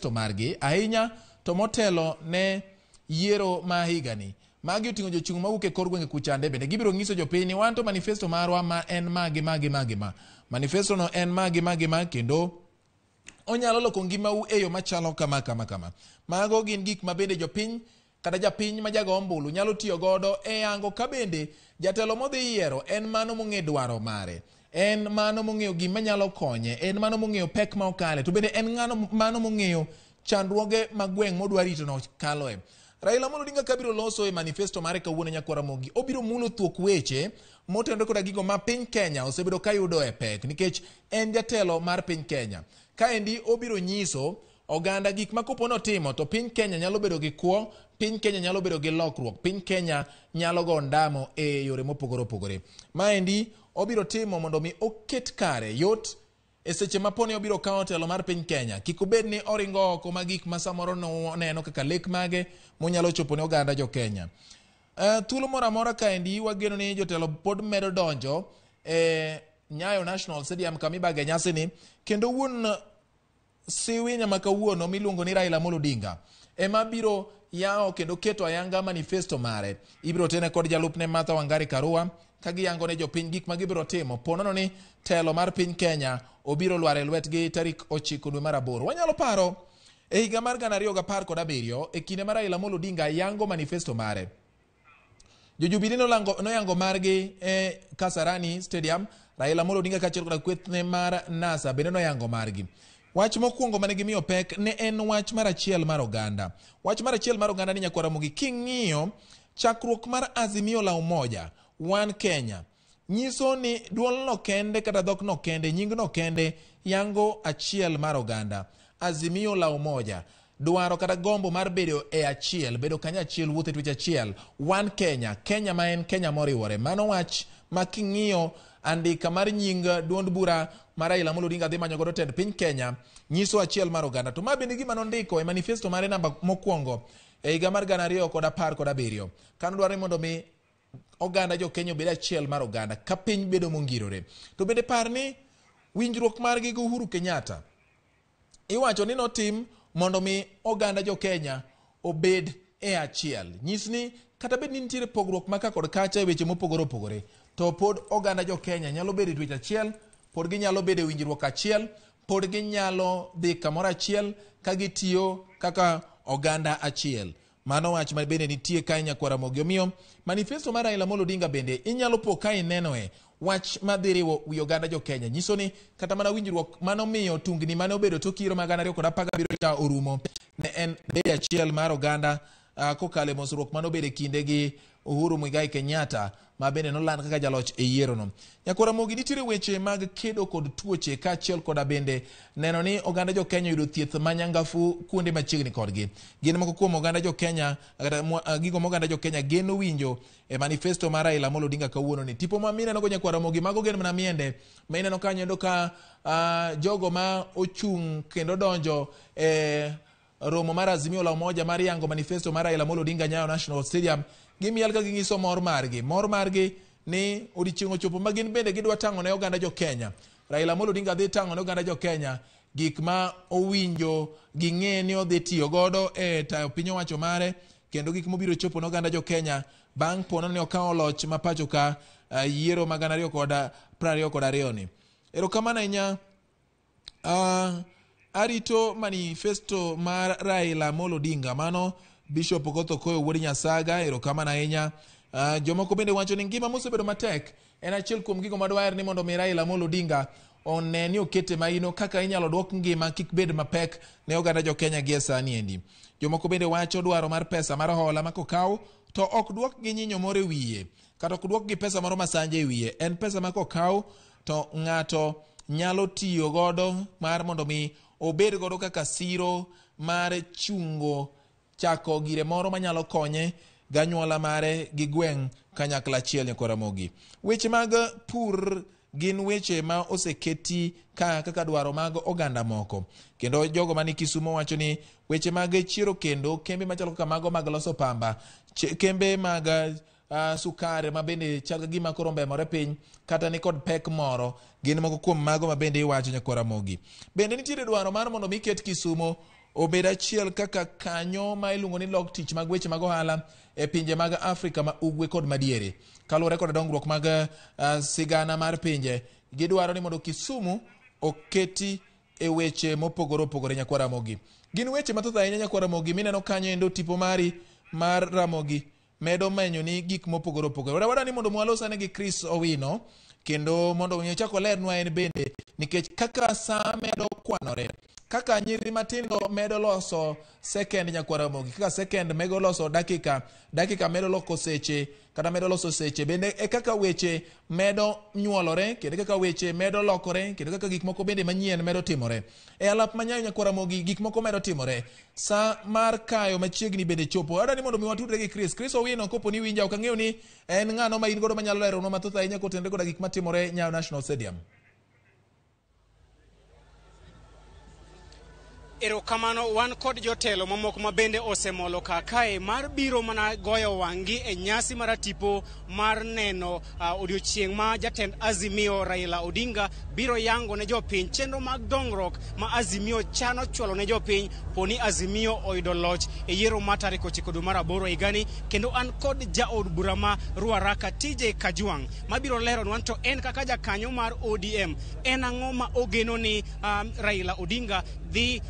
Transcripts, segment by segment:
margi ahinya to motelo ne yiero ma higani. Magi oting'o jochung' mawuok e kor gwenge kuchande bende gibiro nyiso jopiny ni wan to manifesto marwa ma en magi. Manifesto no en magi kendo onyalo loko ngimau e yo machalo kama. Mago gin gik ma bende jopiny kata japiny ma jago ombulu nyalo tiyo godo e yango ka bende jatelo modhi yiero en mano mong'e dwaro mare. En mano mong'eyo gima nyalo konye, en mano mong'eyo pek ma okale, to bende en mano mong'eyo chandruoge ma gweng' modwa rito no kaloe. Raila Amolo Odinga kabiro loso e manifesto mare kawuono nyakwara Ramogi. Obiro mulo thuok weche motenore koda gigo ma piny Kenya osebedo ka yudo e pek nikech en jatelo mar piny Kenya. Kaendi obiro nyiso oganda gik ma kopono timo to piny Kenya nyalo bedo gi kwo, piny Kenya nyalo bedo gi lokruok, piny Kenya nyalo go ndamo e yore mopogore. Maendi obiro timo mondo mi oket kare yot e seche ma poni obiro kawo telo mar piny Kenya. Kik obed ni oringo oko ma gik ma samoro neno kaka lek mage monyalo chopo ne oganda jo Kenya. Thuolo moro amora kaendi wageno ni jotelo pod medo donjo e Nyayo National Stadium kamibage nyasi ni, kendo wuon siwi nyama kawuono miluongo ni Raila Amolo Odinga ema biro yao kendo keto ayanga manifesto mare. Ibiro tene kod jalupne Martha Wangari Karua kagi yango ne jopiny gik ma gibiro timo ponono ni telo mar piny Kenya obiro lware lwetgi tarik 9 dwe mar 8. Wanyalo paro e higa mar 2017 e kinde mar Raila Amolo Odinga yango manifesto mare. Jojubilee noyango margi e Kasarani Stadium. Raila Amolo Odinga kaachiel kod kwethne mar NASA bende noyango margi. Wach mokwongo mane gimiyo pek ne en wach mar achiel mar oganda. Wach mar achiel mar oganda ni nyakwara Ramogi king'iyo chakruok mar Azimio la Umoja One Kenya nyiso ni duol no kende kata dhok no kende, nying no kende yango achiel mar oganda. Azimio la Umoja, dwaro kata gombo mar bedo e achiel, bedo kanya achiel, wuothe twech achiel. One Kenya, Kenya ma en Kenya moriwore. Mano wach ma king'iyo andika mar nying duond bura mar Raila Amolo Odinga dhi manyo godo tend piny Kenya nyiso achiel mar oganda. To ma bende gima nondiko e manifesto mare namba mokwongo e higa mar 2017 kano dwaro mondo mi oganda jo Kenya bedo achiel mar oganda ka piny bedo mongirore. To bende par ni winjruok margi gi Uhuru Kenyatta iwacho ni notim mondo mi oganda jo Kenya obed e achiel. Nyisni kata bed ni nitiere pogruok maka kod kacha e weche mopogore to pod oganda jo Kenya nyalo bedo e twech achiel, pod ginyalo bedo e winjruok achiel, pod ginyalo dhi kamoro achiel ka gitiyo kaka oganda achiel. Mano wach ma bende nitie ka nyakwara Ramogi. Omiyo manifesto mar Raila Amolo Odinga bende inyalo po ka inenoe wach madhiriwo wi oganda jo Kenya. Nyiso ni kata mana winjruok mano miyo tungni mane obedo tok yiero mag 2017 cha orumo ne en bedo achiel mar oganda kokale mosruok mano bedo kinde gi Uhuru Muigai Kenyatta ma bende noland kaka jaloch e yiero no. Nyakwara Ramogi nitiere weche mag kedo kod tuoche kaachiel koda bende neno ni oganda jo Kenya yudo thieth manyangafu kuonde machiegni kodgi. Gin moko kuom oganda jo Kenya gigo moganda jo Kenya geno winjo e manifesto mar Raila Amolo Odinga kawuono ni. Tipo ma mineno go nyakwara Ramogi mago gen mana miende ma ineno kanyo endo ka jogo ma ochung' kendo donjo e romo mar Azimio la Umoja mar yango manifesto mar Raila Amolo Odinga Nyayo National Stadium gimiel ka ginyiso mor margi ni odiochieng' ochopo ma gin bende gidwa tang'o ne oganda jo Kenya. Raila Amolo Odinga dhi tang'o ne oganda jo Kenya gik ma owinjo ging'e ni odhi tiyo godo e tayo piny owacho mare kendo gik mobiro chopo ne oganda jo Kenya bang' pono ni okawo loch ma pacho ka yiero mag 2022 ni. Erokamano ahinya. Arito manifesto mar Raila Amolo Odinga mano Bishop Okoth Okoyo wuod Nyasaga. Erokamano ahinya. Jomoko bende wacho ni ngima mosebedo matek en achiel kuom gigo madwar ni mondo mi Raila Amolo Odinga one ni okete maino kaka inyalo dwok ngima kik bed mapek ne oganda jo Kenya gi sani endi. Jomoko bende wacho dwaro mar pesa mar hola ma kokaw to ok dwok gi nyinyo moro e wiye kata ok dwok gi pesa moro masanje e wiye. En pesa ma kokaw to ng'ato nyalo tiyo godo mar mondo mi obed godo kaka siro mar chungo chako gire moro manyalo konye ganyuola mare gi gweng' kanyakla achiel nyakwara Ramogi. Weche mag pur gin weche ma oseketi kaka dwaro mag oganda moko. Kendo jogo mani Kisumo wacho ni weche mag chiero kendo kembe machalo kaka mago mag loso pamba, kembe mag sukari ma bende chal gima koro mbemore piny kata ni kod pek moro gin moko kuom mago ma bende iwacho nyakwara Ramogi. Bende nitiere dwaro mar mondo mi ket Kisumo obed achiel kaka kanyo ma iluongo ni log tich mag weche mag ohala e pinje mag Afrika ma ugwe kod madiere. Kaluwore kod dongruok mag sigana mar pinje, gidwaro ni mondo Kisumu oketi e weche mopogore opogore nyakwara Ramogi. Gin weche mathoth ahinya nyakwara Ramogi mineno kanyo endo tipo mari mar Ramogi medo menyo ni gik mopogore opogore. Wadwa ni mondo mwalosane gi Chris Owino kendo mondo chako lernwa en bende nikech kaka saa medo kwanore, kaka nyiri matindo medo loso second nyakwara Ramogi, kaka second medo loso dakika medo loko seche kata medo loso seche, bende e kaka weche medo nyuolore, kendo kaka weche medo lokore, kendo kaka gik moko bende manyien medo timore. E alap manyayo nyakwara Ramogi gik moko medo timore. Sa mar kayo machiegni bende chopo. Adwa ni mondo mi watudre gi Chris Owino kopo ni winja, ok ang'eyo ni en ng'ano ma in godo manyalo lero no mathoth ahinya kotenore koda gik matimore Nyayo National Stadium. Erokamano, wan kod jotelo mamoko ma bende osemolo kae mar biro mana goyo wang'i e nyasi mar tipo mar neno odiochieng' ma jatend Azimio Raila Odinga biro yango ne jopiny chenro mag dongruok ma Azimio chano chwalo ne jopiny poni Azimio oyudo loch e yiero ma tarik 9 dwe mar 8 higani. Kendo an kod jaod bura ma Ruaraka TJ Kajwang' mabiro lero nwa to en kaka jakanyo mar ODM en ang'o ma ogeno ni Raila Odinga dhi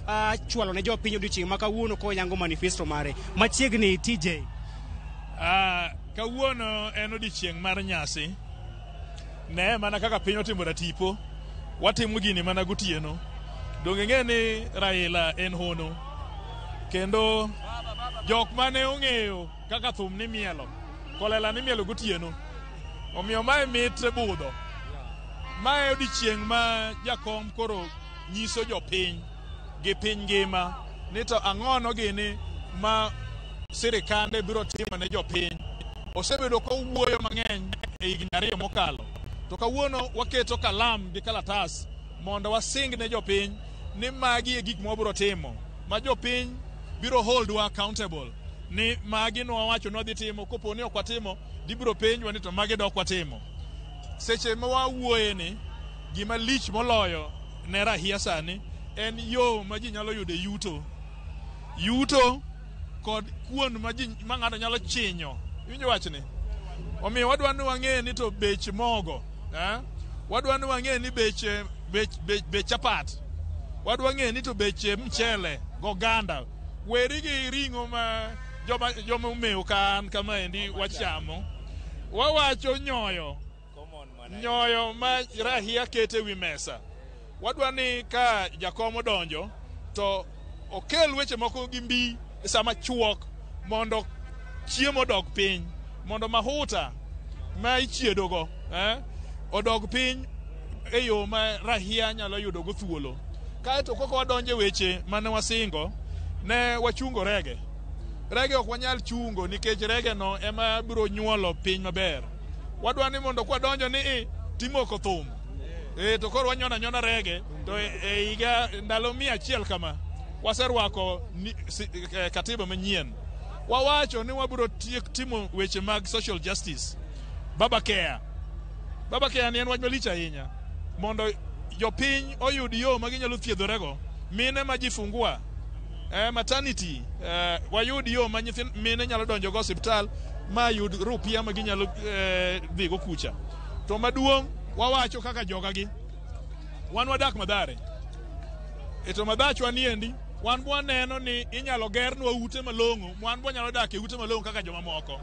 chwalo ne jopiny odiochieng' ma kawuono ko yango manifesto mare machiegni. TJ, kawuono en odiochieng' mar nyasi, ne mana kaka piny otimore tipo, watimo gini mana gotieno. Donge ng'e ni Raila en hono, kendo jok mane ong'eyo kaka thum ni mielo, kolela ni mielo gotieno, omiyo mae mit budho. Mae odiochieng' ma jakom koro nyiso jopiny gi piny ngima ni to ang'ono gini ma sirikande biro timo ne jopiny. Osebedo kowuoyo mang'eny e higni 2 mokalo, to kawuono waketo kalam gi kalatas mondo wasing ne jopiny ni magi e gik mwabiro timo ma jopiny biro holdwa accountable ni magi nwawacho nodhi timo, kopo ni ok watimo dibiro penjwa ni to magi dok watimo. Seche ma wawuoye ni gima lich moloyo ne rahia sani en yo ma ji nyalo yude yuto kod kuon ma ng'ato nyalo chinyo. Winjo wachni? Omiyo wadwa ni wang'e ni to bech mogo, wadwa ni wang'e ni bech chapat, wadwa ng'e ni to bech mchele goganda, weri gi ring'o ma joma umewo kan kama endi wachamo. Wawacho nyoyo ma rahia kete wi mesa. Wadwa ni ka jakomo donjo to okel weche moko gi mbi sama chuok mondo chiemo dog piny, mondo mahuta ma ichiedogo odog piny e yo ma rahia nyalo yudo go thuolo. Kaeto koko wadonje weche mane wasingo, ne wachungo rege ok wanyal chungo nikech rege no ema biro nyuolo piny maber. Wadwa ni mondo kwa donjo ni timoko thum, to koro wanyona rege to e higa ndalo 100 kama waserwako katiba manyien. Wawacho ni wabiro timo weche mag social justice. Baba Care ni en wach malich ahinya mondo jopiny oyud yo ma ginyalo thiedhorego. Mine ma jifungua maternity, wayud yo ma mine nyalo donjo go hospital ma yud rupia ma ginyalo dhigo kucha. To maduong' wawacho kaka jogagi wan wadak Madhare, to Madhachwa niendi wan bwaneno ni inyalo gernwa ute malong'o, wan bwanyalo dak e ute malong'o kaka joma moko.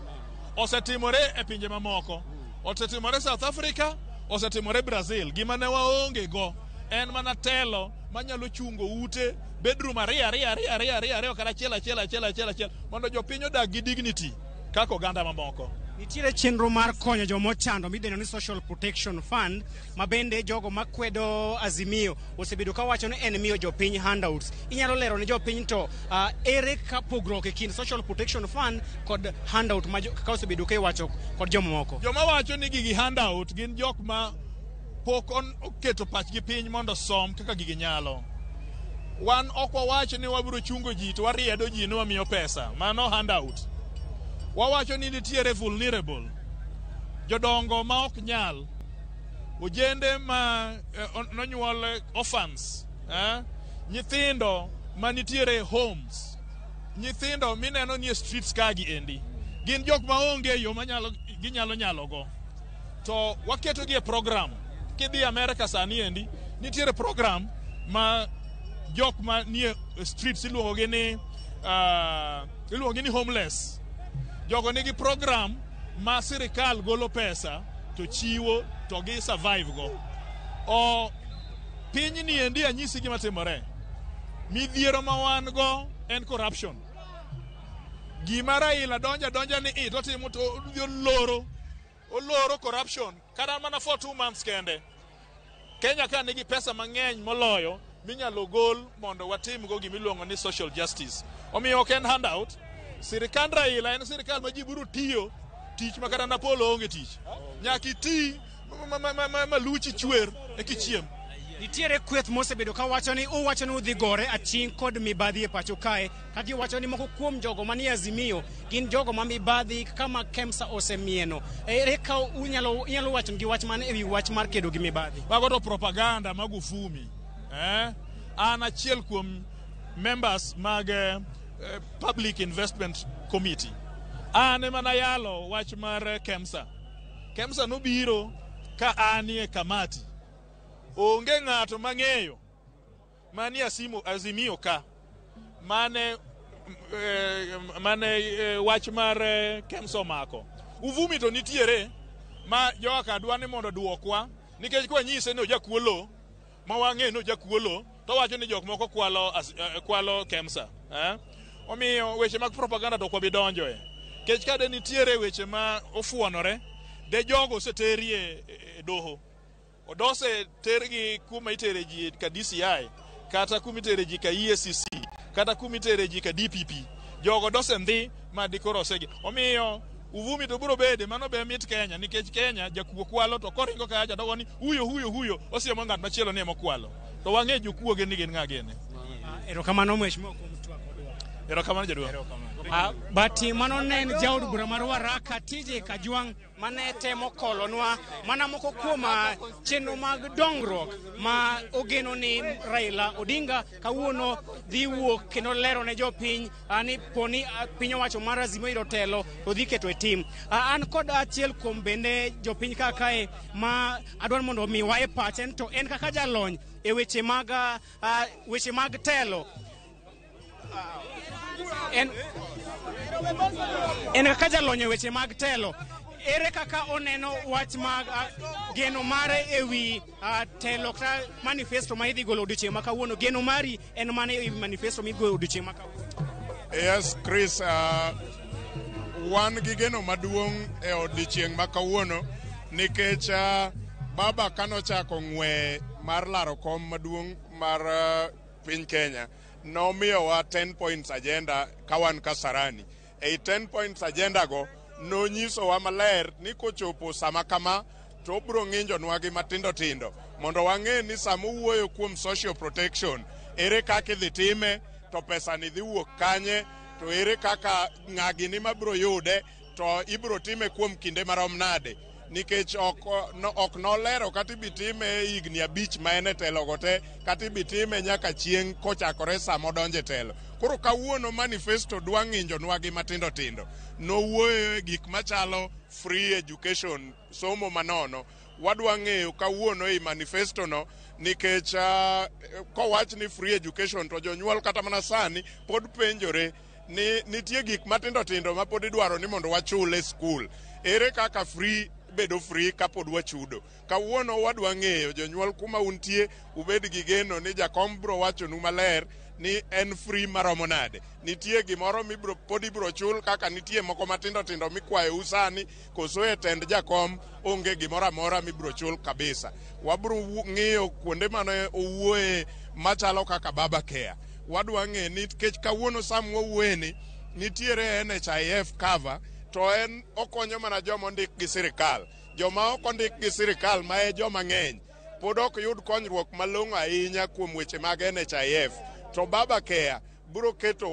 Osetimore e pinje mamoko, osetimore South Africa, osetimore Brazil. Gima ne waonge go en mana telo manyalo chungo ute bedroom ariyo kata achiel mondo jopiny odag gi dignity kaka oganda mamoko. Nitiere chenro mar konyo jomo chando midendo ni Social Protection Fund ma bende jogo makwedo Azimio osebedo ka wacho ni en miyo jopiny handouts. Inyalo lero ne jopiny to ere ka pogruok e kind Social Protection Fund kod handout ma ka osebedo ka wacho kod jomoko? Joma wacho ni gigi handout gin jok ma pok oketo pachgi piny mondo som kaka gigi nyalo. Wan ok wawacho ni wabiro chungo ji to wariedo ji ni wamiyo pesa, mano handout. Wawacho ni nitiere vulnerable, jodongo ma ok nyal, ojende ma nonyuol orphans, nyithindo manitiere homes nyithindo mineno ni streets kagi endi gin jok maonge yo ginyalo go to waketo gi program kidhi America sani endi nitiere program ma jok ma nie streets iluongo ni homeless jogo nigi program ma sirikal golo pesa to chiwo to gi survive go o piny ni endi anyisi gima timore midhiero ma wan go en corruption gima Raila donja ni to timo to oloro corruption kada mana for 2 months kende Kenya ka nigi pesa mang'eny moloyo minyalo gol mondo watim go gimiluongo ni social justice omiyo ok en handout sirikand Raila en sirikal ma ji biro tiyo tich makata Napolo onge tich nyaki ti maluchi chwer e kichiem nitiere kweth mosebedo ka wacho ni udhi gore aching kod mibadhi e pacho kae ka giwacho ni moko kuom jogo manie Azimio gin jogo ma mibadhi kama KEMSA osemieno ere ka unyalo wacho gi wach man ewi wach mar kedo gi mibadhi mago to propaganda magufumi an achiel kuom members mag Public Investment Committee an mana yalo wach mar KEMSA nobiro ka anie kamati onge ng'ato mang'eyo mani Azimio ka mane wach mar KEMSA mako uvumi to nitiere ma joka dwani mondo duokwa nikech kwa nyise no jakuolo ma wang'e no jakuolo to wacho ni jok moko kwalo KEMSA omiyo weche mag propaganda to kwa bidonjoe kech kade nitiere weche ma ofuonore de jogo seterie doho odose tergi kuma itere ji ka DCI kata kuma itere ji ka EACC kata kuma itere ji ka DPP jogo dose ndhi ma dikorosegi omiyo uvumi to biro bede mano be mit Kenya nikech Kenya jakuo kwalo to koringo ka aja dogoni huyo osiemo ng'at machielo ne mokwalo to wang'e jokuoge ni gin ng'agene erokamano mheshimiwa erokamano jaduong bati mano nen jaod bura mar Waraka tije Kajwang' mane temo kolonwa mana moko kuom chenro mag dongruok ma ogeno ni Raila Odinga kawuono dhi wuok kendo lero ne jopiny ni poni piny owacho mar Azimio iro telo to dhi keto e tim an kod achiel kuom bende jopiny kakae ma adwaro mondo miwa e pachen to en kaka jalony e weche mag telo en kaka jalony e weche mag telo ere kaka oneno wach mag geno mare ewi telo kata manifesto ma idhi golo odiochieng' ma kawuono geno mari en mane ewi manifesto migolo odiochieng' ma kawuono Yes Chris wan gi geno maduong' e odiochieng' ma kawuono nikech baba kanochako ng'we mar laro kom maduong' mar piny Kenya nomiyowa 10 points agenda kawan Kasarani ei 10 points agenda go nonyisowa maler ni kochopo sama kama to bro ng'injonwa gi matindo tindo mondo wang'e ni sama wuoyo kuom social protection ere kaka idhi time to pesa ni dhi wuok kanye to ere kaka ng'agini mabro yude to ibro time kuom kinde marom nade nikech ok nolero kata ibitime higni 5 ma en e telo gote kata ibitime nyaka chieng' kochakore sama odonje telo koro kawuono manifesto dwa ng'injonwa gi matindo tindo nowuoyo gik machalo free education somo manono wadwa ng'eyo kawuono e manifesto no nikech kowach ni free education to jonyuol kata mana sani pod penjore ni nitie gik matindo tindo ma pod idwaro ni mondo wachule skul ere kaka free bedo free kapod wachudo kawuono wadwa ng'eyo jonyuol kuma untie ubed gi geno ni jakom bro wachonu maler ni en free maromo nade nitie gimoro pod ibro chul kaka nitie moko matindo tindo mikwayo usani koso e tend jakom onge gimoro amora mibro chul kabisa wabro ng'iyo kuonde mane owuoye machalo kaka baba care wadwa ng'e ni kech kawuono samwa wueni nitiere NHIF cover to en okonyo mana joma ondik gi sirikal joma ok ondik gi sirikal ma e joma ng'eny pod ok yud konyruok malong'o ahinya kuom weche mag NHIF to baba care biro keto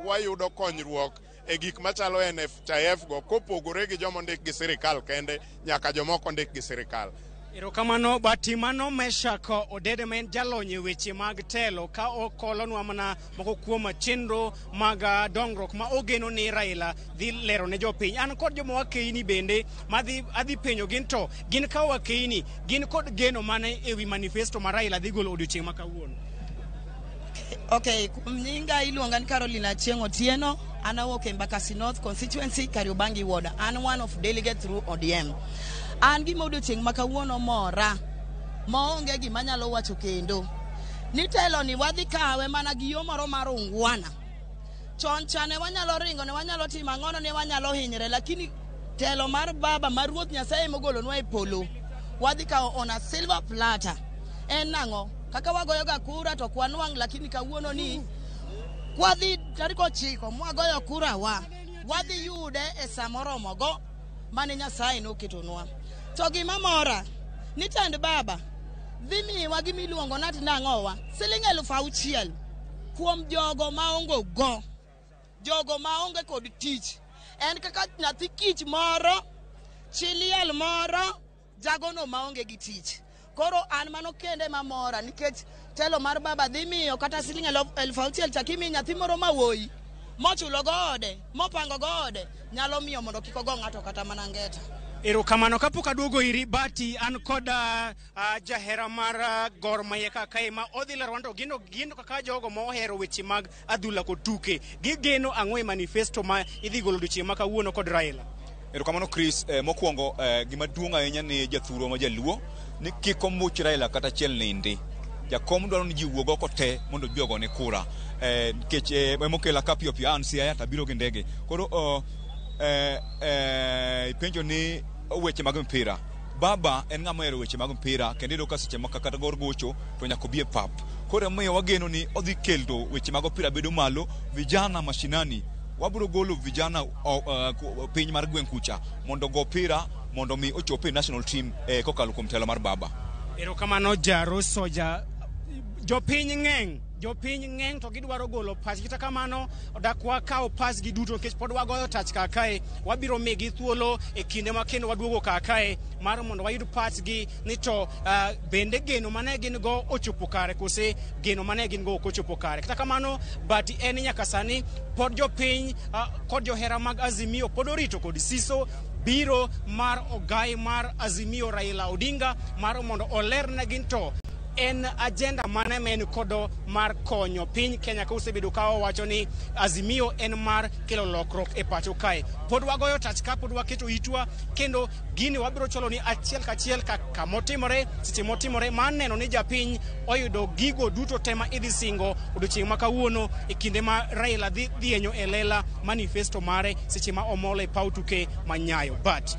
wayudo konyruok e gik machalo NHIF go kopogore gi joma ondik gi sirikal kende nyaka joma ok ondik gi sirikal Erokamano batimano meshako odede men jalonye weche mag telo ka okolonwa mana moko kuom chenro mag dongruok ma ogeno ni Raila dhi lero ne jopiny. An kod joma wakeini bende adhi penjo gin ka wakeini gin kod geno mane ewi manifesto ma Raila dhi golo odiochieng' ma kawuono. Okay, nyinga iluonga ni Carolina Chieng' Otieno. An awuok e Embakasi North constituency, Kariobangi ward. I'm one of delegates through ODM. An gima odiochieng' ma kawuono mora maonge gima nyalo wacho kendo ni telo ni wadhi kawe mana gi yo moro mar ungwana. Chon chane wanyalo ringo ne wanyalo timo ang'ono ne wanyalo hinyre, lakini telo mar baba mar Ruoth Nyasaye mogolonwa e polo wadhi kawo on a silver platter. En nang'o kaka wagoyo ga kura to kwanwang', lakini kawuono ni wadhi tarik 9 mwagoyo kura wadhi yude e samoromo go mane Nyasaye noketonwa. To gima mora ni tend baba dhi miwa gimiluongo nati nang'owa Sh6,000 kuom jogo maonge go, jogo maonge kod tich. En kaka nyathi kich moro, chiliel moro, jagono maonge gi tich. Koro an mano kende mamora nikech telo mar baba dhi miyo kata Sh6,000 chakimi nyathi moro mawuoyi mochulo gode, mopango gode, nyalo miyo mondo kik ogo ng'ato kata manangeta. Erokamano kapok aduogo iri Bati, an kod jahera mar Gor Mahia kae ma odhi lero wanto gino kaka jogo mohero weche mag adhula kod tuke. Gigeno ang'o e manifesto ma idhi golo odiochieng' ma kawuono kod Raila? Erokamano Chris, mokwongo gima duong' ahinya ni jathuro ma jaluo ni kik omuch Raila kata chiel nindi. Jakom dwaro ni ji wuogo kote mondo jogo ne kura. Nikech mokela ka piyo an Siaya tabiro gi ndege. Koro penjo ni weche mag mpira. Baba en ng'ama ohero weche mag mpira kendo iyudo ka seche maka kata gor gocho to nyaka bi e pap. Koro miyo wageno ni odhi keldo weche mag opira bedo malo, vijana mashinani wabiro golo vijana piny mar gweng' kucha mondo go opira mondo mi ochope national team kokalo kuom telo mar baba. Erokamano Jaro Soja. Jopiny ng'eng to gidwaro golo pach. Kita kamano odakwa kawo pas gi duto nikech pod wagoyo tach kakae, wabiro migi thuolo e kinde ma kendo waduogo kakae mar mondo wayud pach gi ni to bende geno mane gin go ochopo kare kose geno mane gin go ok ochopo kare. Kita kamano Bati en nyaka sani pod jopiny kod johera mag Azimio pod orito kod siso biro mar ogai mar Azimio Raila Odinga mar mondo oler na gin to en agenda mane men kodo mar konyo piny Kenya ka osebedo ka wacho ni Azimio en mar kelo lokruok e pacho kae. Pod wagoyo tach ka pod waketo itwa kendo gini wabiro cholo ni achiel kachiel ka motimore seche motimore mar neno ni japiny oyudo gigo duto tema idhi singo odiochieng' ma kawuono e kinde ma Raila dhi dhienyo e lela manifesto mare seche ma omole pautuke manyayo. But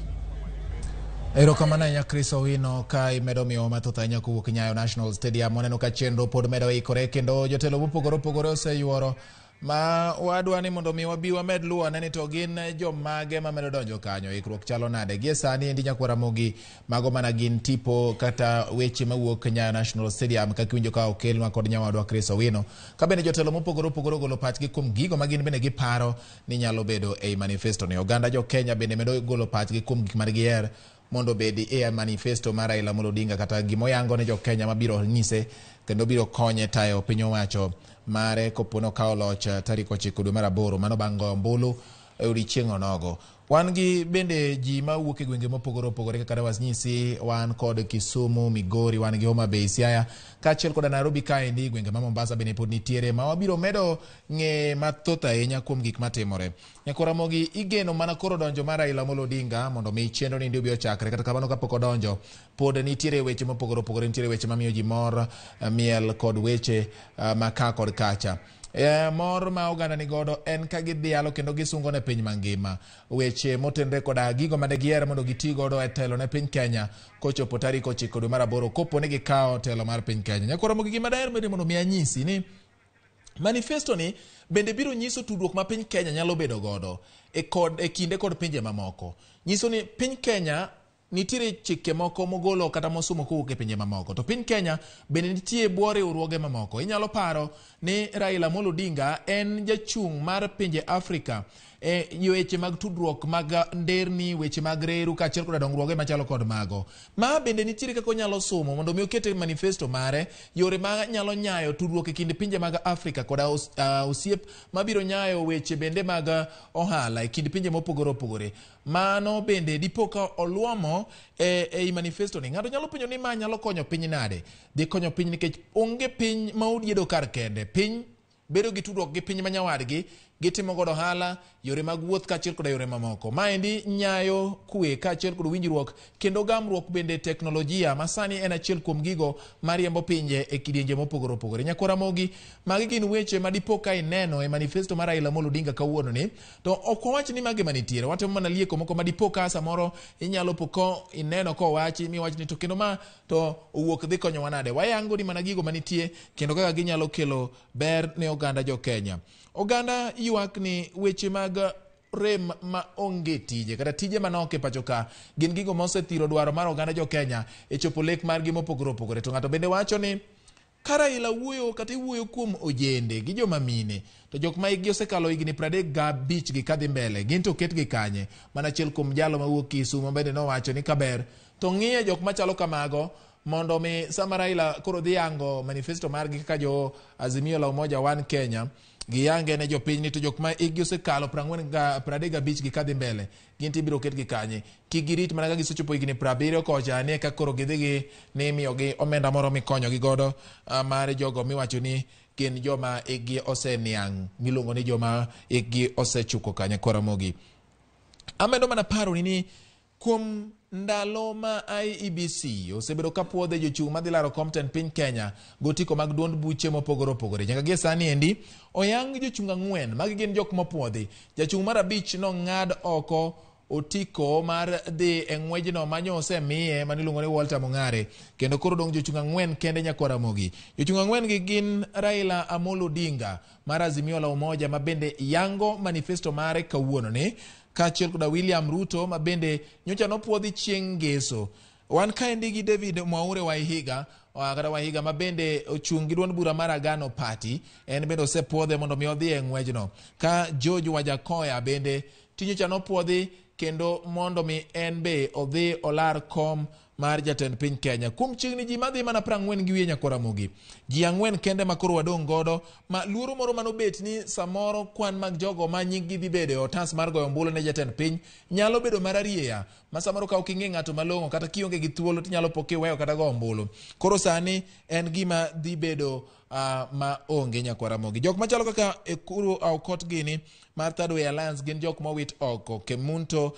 Erokamano ahinya Chris Owino ka imedo miyo mathoth ahinya kowuok Nyayo National Stadium. Waneno ka chenro pod medo ikore kendo jotelo mopogore opogore oseyuoro ma wadwa ni mondo mi wabi wamed luwo ane to gin jomage ma medo donjo kanyo. Ikruok chalo nade gie sani endi nyakwara Ramogi mago mana gin tipo kata weche mawuok Nyayo National Stadium kaka winjo ka okelwa kod nyawadwa Chris Owino ka bende jotelo mopogore opogore golo pachgi kuom gigo ma gin bende giparo ni nyalo bedo e manifesto ni. Oganda jo Kenya bende medo golo pachgi kuom gik mane giher mondo bedi e manifesto mar Raila Odinga kata gimoyango ne jo Kenya mabiro nyise kendo biro konye tayo piny owacho mare kopono kawo loch tarik 9 dwe mar 8 mano bang' goyo ombulu e odiochieng' onogo. Wan gi bende ji ma wuok e gwenge mopogore opogore kaka wasnyisi wan kod Kisumu, Migori, wan gi Homa Bay, Siaya kaachiel kod Nairobi kaendi, gwenge ma Mombasa bende pod nitiere ma wabiro medo ng'e mathoth ahinya kuom gik matimore. Nyakwara Ramogi igeno mana koro donjo mar Raila Odinga mondo mi chenro ni ndio chakre, kata kamano kapok odonjo pod nitiere weche mopogore opogore, nitiere weche mamiyo ji mor, miel kod weche maka kod kacha. Mor ma oganda ni godo en ka gidhialo kendo gisungo ne piny mangima weche motenre koda gigo mane giher mondo giti godo e telo ne piny Kenya kochopo tarik 9 dwe mar 8 kopo ne gikawo telo mar piny Kenya. Nyakwara Ramogi gima daher mondo mi anyisi ni manifesto ni bende biro nyiso tudruok ma piny Kenya nyalo bedo godo e kinde kod pinje mamoko. Nyiso ni piny Kenya nitiere chike moko mogolo kata mosumo kowuok e pinje mamoko, to piny Kenya bende nitie bwo riwruoge mamoko. Inyalo paro ni Raila Odinga en jachung' mar pinje Afrika weche mag tudruok mag nderni, weche mag reru kaachiel koda dongruoge machalo kod mago. Ma bende nitiere kaka onyalo somo mondo mi okete manifesto mare yore ma nyalo nyayo tudruok e kind pinje mag Afrika koda osiep mabiro nyayo weche bende mag ohala e kind pinje mopogore opogore. Mano bende dipo ka oluomo ei manifesto ni. Ng'ato nyalo penjo ni ma nyalo konyo piny nade? Dhi konyo piny nikech onge piny ma odiedo kar kende. Piny bedo gi tudruok gi piny manyawadgi, gitimo godo ohala, yore mag wuoth kaachiel koda yore mamoko. Maendi nyayo kwe kaachiel kod winjruok kendo gamruok bende teknolojia masani en achiel kuom gigo mariembo pinje e kidienje mopogore opogore. Nyakwa Ramogi, magi gin weche madipo ka ineno e manifesto mar Raila Amolo Odinga kawuono ni, to ok owach ni mage manitiere. Watemo mana lieko moko madipo ka samoro inyalo poko ineno ko wachi miwach ni to kendo ma to owuok dhi konyo wanade. Wayango ni mana gigo manitie kendo kaka ginyalo kelo ber ne oganda jo Kenya. Oganda ywak ni weche mag rem ma onge tije kata tije manok e pacho ka gin gigo mosethiro dwaro mar oganda jo Kenya e chopo lek margi mopogore opogore. To ng'ato bende wacho ni ka Raila wuoyo kata iwuoyo kuom ojende gi joma mine, to jok ma igi osekalo higni 35 gi kadhi mbele gin to ketgi kanye. Mana achiel kuom jalo mawuok Kisumo bende nowacho ni kaber to ng'iye jok machalo kamago mondo mi sama Raila koro dhi yango manifesto margi kaka jo Azimio la Umoja One Kenya giyange ne jopiny ni to jok ma igi osekalo 35 gi kadhi mbele gin tibiro ketgi kanye. Kigirit mana ka gisechopo higni 70 kocha ne ka koro gidhi ni miyogi omenda moro mikonyogi godo mar jogo miwacho ni gin joma igi oseniang' miluongo ni joma igi osechuko kanye. Koramogi amedo mana paro ni kuom ndalo ma IEBC osebedo ka puodhe jochung' madhi laro komten piny Kenya gotiko mag duond buche mopogore opogore. Nyaka gie sani endi oyang jochung' 4 magi gin jok mopuodhi. Jachung' mar 5 nong'ad oko otiko mar dhi e ng'wejno manyo osemiye maniluongo ni Walter Mung'are, kendo koro dong' jochung' 4 kende. Nyakwa Ramogi, jochung' 4 gi gin Raila Amolo Odinga mar Azimio la Umoja ma bende yango manifesto mare kawuono ni, kaachiel koda William Ruto ma bende nyocha nopuodhi chieng' Ngeso. Wan kaendi gi David Mwaure Wahiga ma bende ochung' gi duond bura mar Agano Party, en bende osepuodhe mondo mi odhi e ng'wejno. Ka George Wajakoya bende tinyocha nopuodhi kendo mondo mi en be odhi olar kom mar jatend piny Kenya. Kuom chiegni ji madhi mana 40 gi wiye. Nyakwa Ramogi, ji 4 kende makoro wadong' godo ma luoro moro manobet ni samoro kwan mag jogo ma nying' dhi bedo e otas mar goyo ombulu ne jatend piny nyalo bedo mararieya, ma samoro ka ok ing'e ng'ato malong'o kata kionge gi thuolo tinyalo poke weyo kata go ombulu. Koro sani en gima dhi bedo ma onge. Nyakwa Ramogi, jok machalo kaka Ekuru Aukot gini mar Third Way Alliance gin jok mowit oko. Kemunto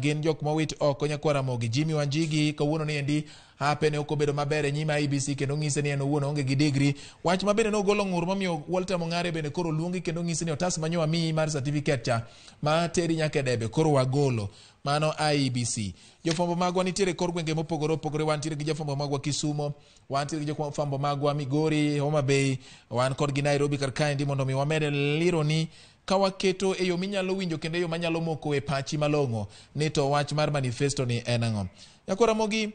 gin jok mowit oko. Nyakwa Ramogi, Jimmy Wanjigi kawuono ni endi hape ne okobedo maber e nyima IEBC kendo ng'ise ni en owuon onge gi degree. Wach ma bende nogolo ng'ur momiyo Walter Mung'are bende koro luongi kendo ng'ise ni otas manyo amiyi mar certificate cha ma teri nyaka debe koro wagolo. Mano IEBC. Jofwambo magwa nitiere kor gwenge mopogore opogore. Wantiere gi jofwambo magwa Kisumo, wantiere gi jofwambo magwa Migori, Homa Bay, wan kod gi Nairobi kar kaendi mondo mi wamed liro ni ka waketo e yo minyalo winjo kendo e yo manyalo moko e pachi malong'o ni to wach mar manifesto ni en ang'o. Nyakwa Ramogi,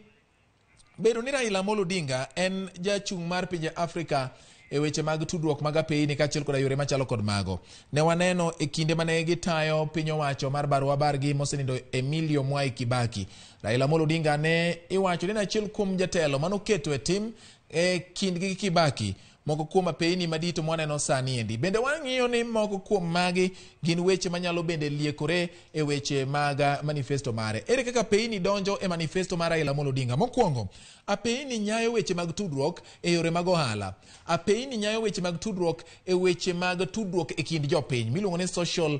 bedo ni Raila Amolo Odinga en jachung' mar pinje Afrika e weche mag tudruok mag apeyini kaachiel koda yore machalo kod mago. Ne waneno e kinde mane gitayo piny owacho mar barua bargi mosenindo Emilio Mwai Kibaki, Raila Amolo Odinga ne iwacho ni achiel kuom jatelo manoketo e tim e kindgi gi Kibaki moko kuom apeyini madito mwaneno sani endi. Bende wang'iyo ni moko kuom magi gin weche manyalo bende liekore e weche mag manifesto mare. Ere kaka apeyini donjo e manifesto mar Raila Amolo Odinga? Mokwongo, apeyini nyayo weche mag tudruok e yore mag ohala. Apeyini nyayo weche mag tudruok e weche mag tudruok e kind jopiny miluongo ni social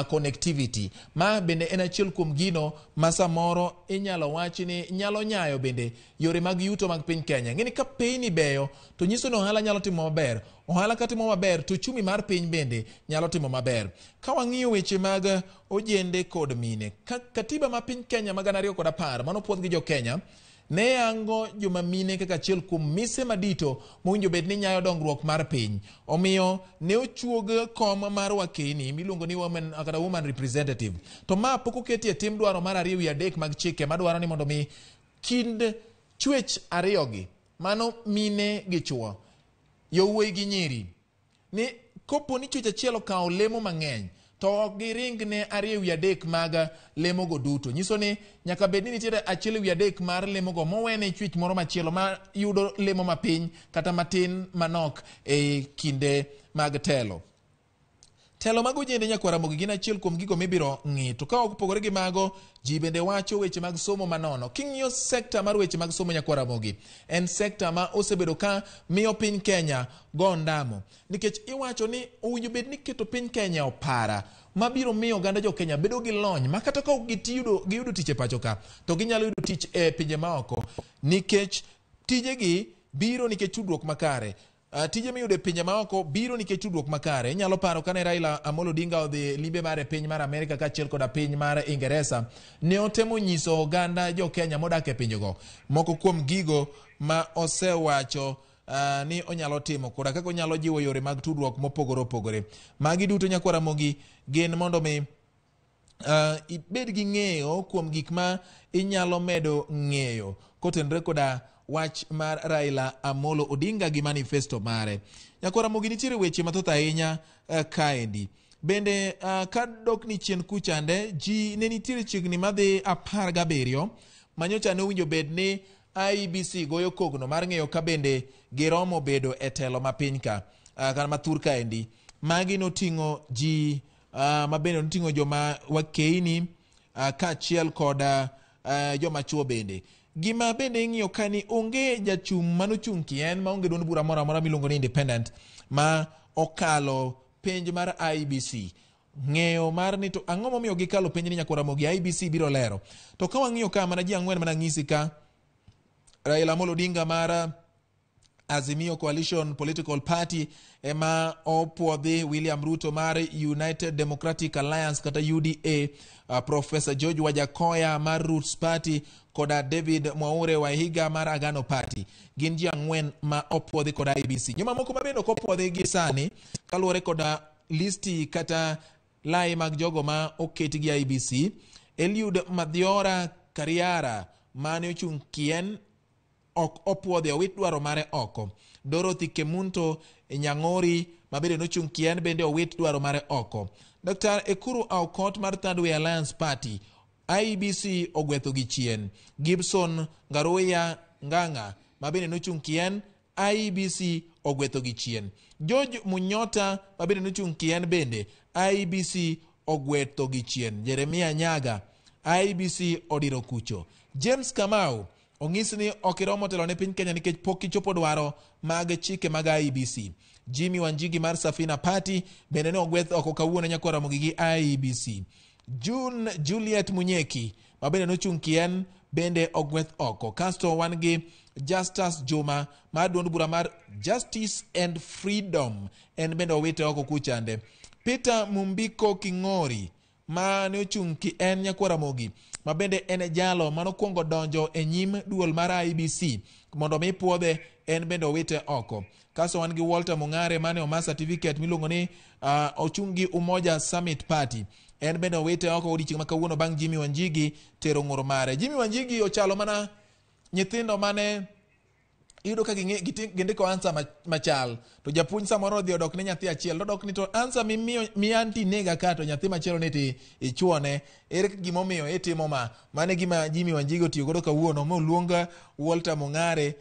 connectivity. Ma bende en achiel kuom gino ma samoro inyalo wachi ni nyalo nyayo bende yore mag yuto mag piny Kenya. Ng'eni ka apeyini beyo to nyiso ni ohala nyalo timo maber. Ohala katimo maber to chumi mar piny bende nyalo timo maber. Ka wang'iyo weche mag ojende kod mine, katiba ma piny Kenya ma 2010 manopuodh gi jo Kenya ne yango joma mine kaka achiel kuom mise madito mowinjo bed ni nyayo dongruok mar piny. Omiyo ne ochuog kom mar wakeni miluongo ni woman representative. To ma pok oketi e tim dwaro mar 2 wi 3 mag chike madwaro ni mondo mi kind chwech ariyogi, mano mine gi chuo, yowuoyi gi nyiri, ni kopo ni chwech achiel okawo lemo mang'eny to giring ne 2-3 mag lemogo duto. Nyiso ni nyaka bed ni nitiere 1-3 mar lemogo mowene chwich moro machielo ma yudo lemo mapiny kata matin manok e kinde mag telo. Telo mag ojende Nyakwaramogi gin achiel kuom gigo mibiro ng'i, to ka ok pogore gi mago, ji bende wacho weche mag somo manono. King'iyo sekta mar weche mag somo Nyakwaramogi, en sekta ma osebedo ka miyo piny Kenya go ndamo. Nikech iwacho ni owinjo bed ni keto piny Kenya opara mabiro miyo oganda jo Kenya bedo gi lony ma kata ka ok giyudo tich e pacho ka, to ginyalo yudo tich e pinje maoko, nikech tijegi biro nikech tudruok makare. Tije miyudo e pinje maoko biro nikech tudruok makare. Inyalo paro kane Raila Amolo Odinga odhi limbe mar piny mar Amerika kaachiel koda piny mar Ingereza, ne otemo nyiso oganda jo Kenya modak e pinjego moko kuom gigo ma osewacho ni onyalo timo koda kaka onyalo jiwo yore mag tudruok mopogore opogore. Magi duto Nyakwaramogi gin mondo mi ibed gi ng'eyo kuom gik ma inyalo medo ng'eyo kotenore koda wach mar Raila Amolo Odinga gi manifesto mare. Nyakwaramogi nitiere weche mathoth ahinya kaendi. Bende kadok ni chien kuchande, ji ne nitiere chiegni madhi 17 manyocha ne owinjo bed ni IEBC goyo kogno mar ng'eyo ka bende giromo bedo e telo mapiny ka kana mathur kaendi. Magi noting'o ji mabende noting'o joma wakeini kaachiel koda joma chuo bende. Gima bende ing'iyo ka ni onge jachung' manochung' kien ma onge duond bura moro amora miluongo ni independent ma okalo penj mar IEBC. Ng'eyo mar ni to ang'o momiyo gikalo penj ni Nyakwaramogi, IEBC biro lero. To ka wang'iyo ka mana ji 4 mana ng'isi ka, Raila Amolo Odinga mar Azimio Coalition Political Party ema opuodhi William Ruto mar United Democratic Alliance kata UDA, Professor George Wajakoya mar Roots Party koda David Mwaure Wahiga mar Agano Party. Gin ji 4 ma opuodhi koda IEBC. Joma moko mabende ok opuodhi gi sani kaluwore koda listi kata lai mag jogo ma oketi gi IEBC. Eliud Madhiora Kariara mane ochung' kien ok opuodhi, owit dwaro mare oko. Dorothy Kemunto Nyang'ori mabende nochung' kien bende owit dwaro mare oko. Dr. Ekuru Aukot mar Third Way Alliance Party, IEBC ogwetho gi chien. Gibson Ngaruya Nganga mabende nochung' kien, IEBC ogwetho gi chien. George Munyota mabende nochung' kien bende IEBC ogwetho gi chien. Jeremia Nyaga IEBC odiro kucho. James Kamau ong'is ni okiromo telo ne piny Kenya nikech pok ichopo dwaro mag chike mag IEBC. Jimmy Wanjigi mar Safina Party bende ne ogweth oko kawuono Nyakwaramogi gi IEBC. Juliet Munyeki mabende nochung' kien bende ogweth oko. Kasto wan gi Justus Juma mar duond bura mar Justice and Freedom, en bende owite oko kuchande. Peter Mumbiko King'ori ma ne ochung' kien Nyakwaramogi mabende en jalo manokwongo donjo e nyim duol mar IEBC mondo mi puodhe, en bende owite oko. Kaso wan gi Walter Mung'are mane oma certificate miluongo ni ochung' gi Umoja Summit Party, en bende owite oko odiochieng' ma kawuono bang' Jimmy Wanjigi tero ng'ur mare. Jimmy Wanjigi ochalo mana nyithindo mane iyudo ka gindiko ansa machal, to japuonj samoro odhi odok ne nyathi achiel, dodok ni to ansa mi anti nega ka, to nyathi machielo ne ti ichuone, ere gimomiyo itimo ma. Mane gima Jimmy Wanjigi otiyo godo kawuono, moluonga Walter Mung'are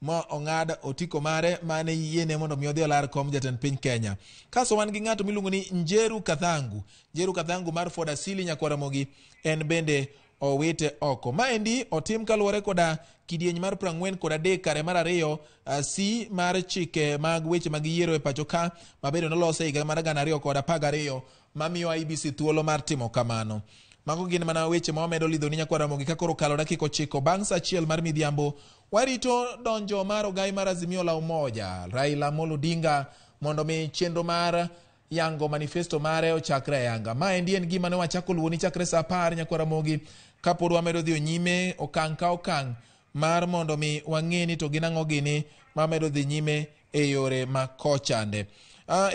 ma ong'ad otiko mare mane yiene mondo mi odhi olar kom jatend piny Kenya. Kaso wan gi ng'ato miluongo ni Njeru Kathangu mar Ford Asili Nyakwaramogi, en bende owite oko. Maendi otim kaluwore koda kidieny mar 43 kare mar 2 C mar chike mag weche mag yiero e pacho ka mabende nolose higa mar 2012 mamiyo IEBC thuolo mar timo kamano. Mago gin mana weche ma wamedo lidho ni Nyakwaramogi ka koro kalo dakika 9 bang' saa 1 mar midhiambo. Warito donjo mar ogai mar Azimio la Umoja Raila Amolo Odinga mondo mi chenro mar Yango manifesto mare ochakre yanga. Maendi en gima ne wachako luwo ni chakre saa 10 Nyakwaramogi, kapod wamedo dhi nyime okang' ka okang' mar mondo mi wang'e ni to ginang'o gini mamedo dhi nyime e yore makochande.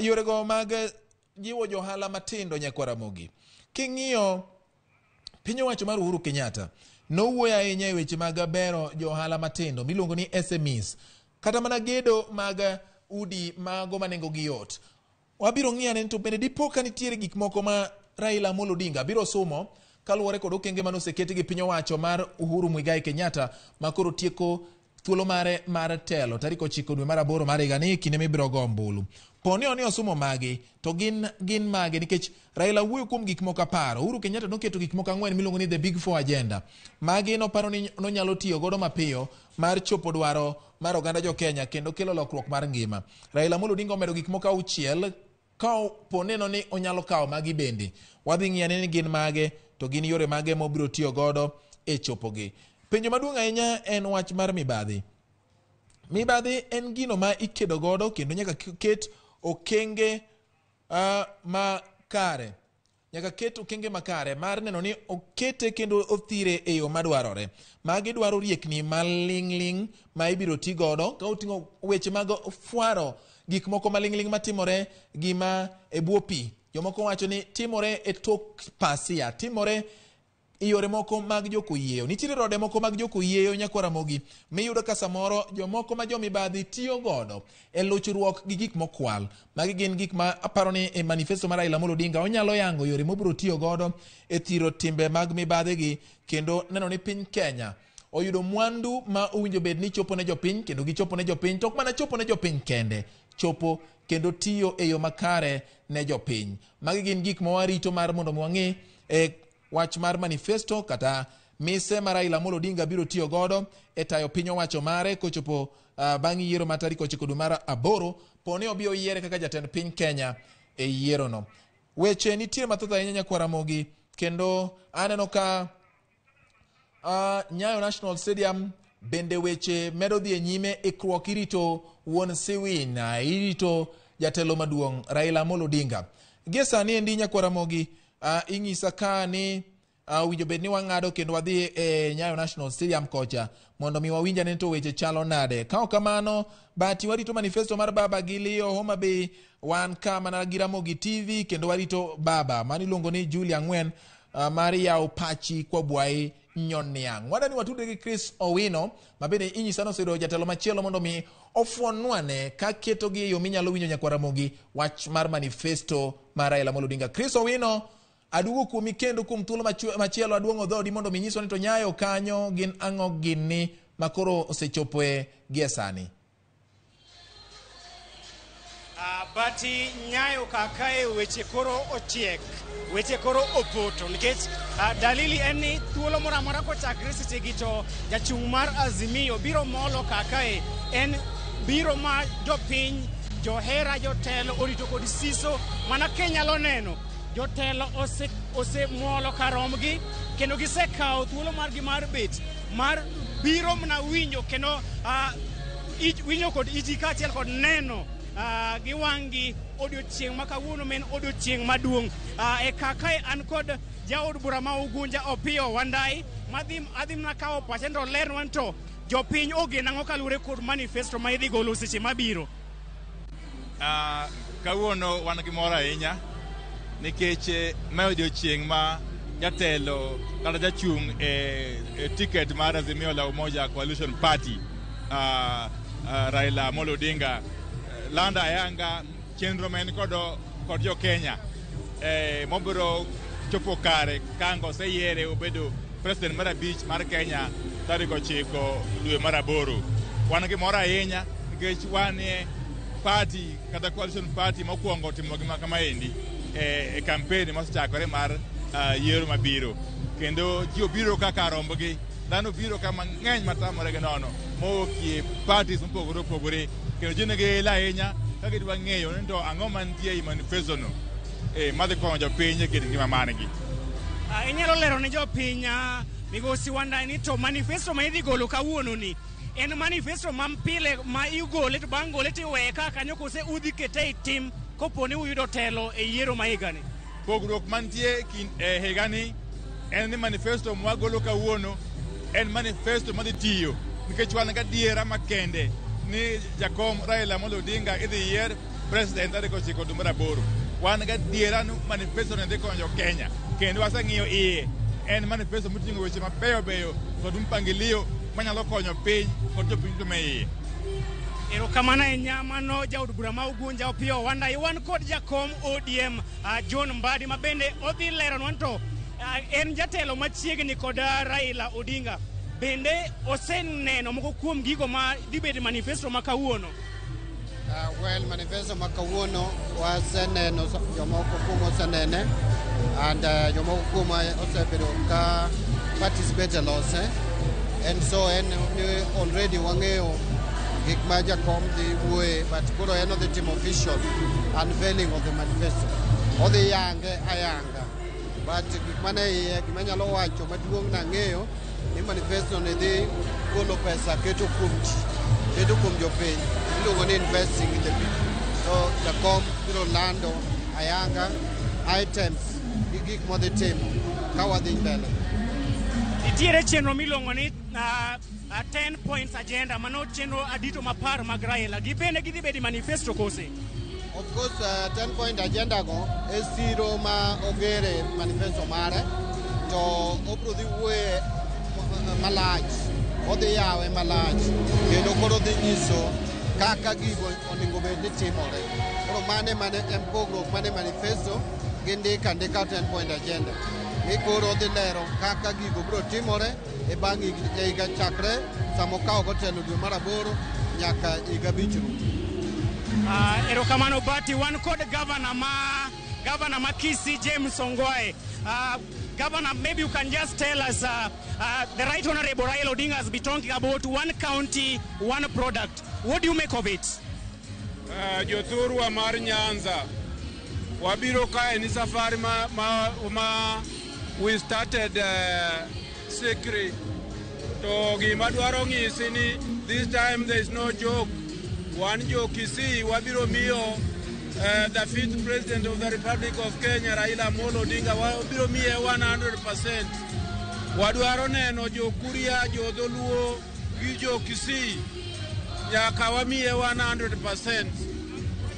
Yore go mag jiwo johala matindo Nyakwaramogi. King'iyo piny owacho mar Uhuru Kenyatta nowuoyo ahinya e weche mag bero johala matindo miluongo ni SMEs, kata mana gedo mag udi mago manengo gi yot. wabiro ng'iyane to bende dipo ka nitiere gik moko ma Raila Amolo Odinga biro somo kaluwore kod okenge manoseketi gi piny owacho mar Uhuru Muigai Kenyatta makoro tieko thuolo mare mar telo tarik 9 dwe mar 8 mar higani kinde mibiro go ombulu. Poni oni osomo magi to gin mage nikech Raila wuoyo kuom gik moko aparo. Uhuru Kenyatta noketo gik moko 4 miluongo ni the big 4 agenda. Magi noparo ni nonyalo tiyo godo mapiyo mar chopo dwaro mar oganda jo Kenya kendo kelo lokruok mar ngima. Raila Amolo Odinga omedo gik moko 6 ka poneno ni onyalo kawo magi bende. Wadhi ng'iyane ni gin mage to gin yore mage mobiro tiyo godo e chopogi. Penjo maduong' ahinya en wach mar mibadhi. Mibadhi en gino ma ikedo godo kendo nyaka ket okenge makare. Nyaka ket okenge makare mar neno ni okete kendo othire e yo madwarore. Magi dwaro riekni maling'ling ma ibiro ti godo ka oting'o weche mag fuaro gik moko maling'ling matimore gima e bwo pi. Jomoko wacho ni timore e tok pasia, timore yore moko mag jokoyieyo. Nitiere rode moko mag jokoyieyo nyakwa Ramogi miyudo ka samoro jomoko ma jomibadhi tiyo godo e luchruok gi gik mokwal. Magi gin gik ma aparo ni e manifesto mar Raila Amolo Odinga onyalo yango yore mobiro tiyo godo e thiro timbe mag mibadhi gi kendo neno ni piny Kenya oyudo mwandu ma owinjo bed ni chopo ne jopiny kendo gichopo ne jopiny tok mana chopo ne jopiny kende, chopo kendo tiyo e yo makare ne jopiny. Magi gin gik ma warito mar mondo mwang'e e wach mar manifesto kata mise mar Raila Amolo Odinga biro tiyo godo e tayo piny owacho mare kochopo bang' yiero ma tarik 9 dwe mar 8 poni obiro yiere kaka jatend piny Kenya e yiero no. Weche nitie mathoth ahinya nyakwa Ramogi kendo aneno ka Nyayo National Stadium bende weche medo dhi e nyime ikruok irito wuon Siwina, irito jatelo maduong' Raila Amolo Odinga. Gie sani endi nyakwa Ramogi ing'isa ka ni winjo bed ni wang'ado kendo wadhi e Nyayo National Stadium kocha mondo mi wawinja ni to weche chalo nade. Ka kamano bati warito manifesto mar Baba Gilio Homa Bay wan ka mana gi Ramogi TV kendo warito Baba mani luongo ni Julia Ngwen mar yaw pachi kwa bwai Nyoniang. Wadani watude gi Chris Owino mabende inyisa no sedo jatelo machielo mondo mi ofuonwane ka keto gi yo minyalo winjo nyakwa Ramogi wach mar manifesto mar Raila Amolo Odinga. Chris Owino adugo kuomi kendo kuom thuolo machielo aduong'o dhodi mondo mi nyiso ni to Nyayo kanyo gin ang'o gini makoro osechopoe gie sani. Bati Nyayo kakae weche koro ochiek, weche koro opoto nikech dalili en ni thuolo moro amora kochakre seche gi to jachung' mar Azimio biro molo kakae en biro ma jopiny johera jotelo orito kod siso mana kenyalo neno. Jotelo ose muolo karomgi kendo gisekawo thuolo margi mar bet mar biro mna winjo kendo winjo kod iji kaachiel kod neno gi wang'gi odiochieng' ma kawuono men odiochieng' maduong'. E kakae an kod jaod bura ma Ugunja Opiyo Wandai adhi mana kawo pache to lernwa to jopiny ogeno ang'o kaluwore kod manifesto ma idhi golo seche mabiro. Kawuono wan gi mor ahinya nikech ma odiochieng' ma jatelo kata jachung' e ticket mar Azimio la Umoja Coalition Party Raila Amolo Odinga landa ayanga chenro men kod jo Kenya mobiro chopo kare kango seyiere obedo president mar 5 mar Kenya tarik 9 dwe mar 8. Wan gi mor ahinya nikech wan e party kata coalition party mokwongo timo gima kama endi e campaign mosechakore mar yiero mabiro kendo ji obiro kaka rombogi dhano biro kama ng'eny matamore gi nono mokie parties mopogore opogore kendo ji nigi ila ahinya ka gidwa ng'eyo ni to ang'o mantie ei manifesto no madhi konyo jopiny e kit ngima margi. Inyalo lero ne jopiny migosi Wandai ni to manifesto ma idhi golo kawuono ni en manifesto mampile ma igole to bang' gole tiweye ka kanyo kose udhi kete e tim koponi uyudo telo e yiero ma higani. Pogruok mantie higani en ni manifesto mwagolo kawuono en manifesto madhi tiyo nikech wan gadiera makende ni jakom Raila Amolo Odinga idhi yier president tarik 9 dwe mar 8. Wan gadiera ni manifesto ne dhi konyo Kenya kendo waseng'iyo iye en manifesto moting'o weche mabeyo beyo kod mpangilio manyalo konyo piny kod jopiny to meiye. Erokamana enyamano jaud bura ma ugunja opio wanda iwan kod jakom ODM John Mbadi mabende odhi lero nwanto en jatelo machiegni kod Raila Odinga bende oseneno moko kuom gigo ma dibede manifesto makawuono. Well, manifesto makawuono waseneno jomoko kuom osenene and jomoko kuom osebedo ka participate lose and so en already wang'eyo gik ma jakom dhi wuoye but koro en odhi timo official unveiling of the manifesto odhi yange ayanga but gik mane iye gima nyalo wacho maduong' nang'eyo ni manifesto ne dhi golo pesa keto kuom jopiny iluongo ni investing in the people so jakom biro lando ayanga items gi gik modhi timo ka wadhi mbele. Nitiere chenro miluongo ni 10 points agenda mano chenro adito mapar mag Raila gibende gidhi bedi manifesto kose. Of course 10 point agenda go e siro ma ogere manifesto mare to obro dhi wuoye malach odhi yawe malach kendo koro dhi nyiso kaka gigo onego bed ni timore koro mane en pogruok mane manifesto gi ndika 10 point agenda mi koro odhi lero kaka gigo bro timore e bang' higa chakre samo kawo gotelo dwe mar 8 nyaka higa 5 erokamano Bati wan kod governor ma Kisii James Ongwae. Governor, maybe you can just tell us the Right Honorable Raila Odinga has been talking about one county, one product. What do you make of it? Jothurwa mar Nyanza wabiro kae ni safari ma we started secret to gima dwaro ng'isi ni this time there is no joke. One joke Kisii wabiro miyo the 5th President of the Republic of Kenya Raila Amolo Odinga wabiro miye 100%. Wadwaro neno jo Kuria, jo Dholuo gi jo Kisii nyaka wamiye 100%.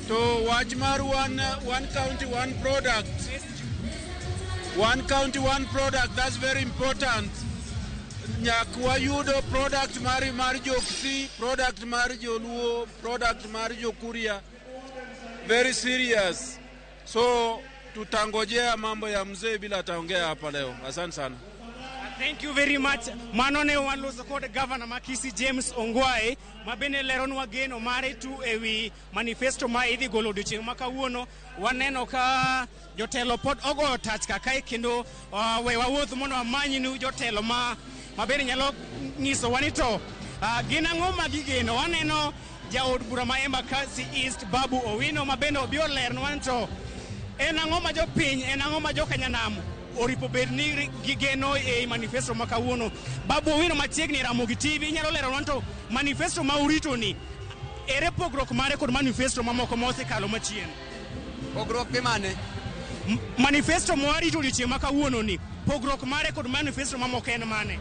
To wach mar one county one product. One county one product, that's very important. Nyakwa yudo product mar jo Kisii, product mar jo Luo, product mar jo Kuria. Very serious. So tutangojea mambo ya mzee bila taongea hapa leo. Asante sana. Thank you very much. Manone wan loso kod Governor ma Kisii James Ongwae mabende leronwa geno mare tu ewi manifesto ma idhi golo odiochieng' ma kawuono. Waneno ka jotelo pod ogo tach kae kendo we wawuoth mondo wamanynu jotelo mabende nyalo nyiso wanito gin ang'o ma gigeno. Waneno jaod bura ma Embakasi East Babu Owino mabende obiro lernwa wanito en ang'o ma jopiny en ang'o ma jokanyanam oripo bed ni gigeno e manifesto makawuono. Babu Owino machiegni Ramogi TV nyalo lero wanto manifesto ma urito ni ere pogruok mare kod manifesto mamoko mosekalo machien. Pogruok gi mane? Manifesto moarito odiochieng' makawuono ni pogruok mare kod manifesto mamoko en mane?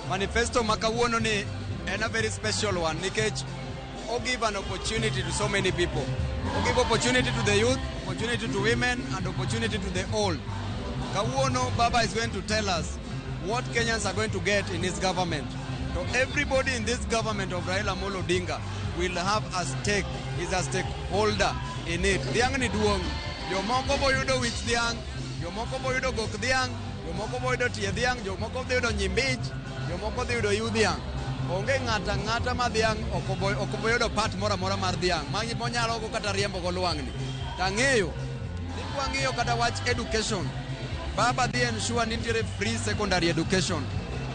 Manifesto makawuono ni en a very special one nikech give an opportunity to so many people. Give opportunity to the youth, opportunity to women and opportunity to the old. Kawuono Baba is going to tell us what Kenyans are going to get in his government. So everybody in this government of Raila Amolo Odinga will have a stake, is a stakeholder in it. Dhiang' ni duong'. Jomoko boyudo wich dhiang', jomoko boyudo gok dhiang', jomoko boyudo tie dhiang', jomoko boyudo nyimbich, jomoko boyudo yu dhiang'. Onge ng'ata ma dhiang' ok boyudo part mora mar dhiang' ma monyalo go kata riembo go lwang'ni. Tang'eyo ni kwang'iyo kata wach education. Baba dhi ensure nitiere free secondary education.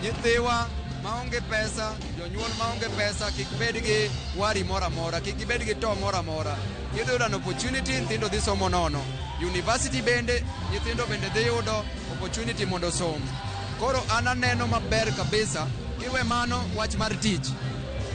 Nyithiwa maonge pesa, jonyuol maonge pesa kik bed gi wari mora mora, kik gibed gi to mora mora. Giyudo an opportunity nyithindo dhi somo nono. University bende nyithindo bende dhi yudo opportunity mondo som. Koro an aneno maber kabisa kiwe mano wach mar tich.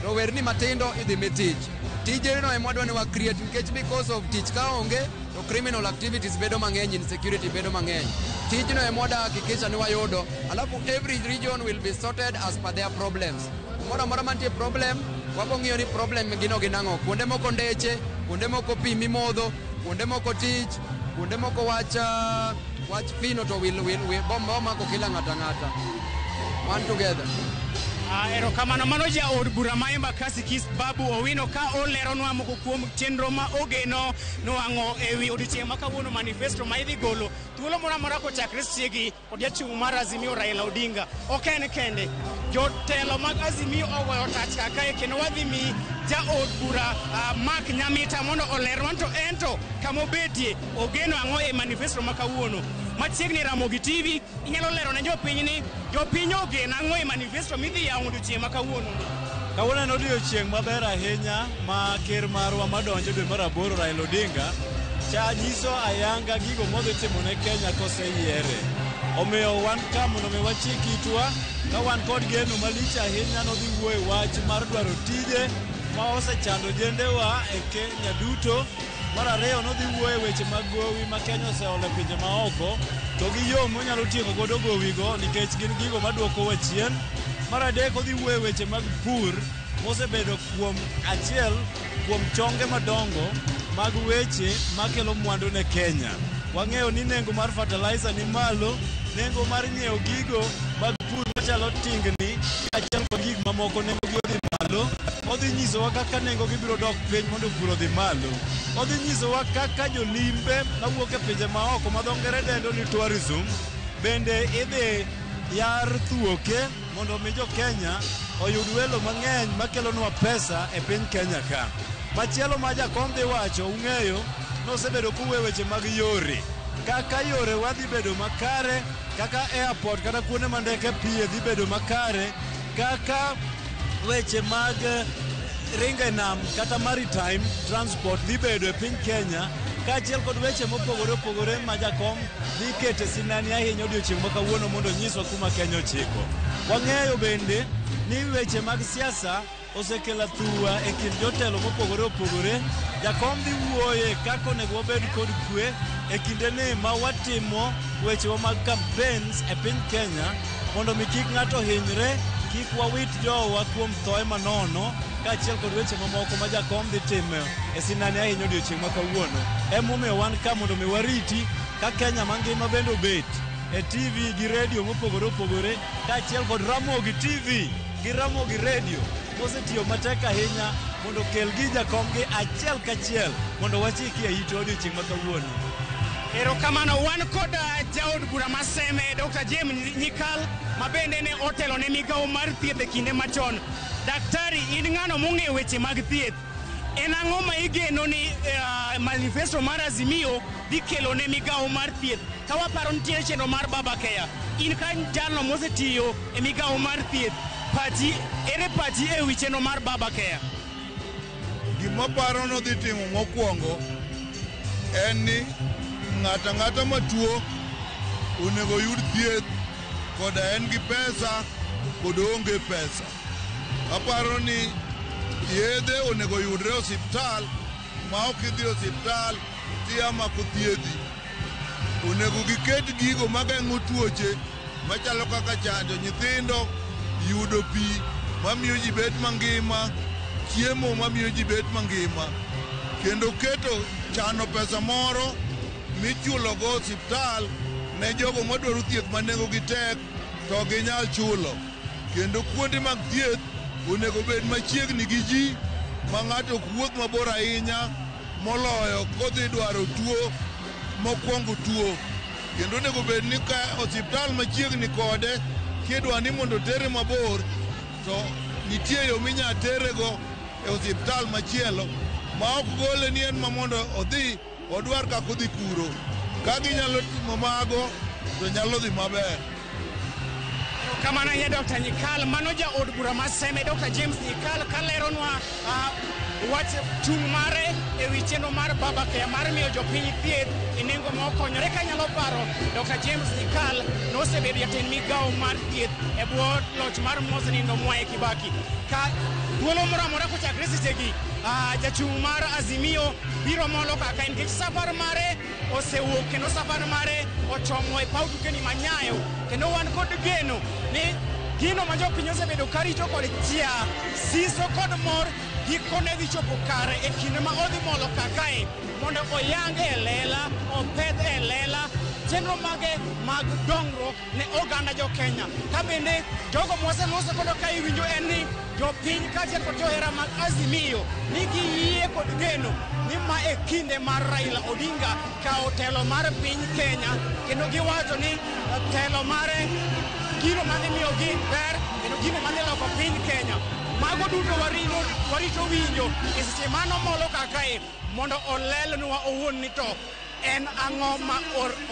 Rowerni matindo idhi mi tich. Tijeno ema wadwa ni wa create nikech because of tich ka onge to criminal activities bedo mang'eny, insecurity bedo mang'eny. Tijno ema wadwa hakikisha ni wayudo, alafu every region will be sorted as per their problems. Mora mantie problem, wabong'iyo ni problem gino ginang'o. Kuonde moko ndeche, kuonde moko pi mimodho, kuonde moko tich, kuonde moko wach fino to will bomba mako kila ng'ata. One together. Erokamano mano ja od bura ma Embakasi Kis Babu Owino ka oleronwa moko kuom chenro ma ogeno nwang'o ewi odiochieng' ma kawuono manifesto ma idhi golo thuolo moro amora kochakre siegi kod jachung' mar Azimio Raila Odinga. Ok en kende, jotelo mag Azimio ogoyo tach kaka kendo wadhi mi ja od bura Mark Nyamita mondo olerwa to ento kamobetie ogeno ang'o e manifesto ma kawuono. Machiegni Ramogi TV inyalo lero ne jopiny ni jopiny ogeno ang'o e manifesto midhi yawo odiochieng' ma kawuono. Kawuono en odiochieng' maber ahinya ma ker marwa madonjo dwe mar 8 Raila Odinga cha nyiso ayanga gigo modhi timo ne Kenya koseyiere. Omiyo wan ka mondo mi wachik itwa ka wan kod geno malich ahinya nodhi wuoyo wach mar dwaro tije ma osechando jendewa e Kenya duto. Mar ariyo nodhi wuoyo weche mag gowi ma Kenya oseolo pinje maoko to gi yo monyalo tieko godo gowigo nikech gin gigo maduoko wa chien. Mar adek odhi wuoyo weche mag pur mosebedo kuom achiel kuom chonge madongo mag weche makelo mwandu ne Kenya. Wang'eyo ni nengo mar fertilizer ni malo, nengo mar nyiewo gigo mag pur machalo tingni achiel kod gik mamoko nengo gi odhi malo. Odhi nyisowa kaka nengo gi biro dok piny mondo pur odhi malo. Odhi nyisowa kaka jolimbe mawuok e pinje maoko ma dho ngere dendo ni tourism bende idhi yar thuoke mondo mi jo Kenya oyud welo mang'eny makelonwa pesa e piny Kenya ka. Machielo ma jakom dhi wacho ung'eyo nosebedo kuwe weche mag yore, kaka yore wadhi bedo makare, kaka airport kata kuonde ma ndeke pie dhi bedo makare, kaka weche mag ringe nam kata maritime transport dhi bedo e piny Kenya, kaachiel kod weche mopogore opogore ma jakom dhi kete sinani ahinya odiochieng' ma kawuono mondo nyiswa kuma Kenya ochiko. Wang'eyo bende ni weche mag siasa osekelo thuwa e kind jotelo mopogore opogore. Jakom dhi wuoye kaka onego wabed kod kwe e kindeni ma watimo wechewa mag campaigns e piny Kenya mondo mi kik ng'ato hinyre, kik wawit jowa kuom thoe manono, kaachiel kod weche mamoko ma jakom dhi timo e sinani ahinya odiochieng' ma kawuono. Emomiyo wan ka mondo mi wariti ka Kenya mangima bende obet e TV gi redio mopogore opogore, kaachiel kod Ramogi TV gi Ramogi Radio mosetiyo matek ahinya mondo kel gi jakomgi achiel kachiel mondo wachiki e it odiochieng' ma kawuono. Erokamano wan kod jaod bura maseme Dr. James Nyikal mabende ne otelo ne migawo mar thieth e kinde machon. Daktari, in ng'ano mong'eyo weche mag thieth, en ang'o ma igeno ni manifesto mar Azimio dhi kelo ne migawo mar thieth? Ka waparo nitie chenro mar Baba Care, in ka jalno mosetiyo e migawo mar thieth, ere pachi e wi chenro mar Baba Care? Gima paro nodhi timo mokwongo en ni ng'ata ng'ata matuo onego yud thieth, koda en gi pesa kod onge pesa. Aparo ni yedhe onego yudre osiptal, ma ok idhi osiptal tiamako thiedhi. Onego giket gigo mageng'o tuoche machalo kaka chanjo nyithindo, yudo pi mamiyo ji bet mangima, chiemo mamiyo ji bet mangima, kendo keto chano pesa moro michulo go osiptal ne jogo madwaro thieth ma nengo gi tek to ginyal chulo. Kendo kuonde mag thieth onego bed machiegni gi ji ma ng'ato ok wuoth mabor ahinya moloyo kodhi dwaro tuo mokwongo tuo. Kendo onego bed ni ka osiptal machiegni kode kidwa ni mondo tere mabor to nitie yo minya terego e osiptal machielo ma ok gole ni en ma mondo odhi odwar kako dhi kuro. Ka ginyalo timo mago to nyalo dhi maber. Kamano ye Dr. Nyikal, mano ja od bura maseme Dr. James Nyikal kaleronwa wach chung' mare e wi chenro mar Baba Care mar miyo jopiny thieth e nengo ma okonyore. Ka nyalo paro Dr. James Nyikal nosebedo jatend migawo mar thieth e bwo loch mar Mosenindo Mwai Kibaki. Ka thuolo moro amora kochakre sechegi jachung' mar Azimio biro molo kaka en nikech safar mare osewuok kendo safar mare ochomo e paw tukeni manyayo, kendo wan kod geno ni gino ma jopiny osebedo karito kod chia siso kod mor gikone dhi chopo kare e kinde ma odhi molo kakae mondo oyang e lela, opedh e lela chenro mage mag dongruok ne oganda jo Kenya. Ka bende jogo mwaseloso kodo ka iwinjo en ni jopiny kaachiel kod johera mag Azimio nigi yie kod geno ni ma e kinde mar Raila Odinga kao telo mar piny Kenya, kendo giwacho ni telo mare gino mane miyogi ber kendo gino mane loko piny Kenya. Mago duto warito winjo e seche mano molo kakae mondo olelnwa owuon ni to en ang'o ma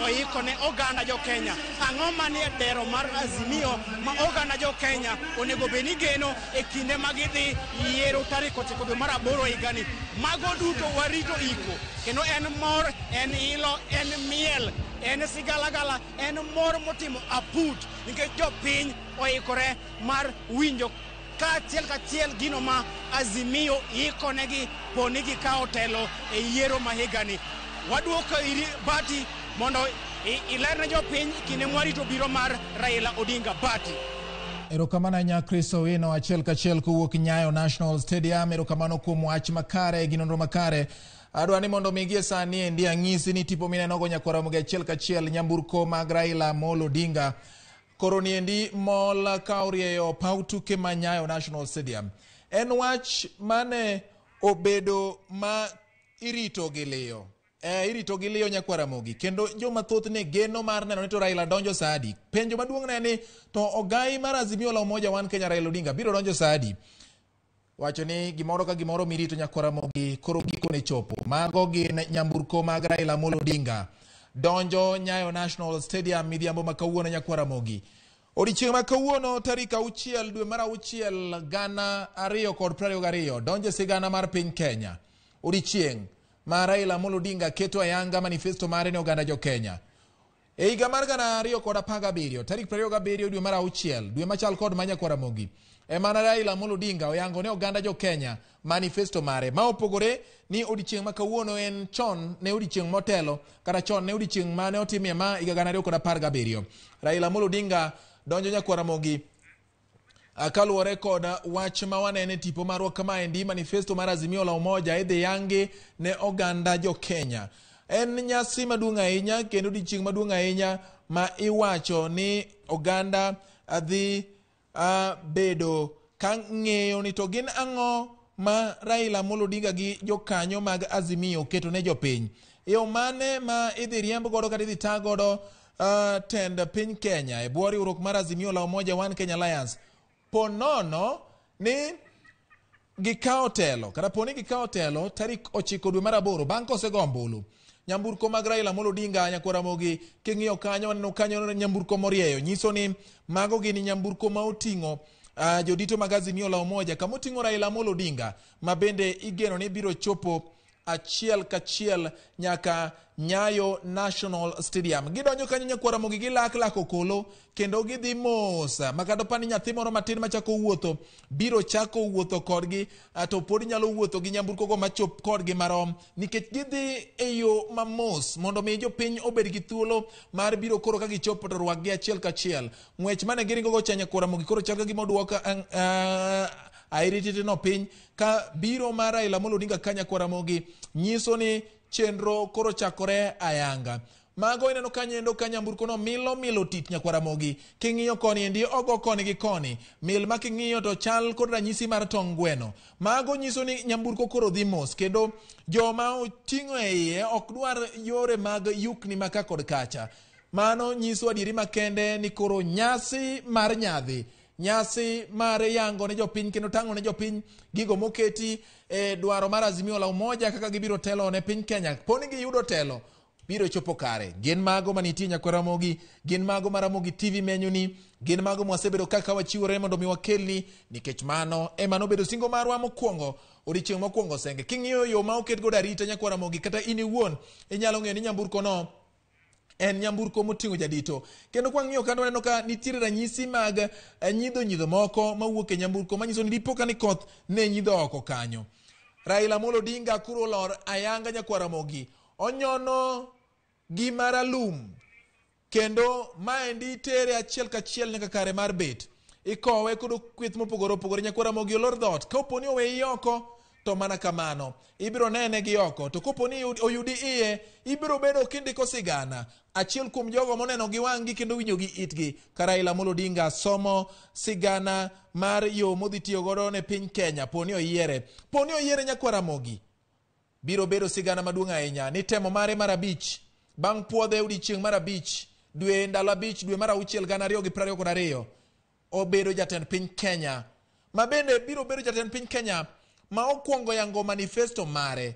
oiko ne oganda jo Kenya, ang'o manie dero mar Azimio ma oganda jo Kenya onego bed ni geno e kinde ma gidhi yiero tarik 9 dwe mar 8 higani. Mago duto warito iko, kendo en mor, en ilo, en miel, en sigalagala, en mor motimo aput nikech jopiny oikore mar winjo kachiel gino ma Azimio ikonegi poni gikawo telo e yiero ma higani. Waduoko iri Bati mondo ilerne jopiny kinde mwarito biro mar Raila Odinga. Bati. Erokamano nya Kristo wino achiel kachiel kuwuok Nyayo National Stadium. Erokamano kuom wach makare gi nonro makare. Adwa ni mondo migie sani endi ang'isi ni tipo minenogo nyakwaromogi achiel kachiel nyamburko mag Raila Amolo Odinga koro ni endi mol ka orieyo paw tuke ma Nyayo National Stadium. En wach mane obedo ma irito gi liyo. Irito gi liyo nyakwaromogi, kendo joma thoth ne geno mar neno ni to Raila donjo saadi. Penjo maduong' ne ni to ogai mar Azimio la Umoja One Kenya Raila Odinga biro donjo saadi. Wacho ni gimoro ka gimoro mirito nyakwaromogi koro giko ne chopo. Mago gin nyamburko mag Raila Amolo Odinga donjo Nyayo National Stadium midhiambo ma kawuono nyakwaromogi. Odiochieng' ma kawuono tarik 6 dwe mar 6 2022 donjo sigana mar piny Kenya. Odiochieng' ma Raila Amolo Odinga keto ayanga manifesto mare ne oganda jo Kenya. E higa mar 2017 tarik 27 dwe mar 6 dwe machal kod manyakwaramogi emana Raila Amolo Odinga oyango ne oganda jo Kenya manifesto mare ma opogore ni odiochieng' ma kawuono en chon ne odiochieng' motelo kata chon ne odiochieng' mane otimie ma higa 2017. Raila Amolo Odinga donjo nyakwaromogi kaluwore kod wach ma wanene tipo marwa kama endi manifesto mar Azimio la Umoja idhi yangi ne oganda jo Kenya. En nyasi maduong' ahinya kendo odiochieng' maduong' ahinya ma iwacho ni oganda adhi bedo ka ng'eyo ni to gin ang'o ma Raila Amolo Odinga gi jokanyo mag Azimio keto ne jopiny. Yo mane ma idhi riemb godo kata idhi taa godo tend piny Kenya e bwo riwruok mar Azimio la Umoja One Kenya Alliance ponono ni gikawo telo kata poni gikawo telo tarik 9 dwe mar 8 bang' kosego ombulu. Nyamburko mag Raila Amolo Odinga nyakwaromogi king'iyo kanyo waneno kanyo nyamburko morieyo nyiso ni mago gini nyamburko ma oting'o jodito mag Azimio la Umoja kama oting'o Raila Amolo Odinga ma bende igeno ni biro chopo achiel kachiel nyaka Nyayo National Stadium. Gidonjo kanyo nyakwaromogi gi lak okolo kendo gidhi mos makado pani nyathi moro matin machako wuotho biro chako wuotho kodgi to pod nyalo wuotho gi nyamburko go machop kodgi marom nikech gidhi e yo mamos mondo mi jopiny obed gi thuolo mar biro koro ka gichopo to rwakgi achiel kachiel. Ng'wech mane giringo go cha nyakwaromogi koro chal ka gimoduoka airititi no piny ka biro mar Raila Amolo Odinga ka nyakwaromogi nyiso ni chenro koro chakore ayanga. Mago ineno kanyendo ka nyamburko no milo tit nyakwaromogi. King'iyo koni endi ogo koni gi koni. Mil ma king'iyo to chal kod ranyisi mar tong' gweno. Mago nyiso ni nyamburko koro dhi mos kendo joma oting'o e iye ok dwar yore mag yukni maka kod kacha. Mano nyiso adieri makende ni koro nyasi mar nyadhi. Nyasi mar yango ne jopiny kendo tang'o ne jopiny gigo moketi e dwaro mar Azimio la Umoja kaka gibiro telo ne piny Kenya. Poni giyudo telo biro chopo kare. Gin mago manitie nyakwaromogi, gin mago maramogi TV menyuni, gin mago mwasebedo kaka wachiwore mondo mi wakelni nikech mano ema nobedo singo marwa mokwongo odiochieng' mokwongo senge. King'iyo yo ma oket godo arita nyakwaromogi kata in iwuon inyalo ng'eyo ni nyamburko no en nyamburko moting'o jadito. Kendo kwa ng'iyo kando waneno ka nitiere ranyisi mag nyidho moko mawuok e nyamburko manyiso ni dipo ka ni koth ne nyidho oko kanyo. Raila Amolo Odinga kuro lor ayanga nyakwaromogi onyono gima ralum kendo maendi tere achiel kachiel nyaka kare mar bet ikowe kod kweth mopogore opogore nyakwaromogi olor dhot ka oponi oweyi oko to mana kamano ibiro nene gi oko, to kopo ni oyudi iye ibiro bedo kindiko sigana. Achiel kuom jogo moneno gi wang'gi kendo winjo gi itgi ka Raila Amolo Odinga somo sigana mar yo modhi tiyo godo ne piny Kenya poni oyiere nyakwa Ramogi. Biro bedo sigana maduong' ahinya ni temo mare mar 5 bang' puodhe odiechieng' mar 5 dwe ndalo 5 dwe mar 6 2022 obedo jatend piny Kenya, ma bende biro bedo jatend piny Kenya ma okwongo yango manifesto mare.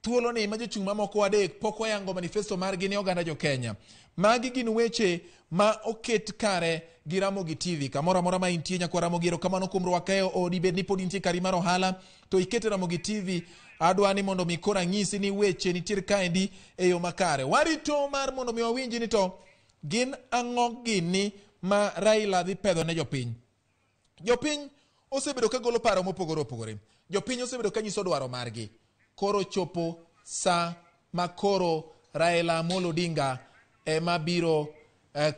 Thuolo ni ma jochung' mamoko adek pok oyango manifesto margi ne oganda jo Kenya. Magi gin weche ma oket kare gi Ramogi TV. Kamoro amora ma intie nyakwa Ramogi, erokamano kuom rwakeo odi, bed ni pod intie kari mar ohala to ikete Ramogi TV. Adwa ni mondo mi kora ng'isi ni weche nitiere kaendi e yo makare. Warito mar mondo mi wawinji ni to gin ang'o gini ma Raila dhi pedho ne jopiny. Jopiny osebedo ka golo paro mopogore opogore. Jopiny osebedo ka nyiso dwaro margi. Koro chopo sa makoro Raila Amolo Odinga ema biro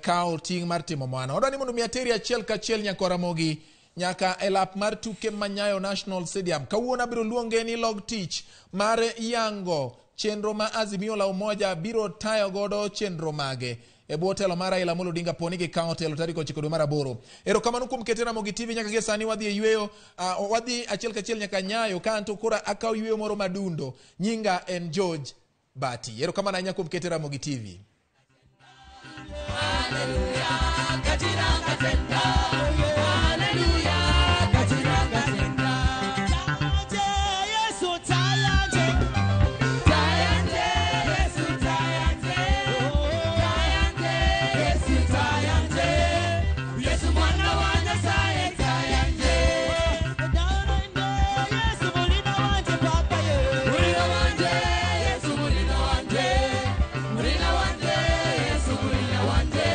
kao ting' mar timo mano. Odwa ni mondo mi ateri achiel ka achiel nyakwa Ramogi nyaka e lap mar tuke Manyayo National Stadium. Kawuono biro luonge ni log tich mar Yango, chenro ma Azimio la Umoja biro tayo godo chenro mage e bwo telo mar Raila Amolo Odinga poni gi kao telo tarik 9 dwe mar 8. Erokamano kuom kete Ramogi TV nyaka gie sani wadhi e yweyo, wadhi achiel ka achiel nyaka Nyayo ka anto kora akaw yweyo moro madundo. Nyinga en George Bati. Erokamano ahinya kuom kete Ramogi TV. Hallelujah, katiranga tenda. Hallelujah, katiranga tenda. Yesu tayanje. Tayanje, Yesu tayanje. Tayanje, Yesu tayanje. Yesu mwana wa Nyasaye tayanje. Yesu mulina wanje papa ye. Mulina wanje, Yesu mulina wanje. Mulina wanje, Yesu mulina wanje.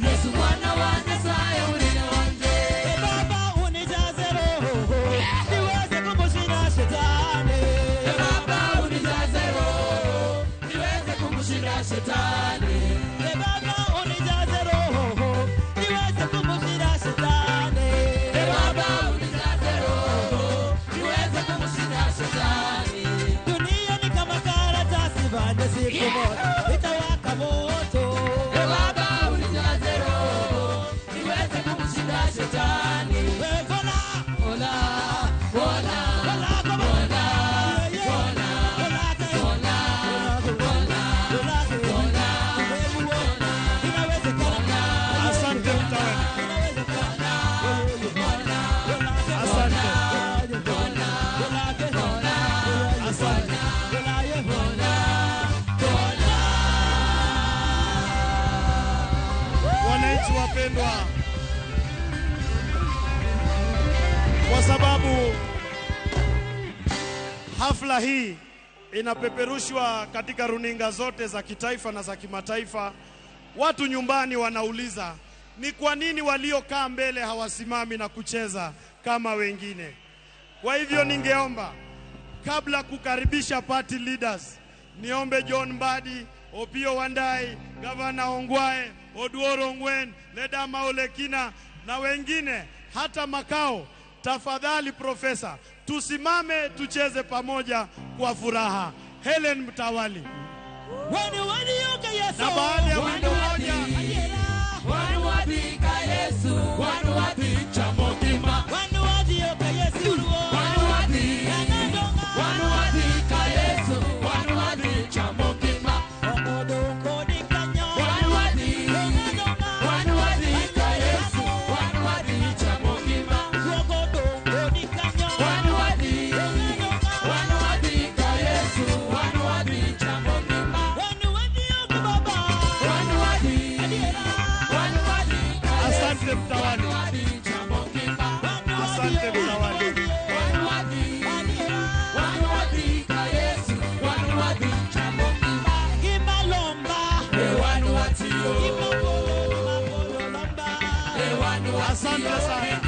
Yesu mwana wa Nyasaye mulina wanje. Baba unijaze roho, niweze kumushinda shetani. Baba unijaze roho, niweze kumushinda shetani. Baba unijaze roho, niweze kumushinda shetani. Baba unijaze roho, niweze kumushinda shetani. Dunia ni kama karatasi bande siku moja itawaka moto. Baba unijaze roho, niweze kumushinda shetani. Vola, vola, vola, vola, vola, vola, vola, vola, inawezekana. Asante mtawala. Asante. Asante. Wananchi wapendwa, kwa sababu hafla hii inapeperushwa katika runinga zote za kitaifa na za kimataifa, watu nyumbani wanauliza ni kwa nini waliokaa mbele hawasimami na kucheza kama wengine. Kwa hivyo ningeomba kabla kukaribisha party leaders, niombe John Mbadi, Opiyo Wandayi, Gavana Ongwae, Oduoro Ngwen, Ledama Olekina na wengine hata makao, tafadhali profesa, tusimame tucheze pamoja kwa furaha. Helen Mtawali. Na baada ya wimbo moja, wanu wadika Yesu, wanu wadika Mokima, wanu wadika Yesu, wanu wadika Yesu, wanu wadika Mokima, okodoko dikanya, wanu wadika Yesu, wanu wadika Mokima, okodoko dikanya, wanu wadika Yesu, wanu wadika Mokima, wanu wadika Baba, wanu wadika. Asante Mtawali. Asante Mtawali. Asante sana.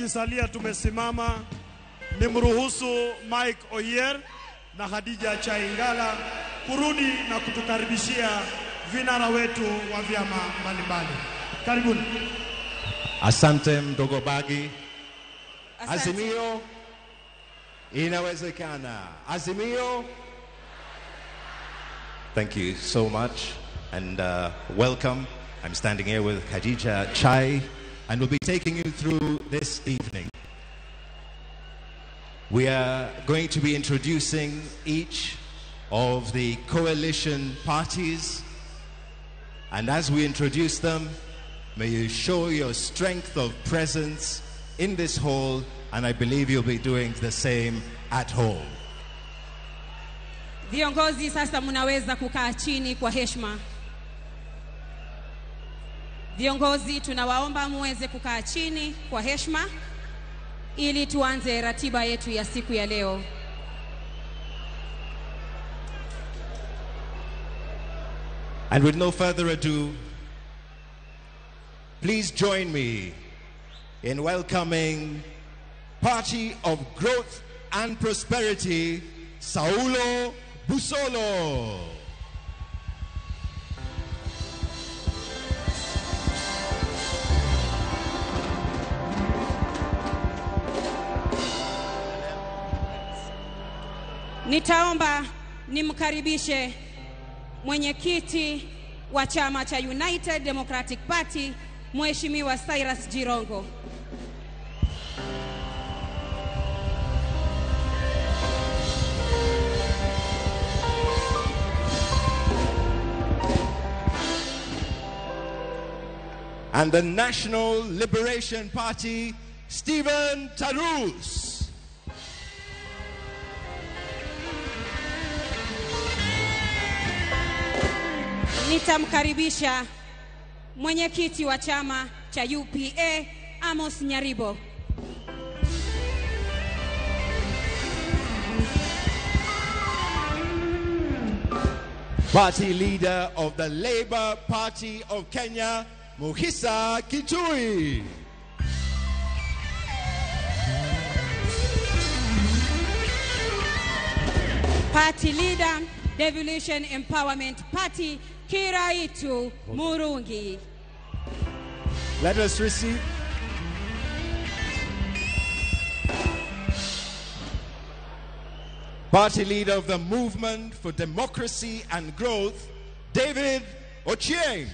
tukisalia tumesimama, nimruhusu Mike Oyer na Khadija Chaingala kurudi na kutukaribishia vinara wetu wa vyama mbalimbali. Karibuni. Asante mdogo Bagi. Asante. Azimio inawezekana. Azimio. Thank you so much and welcome. I'm standing here with Khadija Chai and we'll be taking you through this evening. We are going to be introducing each of the coalition parties, and as we introduce them, may you show your strength of presence in this hall, and I believe you'll be doing the same at home. Viongozi sasa mnaweza kukaa chini kwa heshima. Viongozi tunawaomba muweze kukaa chini kwa heshima ili tuanze ratiba yetu ya siku ya leo. And with no further ado, please join me in welcoming Party of Growth and Prosperity, Saulo Busolo. Nitaomba nimkaribishe mwenyekiti wa chama cha United Democratic Party, Mheshimiwa Cyrus Jirongo. And the National Liberation Party, Stephen Tarus. Nitamkaribisha mwenyekiti wa chama cha UPA, Amos Nyaribo. Party leader of the Labour Party of Kenya, Muhisa Kitui. Party leader, Devolution Empowerment Party, Kiraitu Murungi. Let us receive Party leader of the Movement for Democracy and Growth, David Ochieng.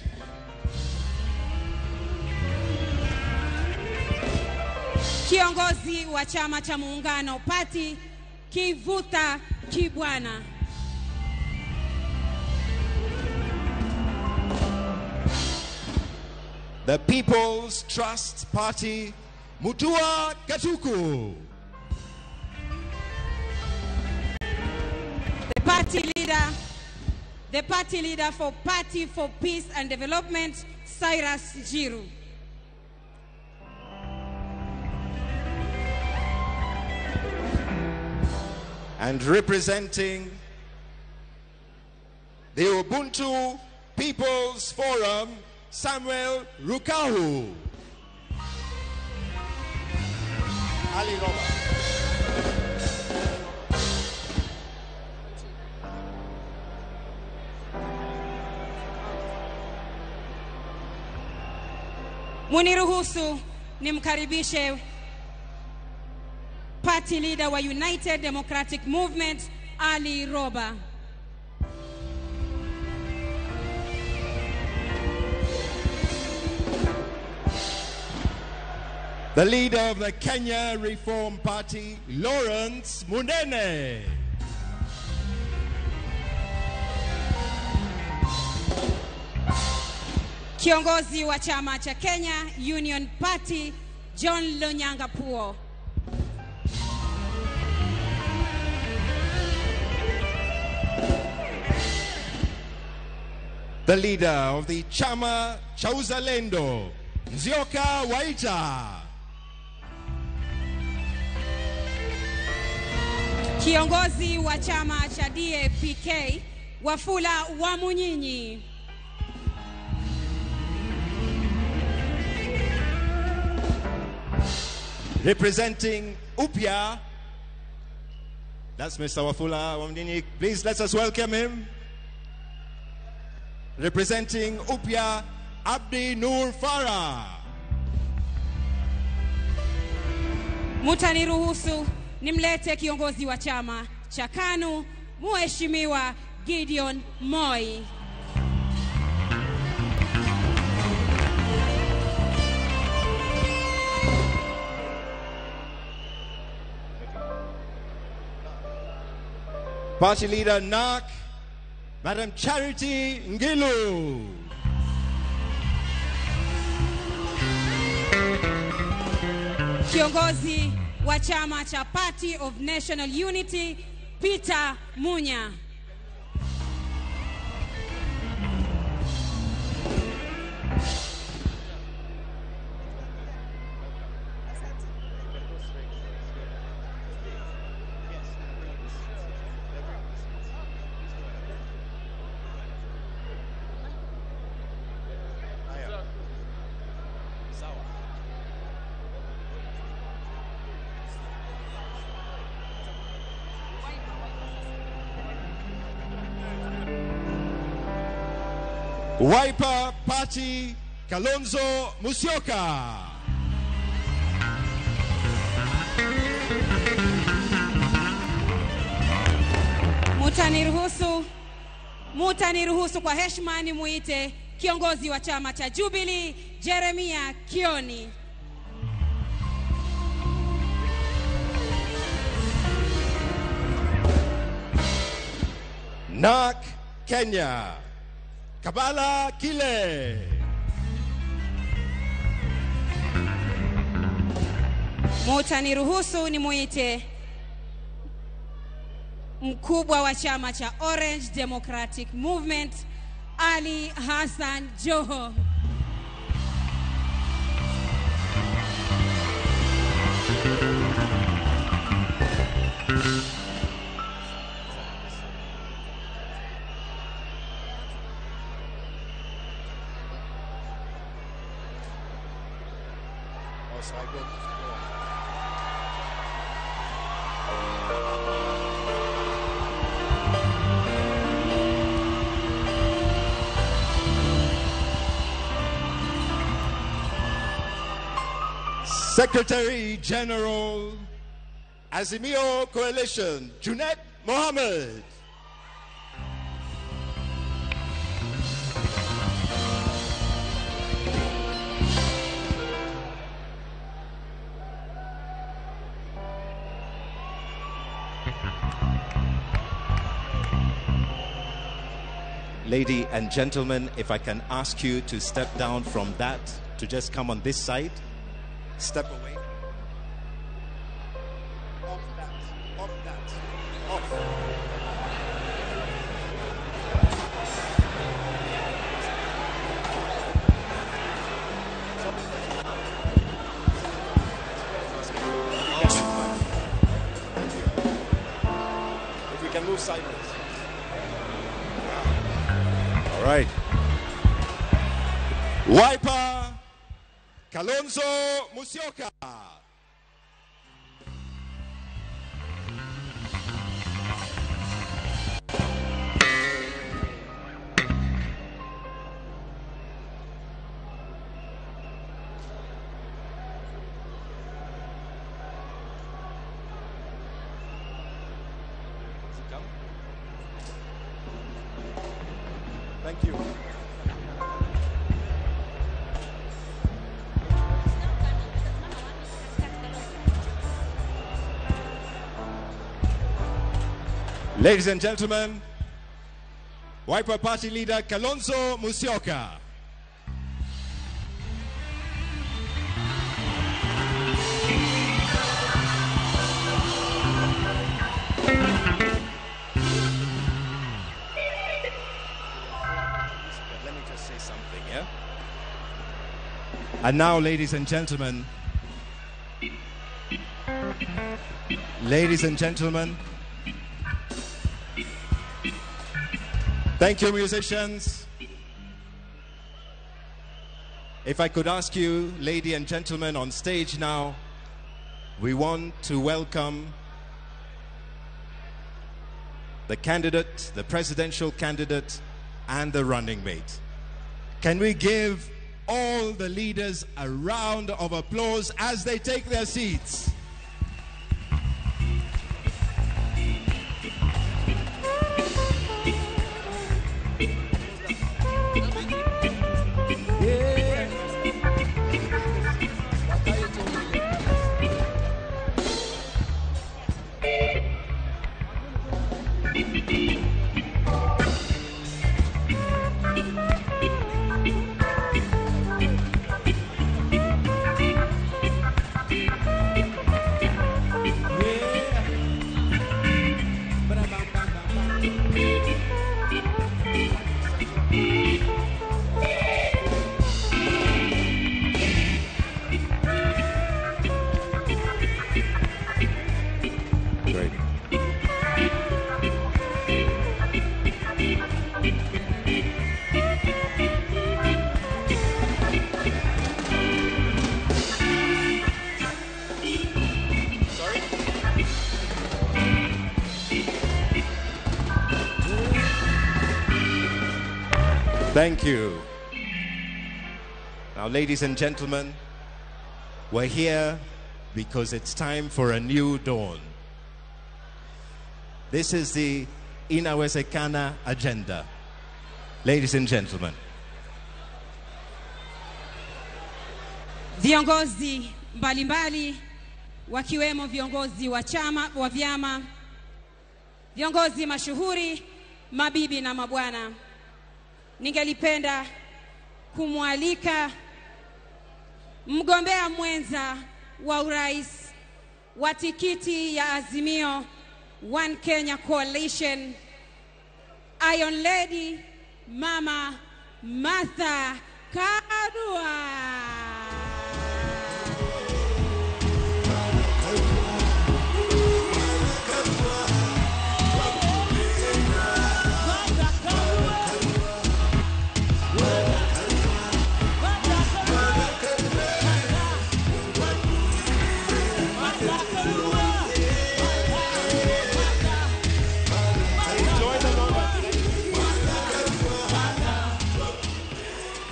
Kiongozi wa chama cha Muungano Party, Kivuta Kibwana. The People's Trust Party, Mutua Katuku. The party leader for Party for Peace and Development, Cyrus Jiru. And representing the Ubuntu People's Forum, Samuel Rukahu. Ali Robert. Muniruhusu nimkaribishe party leader wa United Democratic Movement, Ali Roba. The leader of the Kenya Reform Party, Lawrence Munene. Kiongozi wa chama cha Kenya Union Party, John Lonyangapuo. The leader of the Chama cha Uzalendo, Nzioka Waita. Kiongozi wa chama cha DAPK, Wafula Wamunyinyi. Representing Upia, that's Mr. Wafula Wamdini. Please let us welcome him. Representing Upia, Abdi Nur Farah. Mutaniruhusu nimlete kiongozi wa chama cha KANU, Mheshimiwa Gideon Moi. Party leader NARC, Madam Charity Ngilu. Kiongozi wa chama cha Party of National Unity, Peter Munya. Wiper Party, Kalonzo Musyoka. Mutaniruhusu kwa heshima ni muite kiongozi wa chama cha Jubilee, Jeremiah Kioni. NARC Kenya, Kabala Kile. Mutaniruhusu ni muite mkubwa wa chama cha Orange Democratic Movement, Ali Hassan Joho. Secretary General, Azimio Coalition, Junet Mohammed. Ladies and gentlemen, if I can ask you to step down from that, to just come on this side. Step away. Off that. Off that. Off. If we can move sideways. All right. Wiper Kalonzo Musyoka. Thank you. Ladies and gentlemen, Wiper Party leader Kalonzo Musyoka. Let me just say something, yeah? And now, ladies and gentlemen, thank you, musicians. If I could ask you, ladies and gentlemen, on stage now, we want to welcome the candidate, the presidential candidate, and the running mate. Can we give all the leaders a round of applause as they take their seats? Thank you. Now, ladies and gentlemen, we're here because it's time for a new dawn. This is the Inawezekana agenda. Ladies and gentlemen. Viongozi mbalimbali wakiwemo viongozi wa chama wa vyama, viongozi mashuhuri, mabibi na mabwana. Ningelipenda kumwalika mgombea mwenza wa urais wa tikiti ya Azimio One Kenya Coalition, Iron Lady Mama Martha Karua.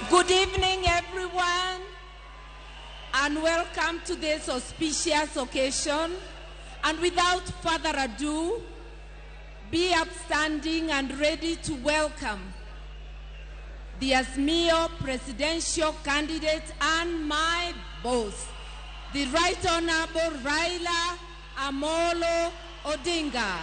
Good evening, everyone, and welcome to this auspicious occasion. And without further ado, be upstanding and ready to welcome the Azimio presidential candidate and my boss, the Right Honorable Raila Amolo Odinga.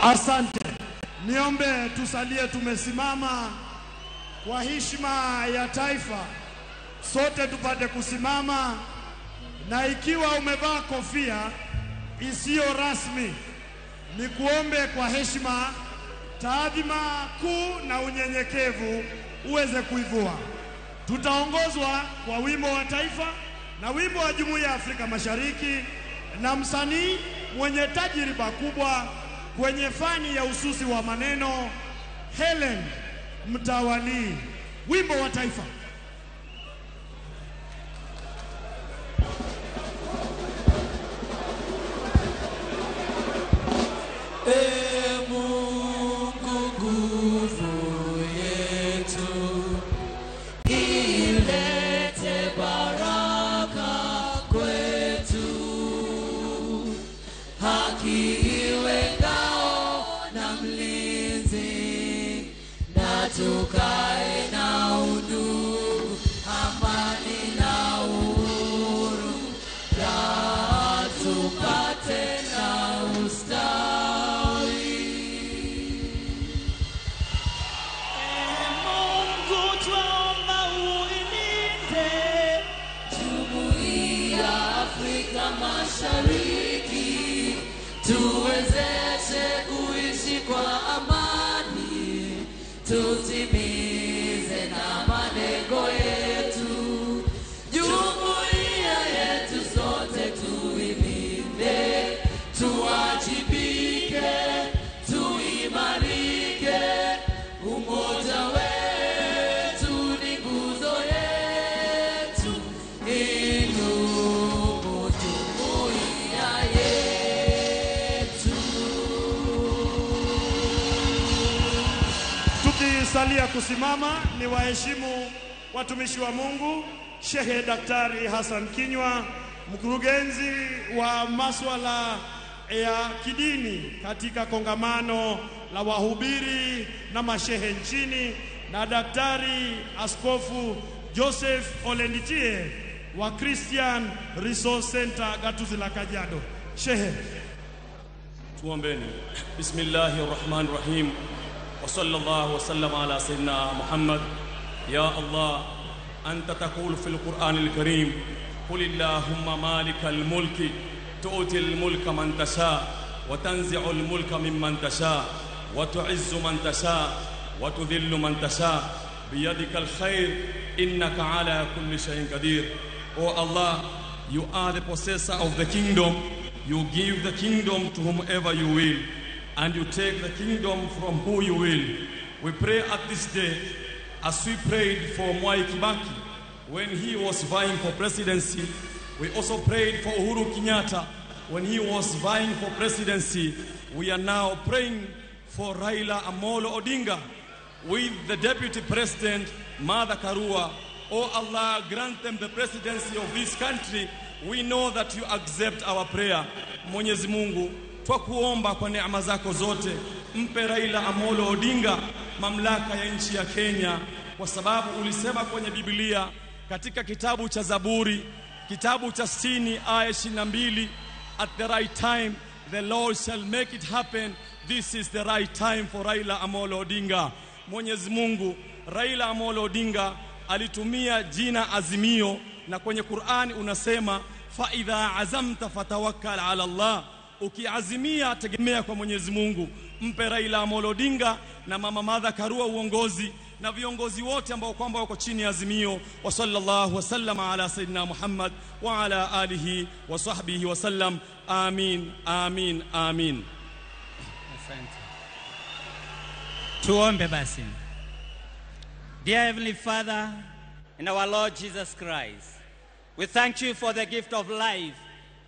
Asante. Niombe tusalie tumesimama kwa heshima ya taifa. Sote tupate kusimama, na ikiwa umevaa kofia isiyo rasmi, ni kuombe kwa heshima, taadhima kuu na unyenyekevu uweze kuivua. Tutaongozwa kwa wimbo wa taifa na wimbo wa Jumuiya ya Afrika Mashariki na msanii mwenye tajiriba kubwa kwenye fani ya ususi wa maneno, Helen Mtawali. Wimbo wa taifa. Tukae na undugu, amani na uhuru, raha tupate na ustawi. Mungu twaomba uilinde Jumuiya Afrika Mashariki, tuwezeshe kuishi kwa amani, tutimize na malengo yetu. Jumuiya yetu sote tuilinde, tuwajibike, tuimarike. Umoja wetu ni nguzo yetu, inumu jumuiya yetu. Tukisalia kusimama, ni waheshimu watumishi wa Mungu, Shehe Daktari Hassan Kinywa, mkurugenzi wa masuala ya kidini katika kongamano la wahubiri na mashehe nchini, na Daktari Askofu Joseph Olenditie wa Christian Resource Center Gatuzi la Kajiado. Shehe. Tuombeni. Bismillahirrahmanirrahim. وصلى الله وسلم على سيدنا محمد. يا الله أنت تقول في القرآن الكريم قل اللهم مالك الملك تؤتي الملك من تشاء وتنزع الملك ممن تشاء وتعز من تشاء وتذل من تشاء بيدك الخير إنك على كل شيء قدير. O Allah, you are the possessor of the kingdom. You give the kingdom to whomever you will, and you take the kingdom from who you will. We pray at this day, as we prayed for Mwai Kibaki when he was vying for presidency. We also prayed for Uhuru Kenyatta when he was vying for presidency. We are now praying for Raila Amolo Odinga with the deputy president, Martha Karua. Oh Allah, grant them the presidency of this country. We know that you accept our prayer. Mwenyezi Mungu, twakuomba kwa neema zako zote, mpe Raila Amolo Odinga mamlaka ya nchi ya Kenya, kwa sababu ulisema kwenye Biblia katika kitabu cha Zaburi, kitabu cha 60 aya 22, at the right time the Lord shall make it happen. This is the right time for Raila Amolo Odinga. Mwenyezi Mungu, Raila Amolo Odinga alitumia jina Azimio, na kwenye Qur'ani unasema fa idha azamta fatawakkal ala Allah. Ukiazimia tegemea kwa Mwenyezi Mungu. Mpe Raila Amolo Odinga na Mama Martha Karua uongozi na viongozi wote ambao kwamba wako chini ya Azimio. Wa sallallahu wa sallama ala sayyidina Muhammad wa ala alihi wa sahbihi wa sallam. Amin, amin, amin. Asante. Tuombe basi. Dear Heavenly Father, in our Lord Jesus Christ, we thank you for the gift of life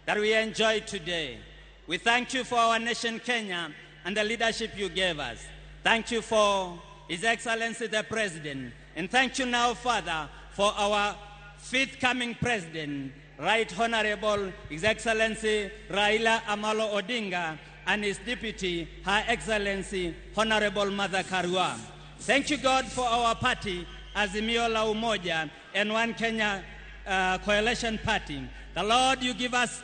that we enjoy today. We thank you for our nation Kenya and the leadership you gave us. Thank you for His Excellency the President. And thank you now, Father, for our fifth coming President, Right Honorable His Excellency Raila Amolo Odinga, and his deputy, Her Excellency Honorable Martha Karua. Thank you, God, for our party, Azimio la Umoja, and One Kenya Coalition Party. The Lord, you give us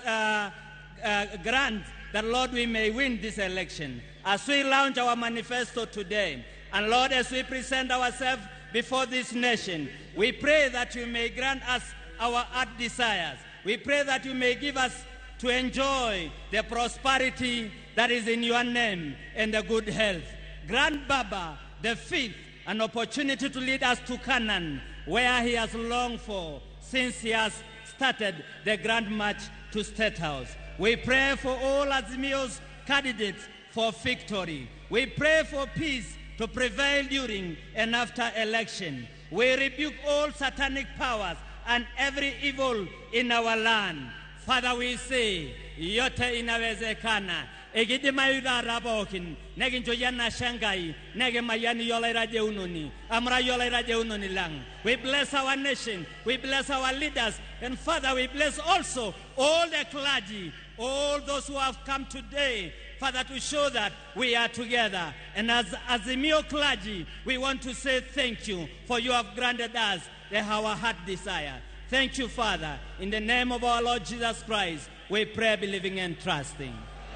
grant that, Lord, we may win this election. As we launch our manifesto today, and Lord, as we present ourselves before this nation, we pray that you may grant us our heart desires. We pray that you may give us to enjoy the prosperity that is in your name and the good health. Grant Baba the fifth an opportunity to lead us to Canaan, where he has longed for since he has started the grand march to State House. We pray for all Azimio's candidates for victory. We pray for peace to prevail during and after election. We rebuke all satanic powers and every evil in our land. Father, we say, yote inawezekana. Egidi mayuda rabokin, negin joyana shangai, nege mayani yola raje unoni, amra yola raje unoni lang. We bless our nation, we bless our leaders, and Father, we bless also all the clergy, all those who have come today, Father, to show that we are together. And as Azimio clergy, we want to say thank you, for you have granted us our heart desire. Thank you, Father. In the name of our Lord Jesus Christ, we pray, believing and trusting.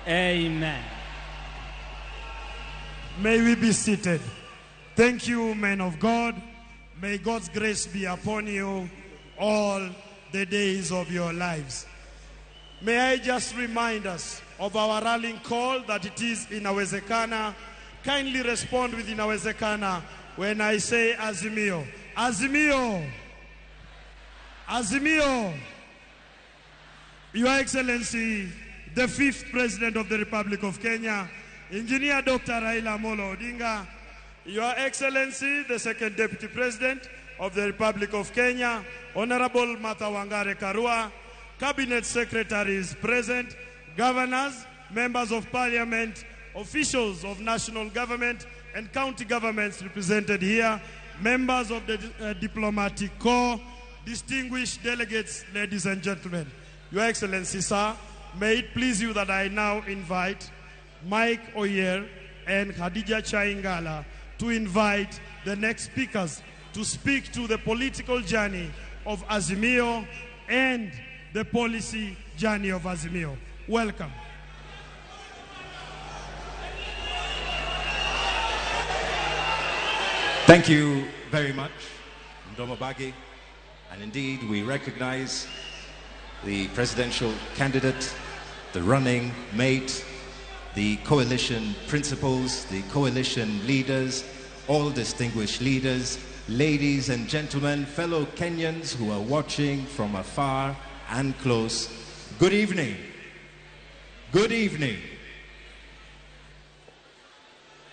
Amen. May we be seated. Thank you, men of God. May God's grace be upon you all the days of your lives. May I just remind us of our rallying call that it is inawezekana. Kindly respond with inawezekana when I say Azimio. Azimio. Azimio. Your Excellency, the 5th President of the Republic of Kenya, Engineer Dr. Raila Amolo Odinga, Your Excellency, the 2nd Deputy President of the Republic of Kenya, Honorable Martha Wangare Karua, Cabinet Secretaries present, Governors, Members of Parliament, officials of national government and county governments represented here, members of the Diplomatic Corps, distinguished delegates, ladies and gentlemen. Your Excellency, sir, may it please you that I now invite Mike Oyer and Khadija Chaingala to invite the next speakers to speak to the political journey of Azimio and the policy journey of Azimio. Welcome. Thank you very much, Ndomo Bagi. And indeed, we recognize the presidential candidate, the running mate, the coalition principals, the coalition leaders, all distinguished leaders, ladies and gentlemen, fellow Kenyans who are watching from afar and close. Good evening. Good evening.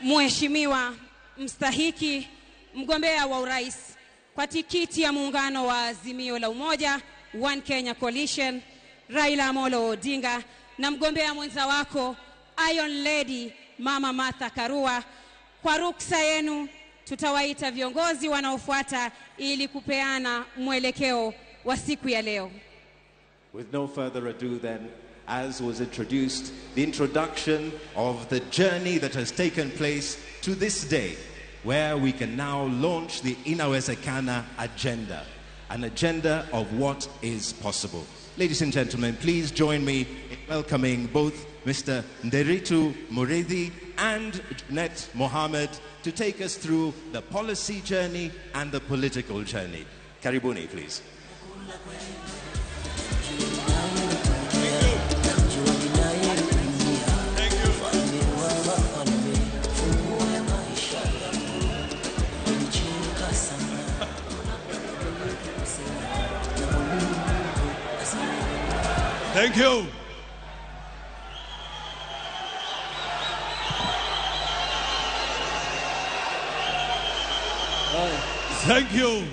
Mheshimiwa mstahiki mgombea wa urais kwa tikiti ya muungano wa Azimio la Umoja One Kenya Coalition, Raila Amolo Odinga, na mgombea mwenza wako Iron Lady Mama Martha Karua, kwa ruksa yenu tutawaita viongozi wanaofuata ili kupeana mwelekeo wa siku ya leo. With no further ado then, as was introduced, the introduction of the journey that has taken place to this day, where we can now launch the Inawezekana agenda, an agenda of what is possible. Ladies and gentlemen, please join me in welcoming both Mr. Nderitu Mureithi and Junet Mohammed to take us through the policy journey and the political journey. Karibuni, please. Thank you. Thank you.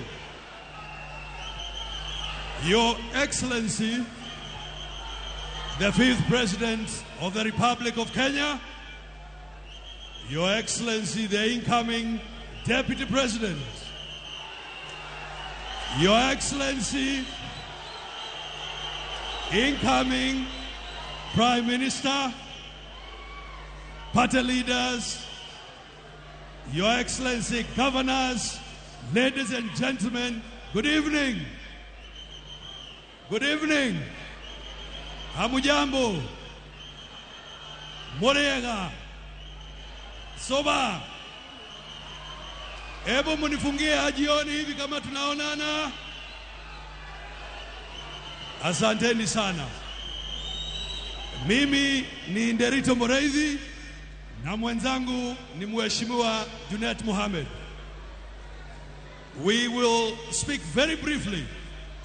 Your Excellency, the 5th President of the Republic of Kenya, Your Excellency, the incoming Deputy President, Your Excellency, incoming Prime Minister, party leaders, Your Excellency, governors, ladies and gentlemen, good evening. Good evening. Hamujambo. Morega. Soba. Hebu munifungie jioni hivi kama tunaonana. Asanteni sana. Mimi ni Nderitu Mureithi na mwenzangu ni Mheshimiwa Junet Mohammed. We will speak very briefly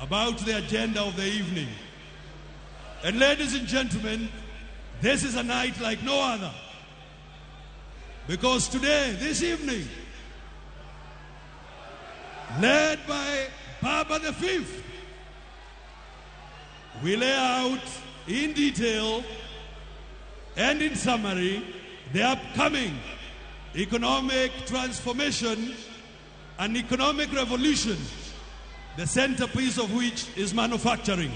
about the agenda of the evening. And ladies and gentlemen, this is a night like no other. Because today, this evening, led by Baba the Fifth, we lay out in detail and in summary the upcoming economic transformation and economic revolution, the centerpiece of which is manufacturing.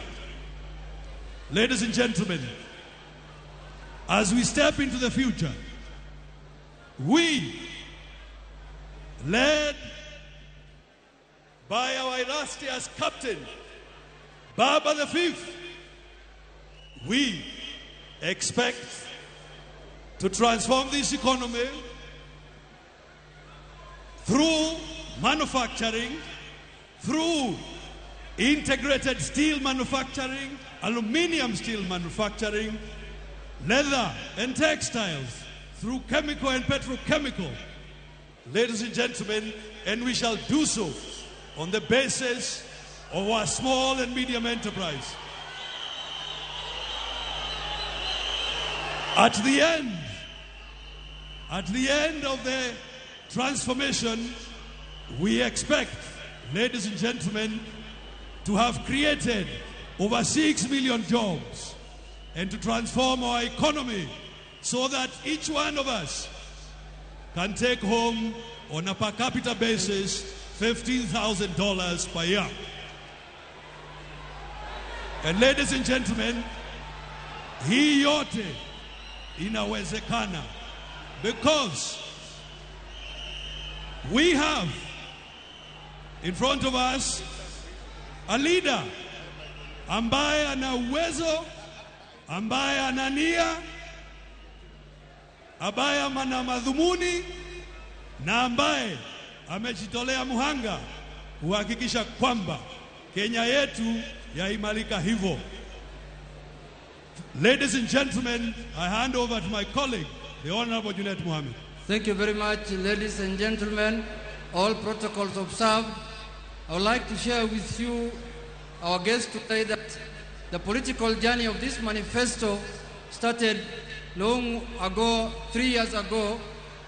Ladies and gentlemen, as we step into the future, we, led by our illustrious captain, Baba the Fifth, we expect to transform this economy through manufacturing, through integrated steel manufacturing, aluminium steel manufacturing, leather and textiles, through chemical and petrochemical. Ladies and gentlemen, and we shall do so on the basis of our small and medium enterprise. At the end of the transformation, we expect, ladies and gentlemen, to have created over 6 million jobs and to transform our economy so that each one of us can take home on a per capita basis $15,000 per year. And ladies and gentlemen, hii yote inawezekana because we have in front of us a leader ambaye ana uwezo, ambaye ana nia, ambaye ana madhumuni na ambaye amejitolea muhanga kuhakikisha kwamba Kenya yetu yaimarika hivyo. Ladies and gentlemen, I hand over to my colleague, the Honorable Junet Mohammed. Thank you very much, ladies and gentlemen. All protocols observed. I would like to share with you, our guests today, that the political journey of this manifesto started long ago, 3 years ago,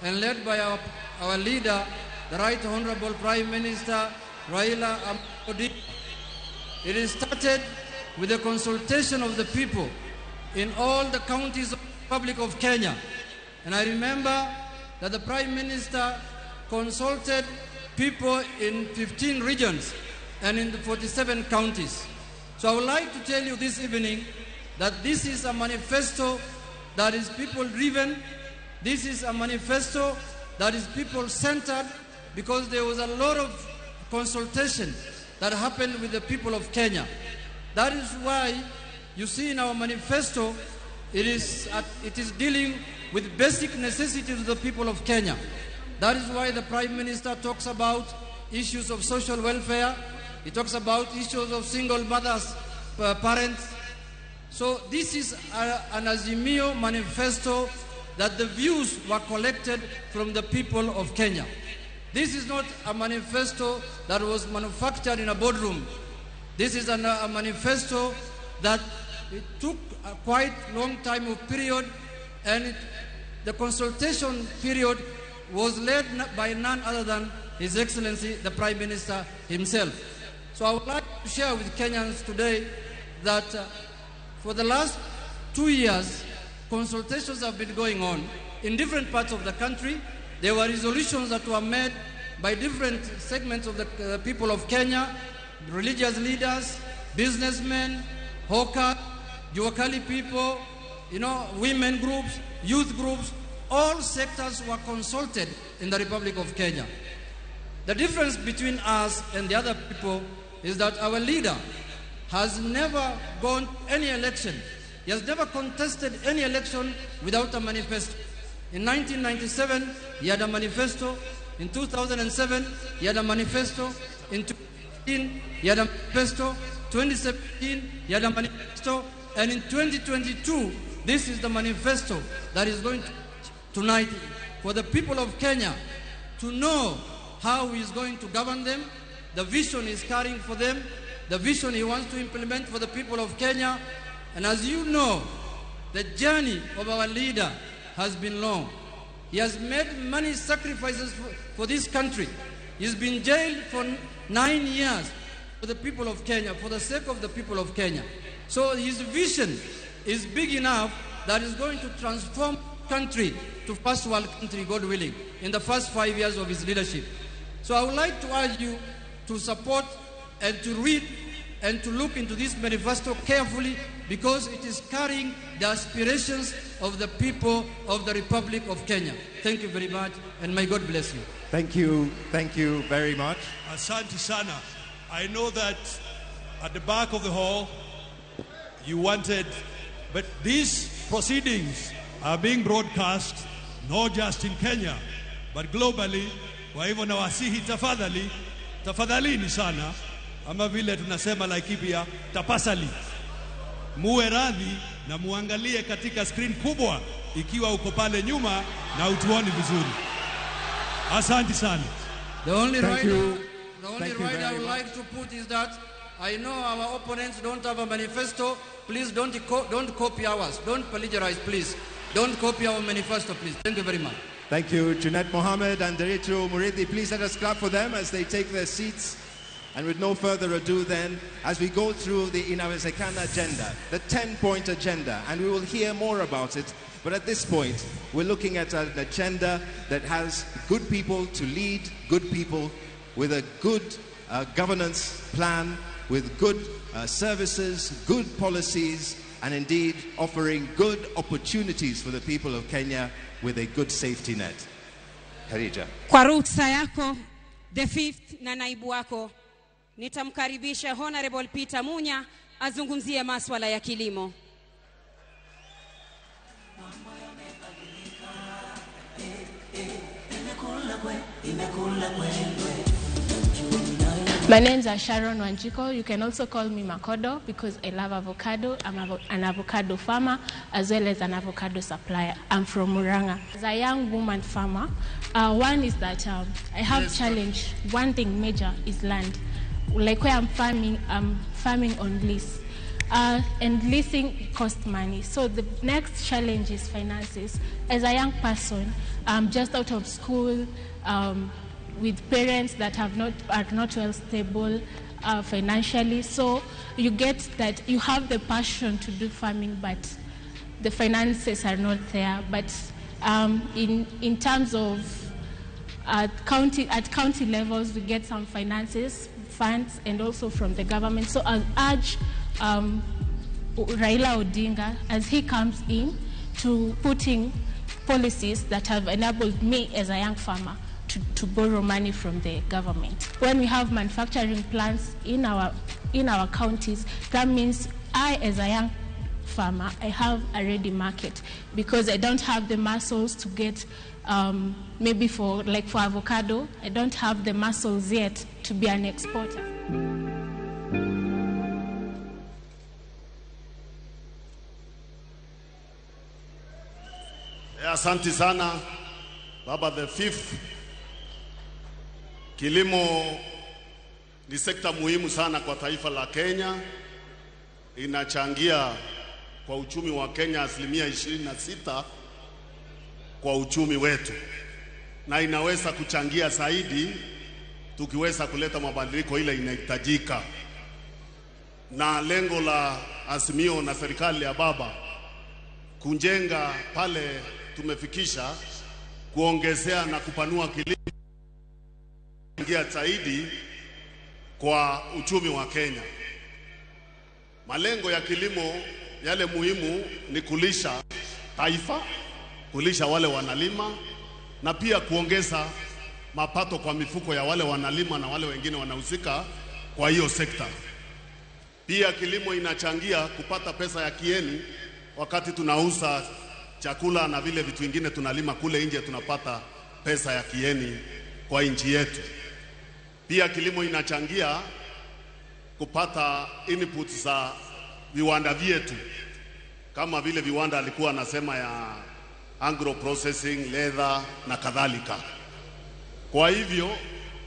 and led by our leader, the Right Honorable Prime Minister Raila Odinga. It is started with the consultation of the people in all the counties of the Republic of Kenya. And I remember that the Prime Minister consulted people in 15 regions and in the 47 counties. So I would like to tell you this evening that this is a manifesto that is people-driven. This is a manifesto that is people-centered because there was a lot of consultation that happened with the people of Kenya. That is why you see in our manifesto, it is dealing with basic necessities of the people of Kenya. That is why the Prime Minister talks about issues of social welfare. He talks about issues of single mothers, parents. So this is an Azimio manifesto that the views were collected from the people of Kenya. This is not a manifesto that was manufactured in a boardroom. This is a manifesto that it took a quite long time of period, and the consultation period was led by none other than His Excellency the Prime Minister himself. So I would like to share with Kenyans today that for the last 2 years, consultations have been going on in different parts of the country. There were resolutions that were made by different segments of the people of Kenya, religious leaders, businessmen, hawkers, Juakali people, women groups, youth groups. All sectors were consulted in the Republic of Kenya. The difference between us and the other people is that our leader has never gone any election. He has never contested any election without a manifesto. In 1997, he had a manifesto. In 2007, he had a manifesto. In 2015, he had a manifesto. 2017, he had a manifesto. And in 2022, this is the manifesto that is going to tonight for the people of Kenya to know how he is going to govern them, the vision he is carrying for them, the vision he wants to implement for the people of Kenya. And as you know, the journey of our leader has been long. He has made many sacrifices for this country. He's been jailed for 9 years for the people of Kenya, for the sake of the people of Kenya. So his vision is big enough that is going to transform country to first world country, God willing, in the first 5 years of his leadership. So I would like to urge you to support and to read and to look into this manifesto carefully, because it is carrying the aspirations of the people of the Republic of Kenya. Thank you very much, and may God bless you. Thank you very much. Asante sana. I know that at the back of the hall you wanted, but these proceedings are being broadcast not just in Kenya but globally. Kwa hivyo nawasihi tafadhalini sana, ama vile tunasema Laikipia, tapasali, muwe radhi na muangalie katika screen kubwa ikiwa uko pale nyuma na utuoni vizuri. Asante sana. The only right I would like to put is that I know our opponents don't have a manifesto. Please don't copy ours. Don't plagiarize, please. Don't copy our manifesto, please. Thank you very much. Thank you, Junet Mohammed and Derecho Murithi. Please let us clap for them as they take their seats. And with no further ado then, as we go through the Inawezekana agenda, the 10-point agenda, and we will hear more about it. But at this point, we're looking at an agenda that has good people to lead good people with a good governance plan, with good services, good policies, and indeed offering good opportunities for the people of Kenya with a good safety net. Khadija. Kwa ruksa yako, the fifth na naibu wako, nitamkaribisha Honorable Peter Munya azungumzie masuala ya kilimo. My name's Sharon Wanjiko. You can also call me Makodo because I love avocado. I'm an avocado farmer as well as an avocado supplier. I'm from Muranga. As a young woman farmer, one is that I have challenge. One thing major is land. Like where I'm farming on lease. And leasing costs money. So the next challenge is finances. As a young person, I'm just out of school, with parents that are not well stable financially. So you get that you have the passion to do farming, but the finances are not there. But in terms of at county levels, we get some funds, and also from the government. So I'll urge Raila Odinga, as he comes in, to putting policies that have enabled me as a young farmer to borrow money from the government. When we have manufacturing plants in our counties, that means I, as a young farmer, I have a ready market, because I don't have the muscles to get maybe for avocado, I don't have the muscles yet to be an exporter. Asante sana Baba the fifth. Kilimo ni sekta muhimu sana kwa taifa la Kenya. Inachangia kwa uchumi wa Kenya 26% kwa uchumi wetu, na inaweza kuchangia zaidi tukiweza kuleta mabadiliko ile inahitajika. Na lengo la Azimio na serikali ya baba kujenga pale tumefikisha, kuongezea na kupanua kilimo zaidi kwa uchumi wa Kenya. Malengo ya kilimo yale muhimu ni kulisha taifa, kulisha wale wanalima, na pia kuongeza mapato kwa mifuko ya wale wanalima na wale wengine wanahusika kwa hiyo sekta. Pia kilimo inachangia kupata pesa ya kieni wakati tunauza chakula na vile vitu vingine tunalima kule nje, tunapata pesa ya kieni kwa nchi yetu. Pia kilimo inachangia kupata input za viwanda vyetu, kama vile viwanda alikuwa anasema ya agro processing, leather na kadhalika. Kwa hivyo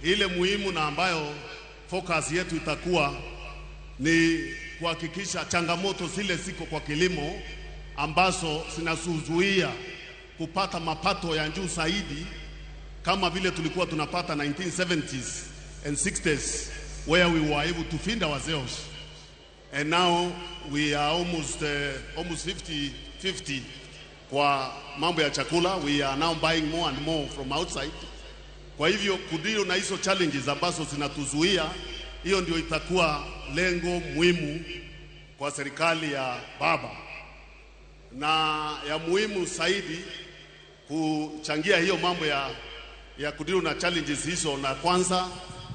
ile muhimu na ambayo focus yetu itakuwa ni kuhakikisha changamoto zile ziko kwa kilimo ambazo zinazuia kupata mapato ya juu zaidi kama vile tulikuwa tunapata 1970s and 60s where we were able to feed ourselves. And now we are almost 50-50 kwa mambo ya chakula. We are now buying more and more from outside. Kwa hivyo kudio na hizo challenges ambazo zinatuzuia, hiyo ndio itakuwa lengo muhimu kwa serikali ya baba, na ya muhimu zaidi kuchangia hiyo mambo ya kudio na challenges hizo. Na kwanza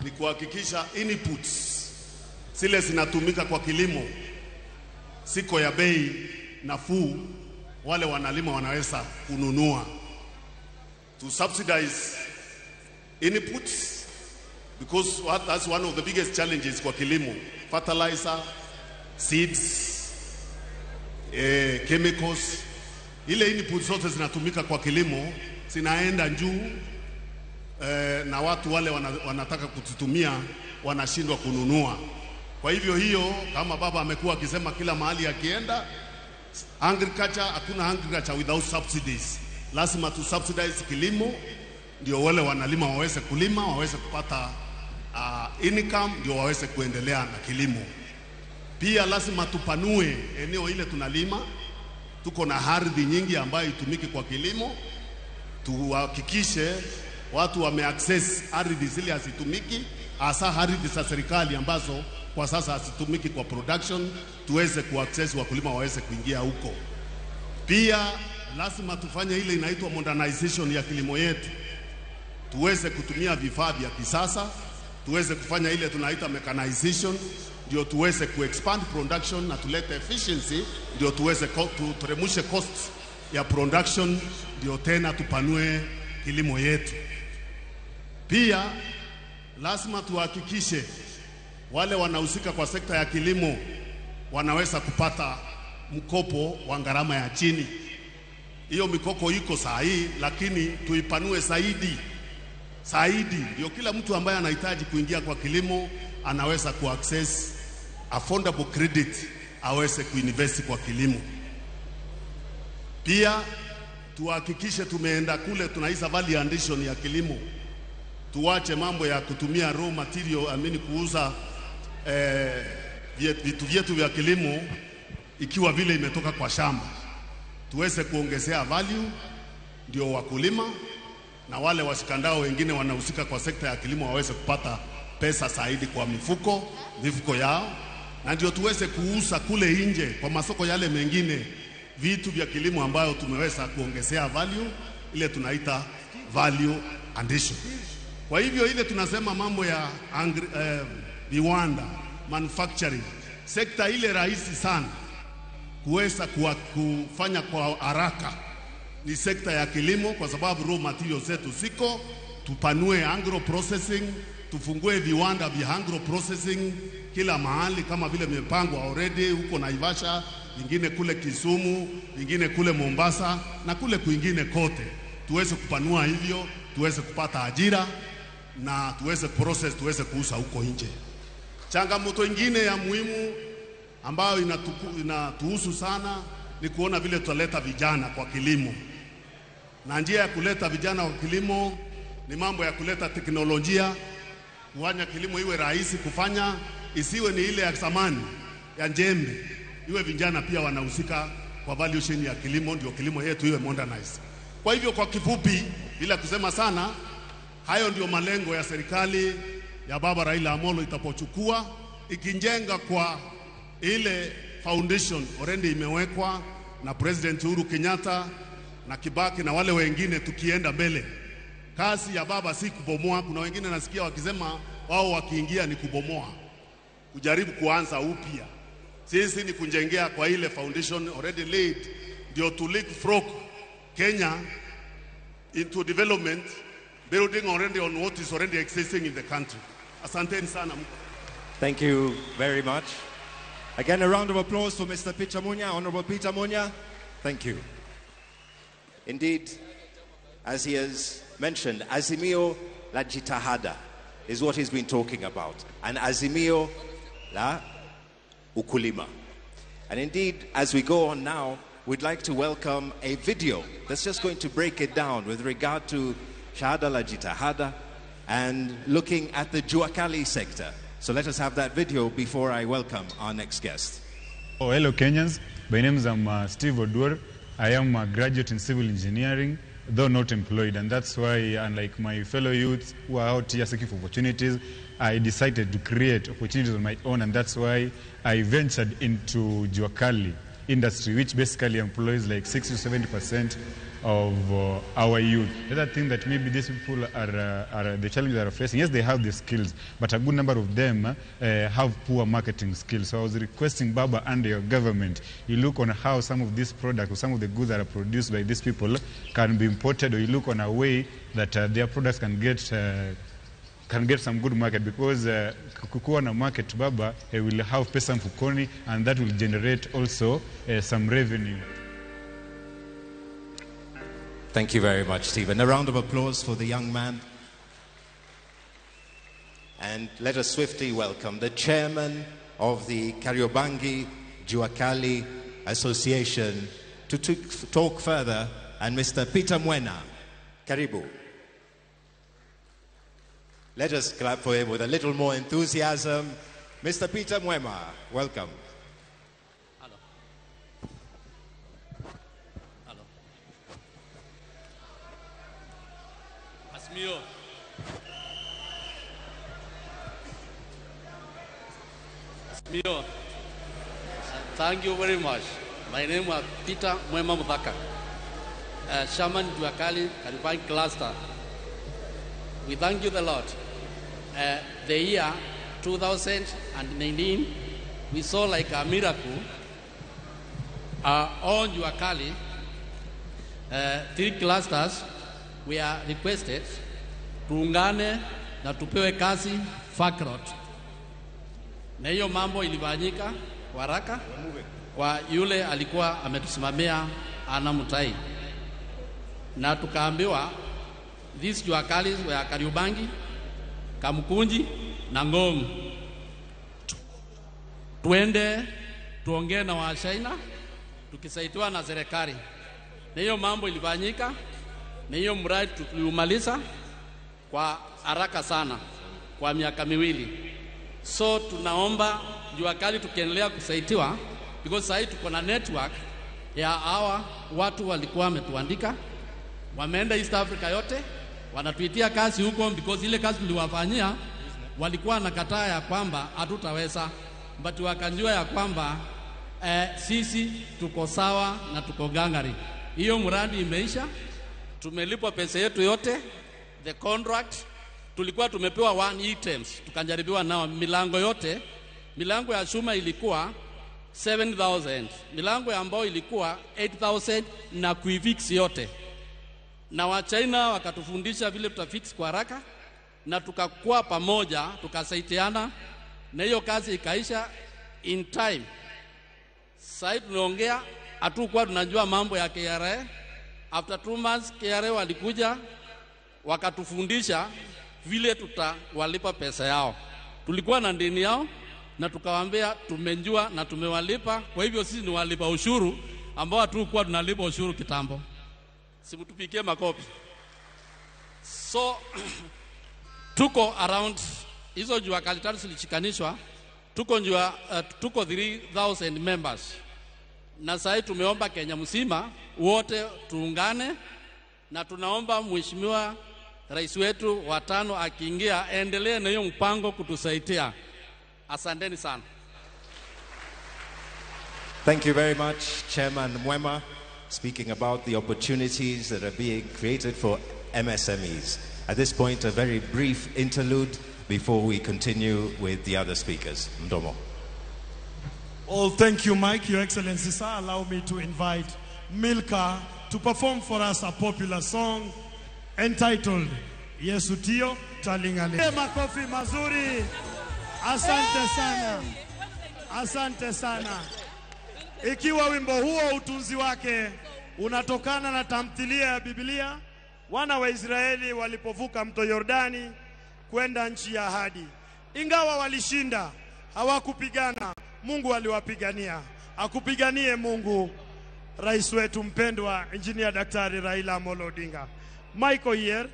ni kuhakikisha inputs zile zinatumika kwa kilimo siko ya bei nafuu, wale wanalima wanaweza kununua, to subsidize inputs, because that's one of the biggest challenges kwa kilimo: fertilizer, seeds, chemicals. Ile inputs zote zinatumika kwa kilimo zinaenda juu, na watu wale wanataka kuzitumia wanashindwa kununua. Kwa hivyo hiyo, kama baba amekuwa akisema kila mahali akienda, agriculture, hakuna agriculture without subsidies. Lazima tu subsidize kilimo ndio wale wanalima waweze kulima, waweze kupata income, ndio waweze kuendelea na kilimo. Pia lazima tupanue eneo ile tunalima. Tuko na ardhi nyingi ambayo itumiki kwa kilimo. Tuhakikishe watu wameaccess ardhi zile hazitumiki, hasa ardhi za serikali ambazo kwa sasa hazitumiki kwa production, tuweze kuaccess, wakulima waweze kuingia huko. Pia lazima tufanye ile inaitwa modernization ya kilimo yetu. Tuweze kutumia vifaa vya kisasa, tuweze kufanya ile tunaita mechanization, ndio tuweze kuexpand production na tulete efficiency, ndio tuweze turemushe costs ya production, ndio tena tupanue kilimo yetu. Pia lazima tuhakikishe wale wanahusika kwa sekta ya kilimo wanaweza kupata mkopo wa gharama ya chini. Hiyo mikopo iko sahihi, lakini tuipanue zaidi, ndio kila mtu ambaye anahitaji kuingia kwa kilimo anaweza kuaccess affordable credit, aweze kuinvest kwa kilimo. Pia tuhakikishe tumeenda kule tunaisa value addition ya kilimo. Tuache mambo ya kutumia raw material, kuuza vitu vyetu vya kilimo ikiwa vile imetoka kwa shamba. Tuweze kuongezea value, ndio wakulima na wale washikandao wengine wanahusika kwa sekta ya kilimo waweze kupata pesa zaidi kwa mifuko yao, na ndio tuweze kuuza kule nje kwa masoko yale mengine vitu vya kilimo ambayo tumeweza kuongezea value, ile tunaita value addition. Kwa hivyo ile tunasema mambo ya viwanda, manufacturing, sekta ile rahisi sana kuweza kufanya kwa haraka ni sekta ya kilimo, kwa sababu raw materials zetu ziko. Tupanue agro processing, tufungue viwanda vya agro processing kila mahali kama vile imepangwa already huko Naivasha, vingine kule Kisumu, vingine kule Mombasa na kule kwingine kote. Tuweze kupanua hivyo, tuweze kupata ajira na tuweze process, tuweze kuuza huko nje. Changamoto nyingine ya muhimu ambayo inatuhusu sana ni kuona vile tutaleta vijana kwa kilimo. Na njia ya kuleta vijana kwa kilimo ni mambo ya kuleta teknolojia, kufanya kilimo iwe rahisi kufanya, isiwe ni ile ya zamani ya njembe. Iwe vijana pia wanahusika kwa value chain ya kilimo, ndio kilimo yetu iwe modernized. Kwa hivyo kwa kifupi, bila kusema sana, hayo ndio malengo ya serikali ya baba Raila Amolo itapochukua, ikijenga kwa ile foundation already imewekwa na President Uhuru Kenyatta na Kibaki na wale wengine. Tukienda mbele, kazi ya baba si kubomoa. Kuna wengine nasikia wakisema wao wakiingia ni kubomoa, kujaribu kuanza upya. Sisi ni kujengea kwa ile foundation already laid, ndio to leapfrog Kenya into development, building already on what is already existing in the country. Asanteni sana. Thank you very much. Again, a round of applause for Mr. Peter Munya, Honorable Peter Munya. Thank you. Indeed, as he has mentioned, Azimio la Jitihada is what he's been talking about. And Azimio la Ukulima. And indeed, as we go on now, we'd like to welcome a video that's just going to break it down with regard to Shahada la Jitihada and looking at the Juakali sector. So let us have that video before I welcome our next guest. Oh, hello Kenyans. My name is Steve Odur. I am a graduate in civil engineering, though not employed, and that's why, unlike my fellow youths who are out here seeking for opportunities, I decided to create opportunities on my own, and that's why I ventured into Juakali industry, which basically employs like 60 to 70% of our youth. The other thing that maybe these people are the challenges they are facing, yes, they have the skills, but a good number of them have poor marketing skills. So I was requesting Baba and your government, you look on how some of these products or some of the goods that are produced by these people can be imported, or you look on a way that their products can get some good market, because kukuwa na market Baba will have pesa mfukoni, and that will generate also some revenue. Thank you very much, Stephen. A round of applause for the young man. And let us swiftly welcome the chairman of the Kariobangi Juakali Association to talk further, and Mr. Peter Mwena. Karibu. Let us clap for him with a little more enthusiasm. Mr. Peter Mwema, welcome. Azimio. Azimio. Thank you very much. My name is Peter Mwema Mudhaka, Shaman Juakali Kariobangi Cluster. We thank you the Lord. The year 2019, we saw like a miracle. On Juakali, 3 clusters, we are requested tuungane na tupewe kazi Fakrot. Na hiyo mambo ilifanyika kwa haraka kwa yule alikuwa ametusimamia Ana Mutai. Na tukaambiwa these Juakalis were Kariobangi, Kamkunji na Ngong. Tuende tuongee na Washaina tukisaidiwa na serikali. Na hiyo mambo ilifanyika, na hiyo mradi tuliumaliza kwa haraka sana kwa miaka 2. So tunaomba Juakali tukiendelea kusaidiwa, because sasa tuko na network ya hawa watu walikuwa wametuandika, wameenda East Africa yote, wanatuitia kazi huko, because ile kazi tuliwafanyia walikuwa nakataa ya kwamba hatutaweza, but wakanjua ya kwamba sisi tuko sawa na tuko gangari. Hiyo mradi imeisha, tumelipwa pesa yetu yote. The contract tulikuwa tumepewa 1 items, tukajaribiwa nao milango yote. Milango ya chuma ilikuwa 7,000, milango ya mbao ilikuwa 8,000 na kuifix yote. Na wa China wakatufundisha vile tutafix kwa haraka, na tukakuwa pamoja tukasaidiana, na hiyo kazi ikaisha in time. Sasa tunaongea, hatukuwa tunajua mambo ya KRA. After 2 months KRA walikuja wakatufundisha vile tutawalipa pesa yao. Tulikuwa na deni yao na tukawaambia tumejua na tumewalipa, kwa hivyo sisi ni walipa ushuru ambao hatukuwa tunalipa ushuru kitambo. Simtupikie makofi. So tuko around hizo Juakali tatu zilichikanishwa, tuko 3,000 members. Na sasa tumeomba Kenya mzima wote tuungane, na tunaomba mheshimiwa rais wetu wa 5 akiingia endelee na hiyo mpango kutusaidia. Asanteni sana. Thank you very much, Chairman Mwema, speaking about the opportunities that are being created for MSMEs. At this point, a very brief interlude before we continue with the other speakers. Mdomo. Oh, thank you, Mike, Your Excellency, sir. Allow me to invite Milka to perform for us a popular song entitled Yesu Tio Talingale. Makofi mazuri. Asante sana. Asante sana. Ikiwa wimbo huo utunzi wake unatokana na tamthilia ya Biblia, wana wa Israeli walipovuka mto Yordani kwenda nchi ya ahadi. Ingawa walishinda, hawakupigana, Mungu aliwapigania. Akupiganie Mungu rais wetu mpendwa Engineer Daktari Raila Amolo Odinga. Michael here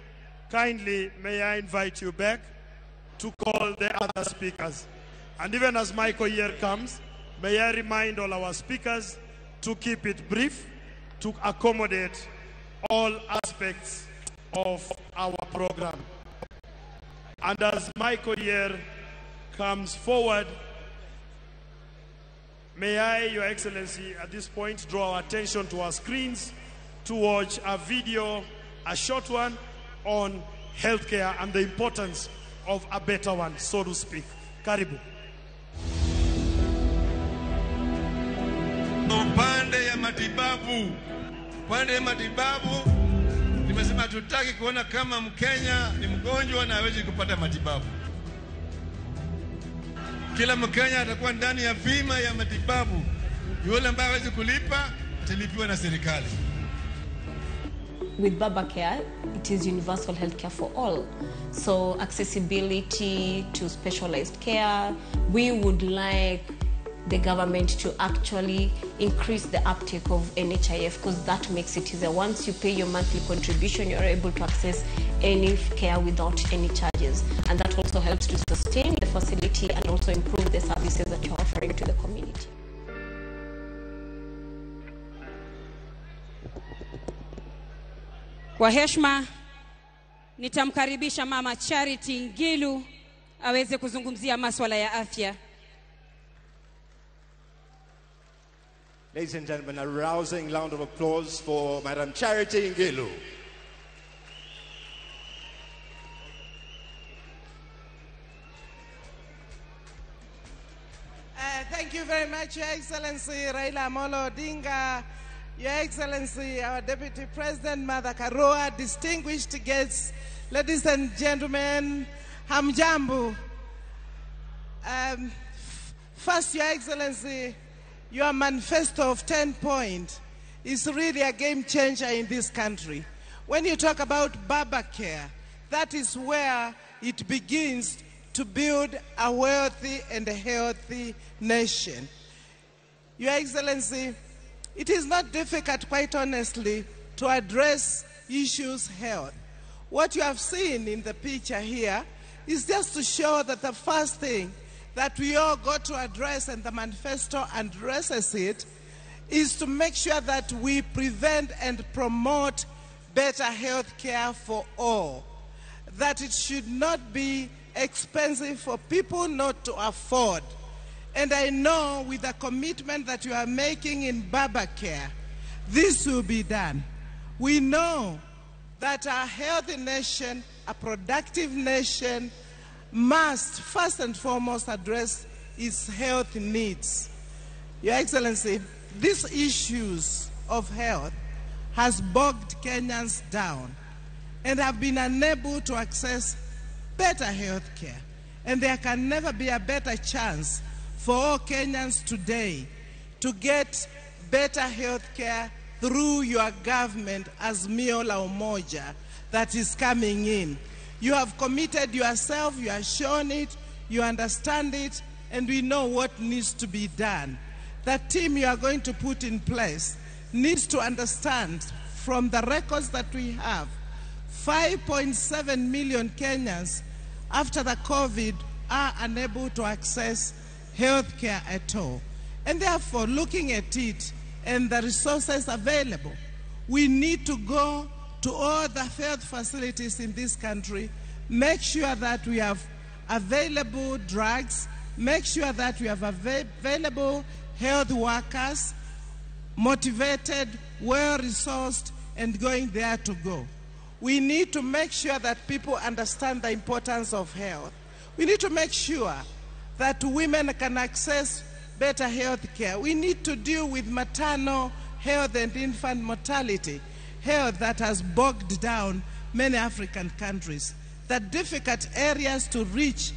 kindly may I invite you back to call the other speakers. And even as Michael here comes, may I remind all our speakers to keep it brief, to accommodate all aspects of our program. And as Michael here comes forward, may I, Your Excellency, at this point draw our attention to our screens to watch a video, a short one, on healthcare and the importance of a better one, so to speak. Karibu. Upande ya matibabu, nimesema tutaki kuona kama Mkenya ni mgonjwa na hawezi kupata matibabu. Kila Mkenya atakuwa ndani ya bima ya matibabu. Yule ambaye hawezi kulipa atalipiwa na serikali. With Baba Care, it is universal healthcare for all. So accessibility to specialized care. We would like the government to actually increase the uptake of NHIF because that makes it easier. Once you pay your monthly contribution, you're able to access any care without any charges. And that also helps to sustain the facility and also improve the services that you're offering to the community. Kwa heshima nitamkaribisha Mama Charity Ngilu aweze kuzungumzia masuala ya afya. Ladies and gentlemen, a rousing round of applause for Madam Charity Ngilu. Thank you very much, Your Excellency Raila Amolo Odinga, Your Excellency, our Deputy President, Mother Karua, distinguished guests, ladies and gentlemen, hamjambo. First, Your Excellency, your manifesto of 10 points is really a game changer in this country. When you talk about Baba Care, that is where it begins to build a wealthy and a healthy nation. Your Excellency, it is not difficult, quite honestly, to address issues health. What you have seen in the picture here is just to show that the first thing that we all got to address, and the manifesto addresses it, is to make sure that we prevent and promote better health care for all. That it should not be expensive for people not to afford. And I know with the commitment that you are making in Baba Care, this will be done. We know that a healthy nation, a productive nation, must first and foremost address its health needs. Your Excellency, these issues of health has bogged Kenyans down and have been unable to access better health care. And there can never be a better chance for all Kenyans today to get better health care through your government, Azimio la Umoja, that is coming in. You have committed yourself, you have shown it, you understand it, and we know what needs to be done. That team you are going to put in place needs to understand from the records that we have, 5.7 million Kenyans after the COVID are unable to access health care at all. And therefore, looking at it and the resources available, we need to go to all the health facilities in this country, make sure that we have available drugs, make sure that we have available health workers, motivated, well-resourced, and going there to go. We need to make sure that people understand the importance of health. We need to make sure that women can access better health care. We need to deal with maternal health and infant mortality, health that has bogged down many African countries. The difficult areas to reach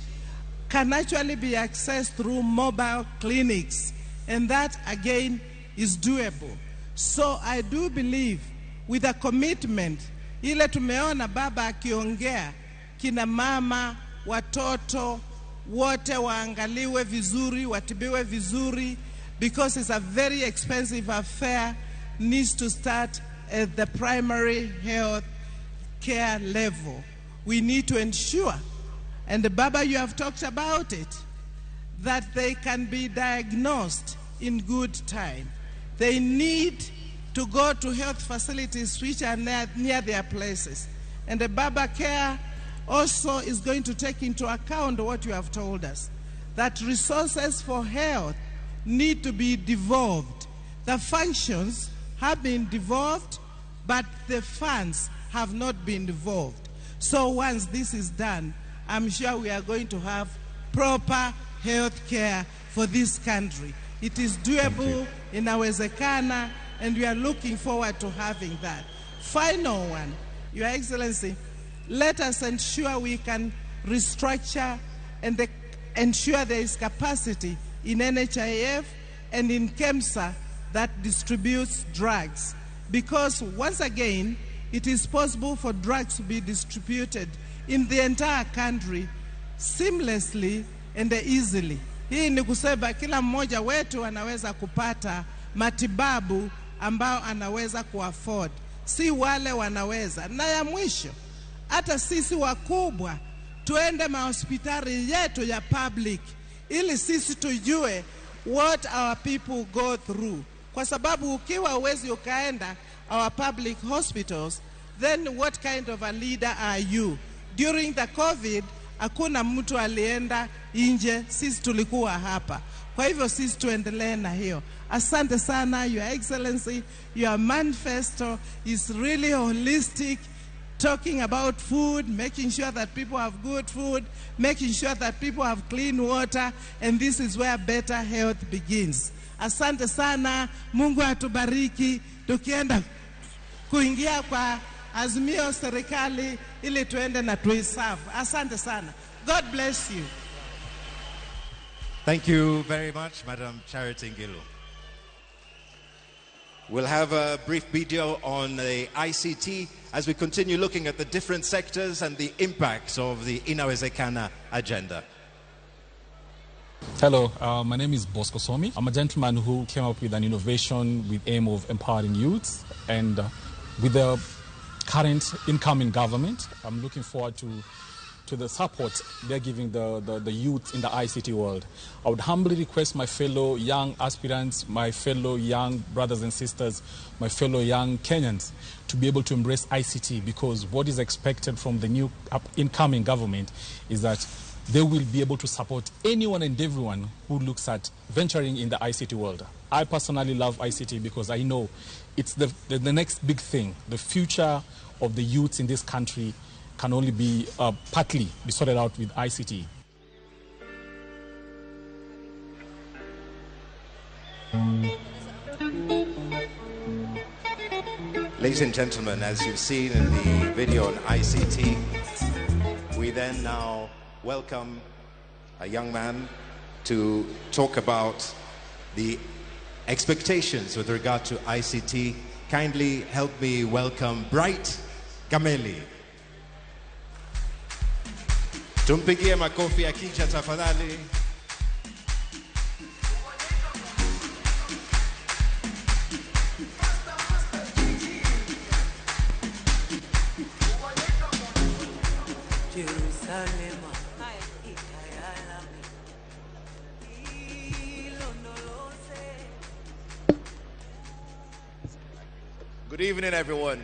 can actually be accessed through mobile clinics, and that again is doable. So I do believe with a commitment, ile tumeona baba akiongea, kina mama, watoto, wote waangaliwe vizuri, watibiwe vizuri, because it's a very expensive affair, needs to start at the primary health care level. we need to ensure, and Baba, you have talked about it, that they can be diagnosed in good time. They need to go to health facilities which are near their places. And the Baba Care also is going to take into account what you have told us, that resources for health need to be devolved. The functions have been devolved, but the funds have not been devolved. So once this is done, I'm sure we are going to have proper health care for this country. It is doable, inawezekana, and we are looking forward to having that. Final one, Your Excellency, let us ensure we can restructure and ensure there is capacity in NHIF and in KEMSA that distributes drugs. Because once again, it is possible for drugs to be distributed in the entire country seamlessly and easily. Hii ni kusema kila mmoja wetu anaweza kupata matibabu ambao anaweza kuafford. Si wale wanaweza. Na ya mwisho, hata sisi wakubwa tuende mahospitali yetu ya public ili sisi tujue what our people go through. Kwa sababu ukiwa uwezi ukaenda our public hospitals, then what kind of a leader are you? During the COVID, hakuna mtu alienda nje, sisi tulikuwa hapa. Kwa hivyo sisi tuendelee na hiyo. Asante sana, Your Excellency. Your manifesto is really holistic, talking about food, making sure that people have good food, making sure that people have clean water, and this is where better health begins. Asante sana, Mungu atubariki, tukienda kuingia kwa Azimio serikali ili tuende na tuiserve. Asante sana. God bless you. Thank you very much, Madam Charity Ngilu. We'll have a brief video on the ICT as we continue looking at the different sectors and the impacts of the Inawezekana agenda. Hello, my name is Bosco Somi. I'm a gentleman who came up with an innovation with aim of empowering youths, and with the current incoming government, I'm looking forward to the support they're giving the youth in the ICT world. I would humbly request my fellow young aspirants, my fellow young brothers and sisters, my fellow young Kenyans to be able to embrace ICT, because what is expected from the new incoming government is that they will be able to support anyone and everyone who looks at venturing in the ICT world. I personally love ICT because I know it's the next big thing. The future of the youth in this country can only be partly be sorted out with ICT. Ladies and gentlemen, as you've seen in the video on ICT, we then now welcome a young man to talk about the expectations with regard to ICT. Kindly help me welcome Bright Gameli. Tumpigie makofi akija tafadhali. Good evening, everyone.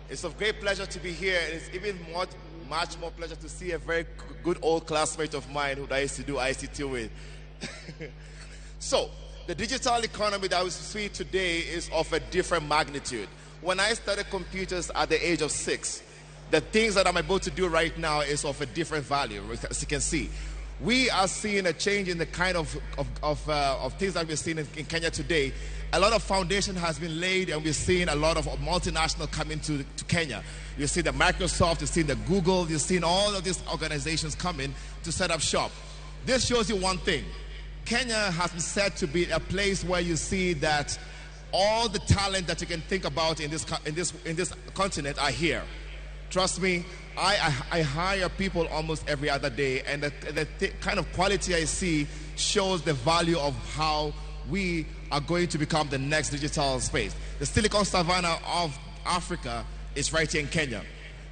It's of great pleasure to be here, and it's even much more pleasure to see a very good old classmate of mine who I used to do ICT with. So, the digital economy that we see today is of a different magnitude. When I studied computers at the age of 6, the things that I'm able to do right now is of a different value, as you can see. We are seeing a change in the kind of things that we're seeing in Kenya today. A lot of foundation has been laid, and we're seeing a lot of multinational coming to Kenya. You see the Microsoft, you see the Google, you're seeing all of these organizations coming to set up shop. This shows you one thing. Kenya has been said to be a place where you see that all the talent that you can think about in this continent are here. Trust me, I hire people almost every other day, and the kind of quality I see shows the value of how we are going to become the next digital space. The Silicon Savannah of Africa is right here in Kenya.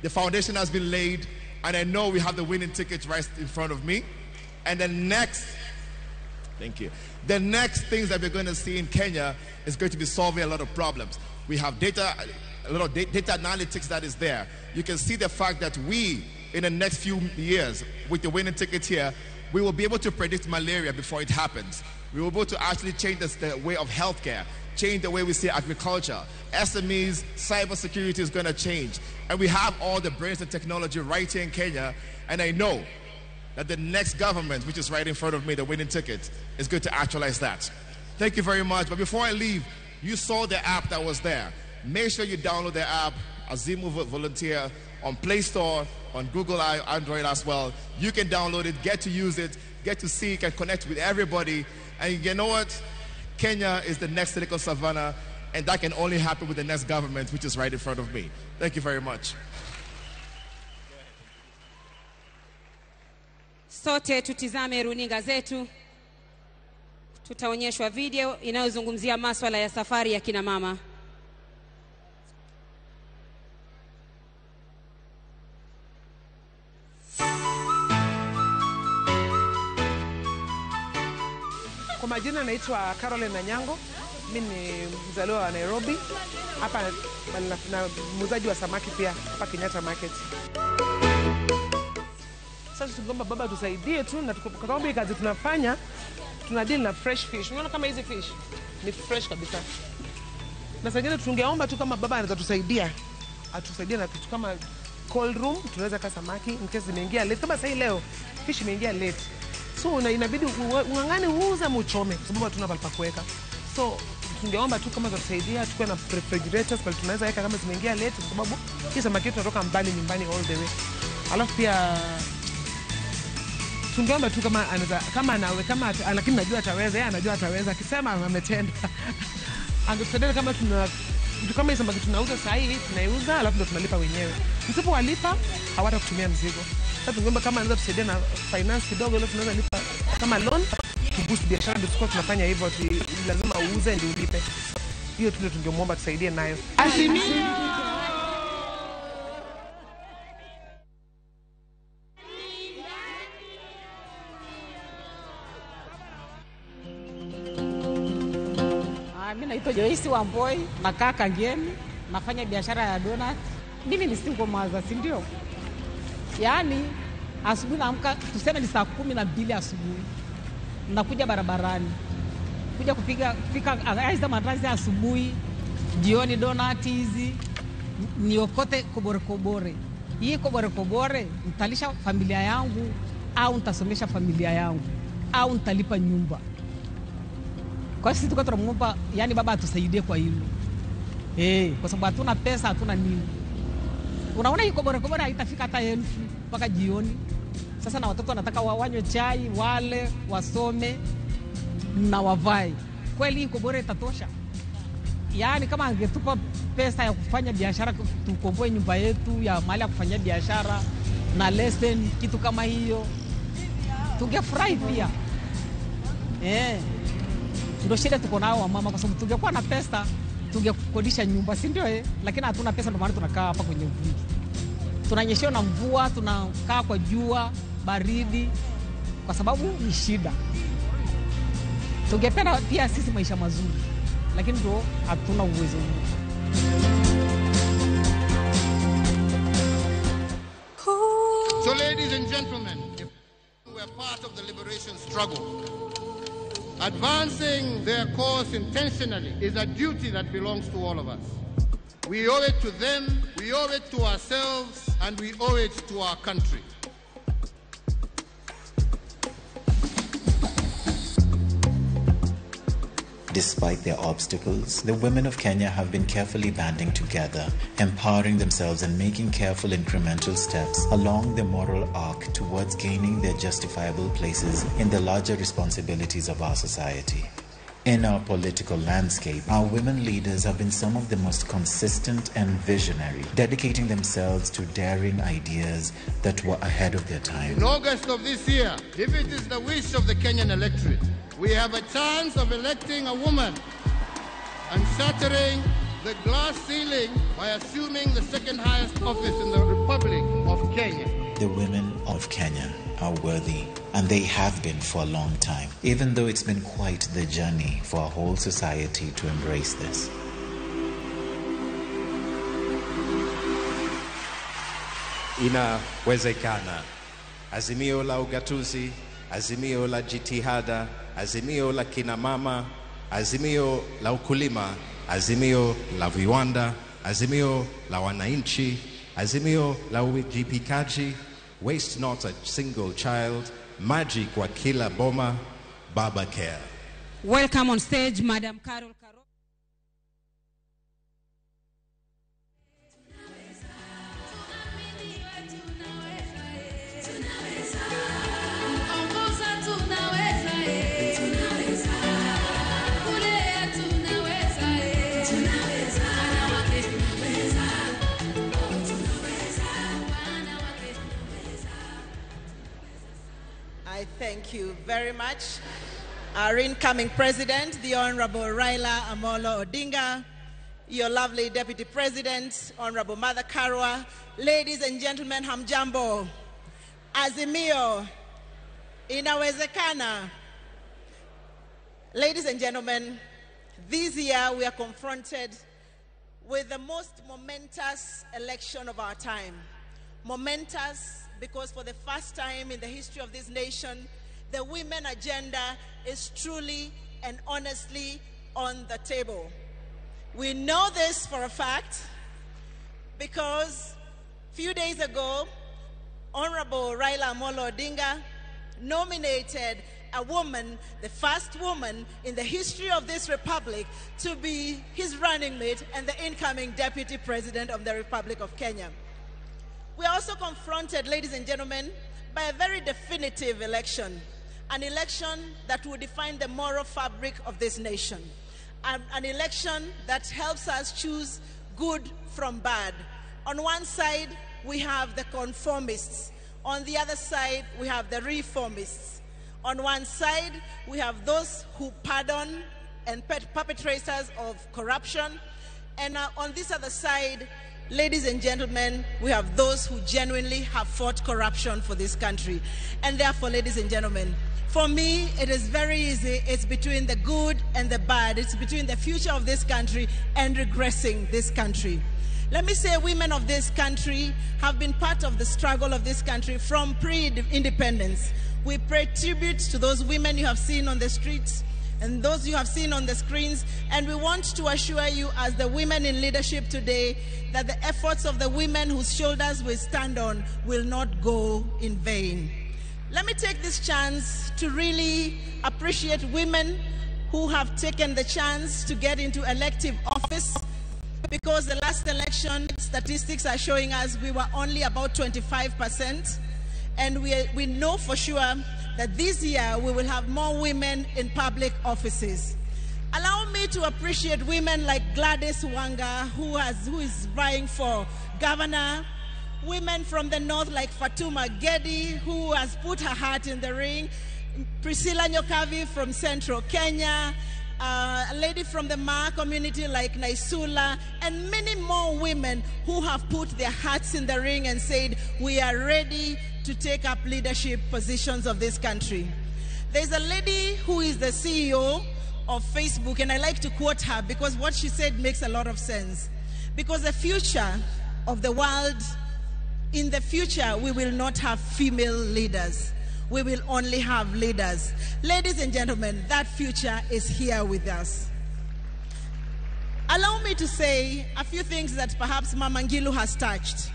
The foundation has been laid, and I know we have the winning ticket right in front of me. And the next things that we're going to see in Kenya is going to be solving a lot of problems. We have data, a lot of data analytics that is there. You can see the fact that we, in the next few years, with the winning ticket here, we will be able to predict malaria before it happens. We will be able to actually change the way of healthcare, change the way we see agriculture. SMEs, cybersecurity is going to change. And we have all the brains and technology right here in Kenya. And I know that the next government, which is right in front of me, the winning ticket, is going to actualize that. Thank you very much. But before I leave, you saw the app that was there. Make sure you download the app, Azimio Volunteer, on Play Store, on Google Android as well. You can download it, get to use it, get to see, can connect with everybody. And you know what? Kenya is the next Silicon Savannah, and that can only happen with the next government, which is right in front of me. Thank you very much. Sote tutizame runinga zetu. Tutaonyeshwa video inayozungumzia masuala ya safari ya kina mama. Kwa majina naitwa Caroline Yango. Mimi ni mzaliwa wa Nairobi. Hapa na muuzaji wa samaki pia hapa Kenyatta Market. Sasa tungeomba baba tusaidie tu, na kwa sababu hii kazi tunafanya tuna deal na fresh fish. Unaona kama hizi fish ni fresh kabisa. Na sasa tungeomba tu kama baba anaweza tusaidia. Atusaidie na kitu kama cold room, tunaweza kasa samaki in case imeingia late. Kama sasa leo fish imeingia late. So inabidi ungangane uuze mchome kwa sababu hatuna pale pa kuweka. So tungeomba tu kama tutasaidia tuwe na refrigerators pale tunaweza weka kama zimeingia late kwa sababu hii samaki tunatoka mbali nyumbani all the way. Alafu pia tungeomba tu kama anaweza lakini najua ataweza, yeye anajua ataweza, akisema ametenda. Angetusaidia kama vitu kama hizo samaki tunauza saa hii tunaiuza alafu ndio tunalipa wenyewe. Msipowalipa hawatakutumia mzigo. Sasa tungeomba kama anaweza tusaidia na finance kidogo ile tunaweza lipa kama loan to boost biashara, ndio tunafanya hivyo, lazima uuze ndio ulipe. Hiyo tu tungeomba tusaidie nayo. Azimio. Mimi naitwa Joyce Wamboi, nakaa Kangemi, nafanya biashara ya donut. Mimi ni single mother, si ndio? Yaani asubuhi naamka, tuseme ni saa 12 asubuhi. Nakuja barabarani. Kuja kupika aiza mandazi asubuhi, jioni donut hizi, niokote kobore. Hii kobore nitalisha familia yangu au nitasomesha familia yangu au nitalipa nyumba. Kwa sisi tuko tunamuomba yani baba atusaidie kwa hilo. Kwa sababu hatuna pesa, hatuna nini. Unaona hii kobore haitafika hata 1000 mpaka jioni. Sasa na watoto wanataka wanywe chai, wale, wasome na wavae. Kweli hii kobore itatosha? Yaani kama angetupa pesa ya kufanya biashara, tukomboe nyumba yetu ya mahali ya kufanya biashara na lesson kitu kama hiyo, tungefurahi pia. Ndio shida tuko nao mama, kwa sababu tungekuwa na pesa tungekodisha nyumba, si ndio? Lakini hatuna pesa, ndio maana tunakaa hapa kwenye vumbi. Tunanyeshewa na mvua, tunakaa kwa jua, baridi, kwa sababu ni shida. Tungependa pia sisi maisha mazuri, lakini ndio hatuna uwezo huo. So ladies and gentlemen, we are part of the liberation struggle. Advancing their cause intentionally is a duty that belongs to all of us. We owe it to them, we owe it to ourselves, and we owe it to our country. Despite their obstacles, the women of Kenya have been carefully banding together, empowering themselves and making careful incremental steps along the moral arc towards gaining their justifiable places in the larger responsibilities of our society. In our political landscape, our women leaders have been some of the most consistent and visionary, dedicating themselves to daring ideas that were ahead of their time. In August of this year, if it is the wish of the Kenyan electorate, we have a chance of electing a woman and shattering the glass ceiling by assuming the second highest office in the Republic of Kenya. The women of Kenya are worthy, and they have been for a long time, even though it's been quite the journey for our whole society to embrace this. Inawezekana. Azimio la ugatuzi, azimio la jitihada, azimio la kina mama, azimio la ukulima, azimio la viwanda, azimio la wananchi, azimio la uwajibikaji, waste not a single child, maji kwa kila boma, Baba Care. Welcome on stage, Madam Carol. I thank you very much. Our incoming president, the Honorable Raila Amolo Odinga, your lovely Deputy President, Honorable Mother Karua, ladies and gentlemen, hamjambo, Azimio, inawezekana. Ladies and gentlemen, this year we are confronted with the most momentous election of our time. Momentous because for the first time in the history of this nation, the women agenda is truly and honestly on the table. We know this for a fact because a few days ago, Honorable Raila Amolo Odinga nominated a woman, the first woman in the history of this republic, to be his running mate and the incoming Deputy President of the Republic of Kenya. We are also confronted, ladies and gentlemen, by a very definitive election, an election that will define the moral fabric of this nation, an election that helps us choose good from bad. On one side, we have the conformists. On the other side, we have the reformists. On one side, we have those who pardon and perpetrators of corruption. And on this other side, ladies and gentlemen, we have those who genuinely have fought corruption for this country. And therefore, ladies and gentlemen, for me, it is very easy. It's between the good and the bad. It's between the future of this country and regressing this country. Let me say, women of this country have been part of the struggle of this country from pre-independence. We pay tribute to those women you have seen on the streets and those you have seen on the screens, and we want to assure you as the women in leadership today that the efforts of the women whose shoulders we stand on will not go in vain. Let me take this chance to really appreciate women who have taken the chance to get into elective office, because the last election statistics are showing us we were only about 25%, and we know for sure that this year we will have more women in public offices. Allow me to appreciate women like Gladys Wanga, who is vying for governor. Women from the north like Fatuma Gedi, who has put her heart in the ring. Priscilla Nyokavi from central Kenya. A lady from the Maa community like Naisula, and many more women who have put their hearts in the ring and said, we are ready to take up leadership positions of this country. There's a lady who is the CEO of Facebook, and I like to quote her because what she said makes a lot of sense. Because the future of the world, in the future, we will not have female leaders. We will only have leaders. Ladies and gentlemen, that future is here with us. Allow me to say a few things that perhaps Mama Ngilu has touched.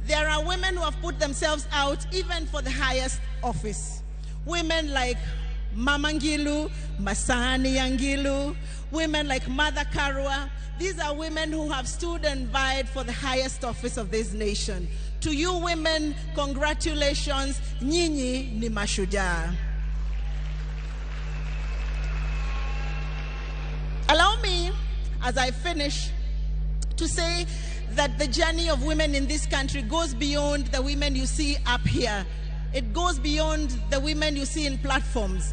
There are women who have put themselves out even for the highest office. Women like Mama Ngilu, Masani Ngilu, women like Mother Karua. These are women who have stood and vied for the highest office of this nation. To you women, congratulations, nyinyi ni mashujaa. Allow me, as I finish, to say that the journey of women in this country goes beyond the women you see up here. It goes beyond the women you see in platforms.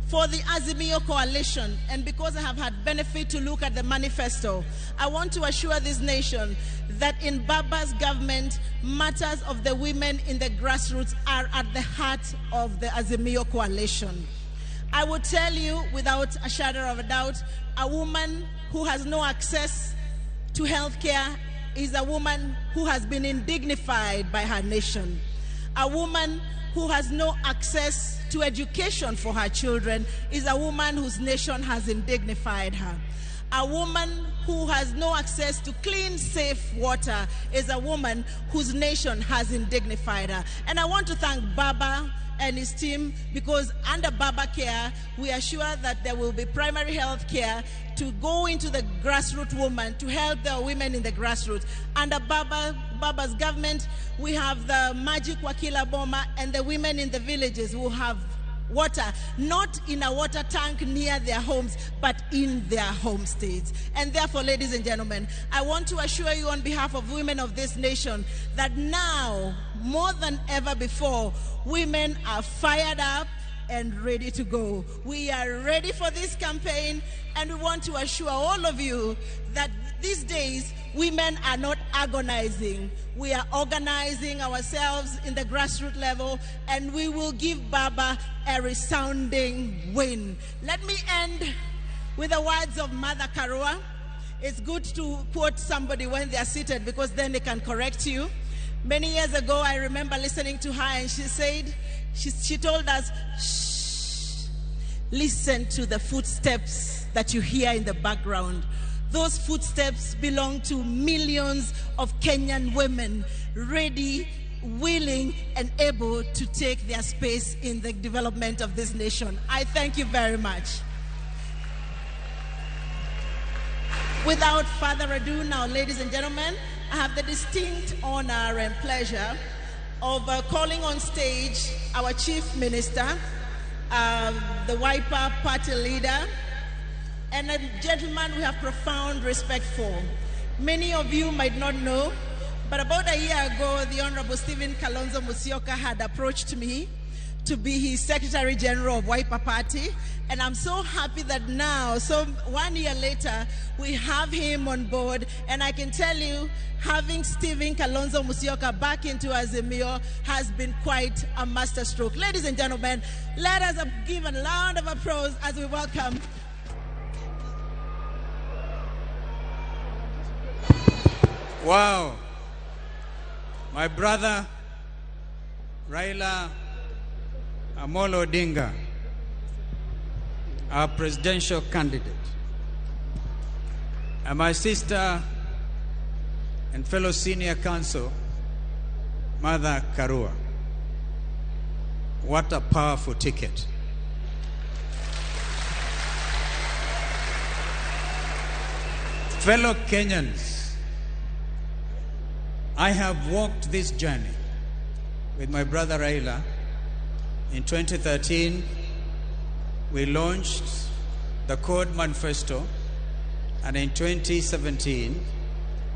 For the Azimio coalition, and because I have had benefit to look at the manifesto, I want to assure this nation that in Baba's government, matters of the women in the grassroots are at the heart of the Azimio coalition. I will tell you without a shadow of a doubt, a woman who has no access to health care is a woman who has been indignified by her nation. A woman who has no access to education for her children is a woman whose nation has indignified her. A woman who has no access to clean, safe water is a woman whose nation has indignified her. And I want to thank Baba and his team, because under Baba Care, we are sure that there will be primary health care to go into the grassroots woman, to help the women in the grassroots. Under Baba's government, we have the Magic Wakila Boma, and the women in the villages will have water, not in a water tank near their homes, but in their homesteads. And therefore, ladies and gentlemen, I want to assure you on behalf of women of this nation that now, more than ever before, women are fired up and ready to go. We are ready for this campaign, and we want to assure all of you that these days, women are not agonizing. We are organizing ourselves in the grassroots level, and we will give Baba a resounding win. Let me end with the words of Mother Karua. It's good to quote somebody when they are seated, because then they can correct you. Many years ago, I remember listening to her, and she said, she told us, shh, listen to the footsteps that you hear in the background. Those footsteps belong to millions of Kenyan women ready, willing, and able to take their space in the development of this nation. I thank you very much. Without further ado, now, ladies and gentlemen, I have the distinct honor and pleasure of calling on stage our Chief Minister, the Wiper Party leader, and a gentleman we have profound respect for. Many of you might not know, but about a year ago, the Honorable Stephen Kalonzo Musyoka had approached me to be his Secretary General of Wiper Party, and I'm so happy that now, so 1 year later, we have him on board, and I can tell you, having Stephen Kalonzo Musyoka back into Azimio has been quite a masterstroke. Ladies and gentlemen, let us give a round of applause as we welcome. Wow. My brother, Raila Amolo Odinga, our presidential candidate, and my sister and fellow senior counsel, Mother Karua. What a powerful ticket. Fellow Kenyans, I have walked this journey with my brother Raila. In 2013, we launched the Code Manifesto, and in 2017,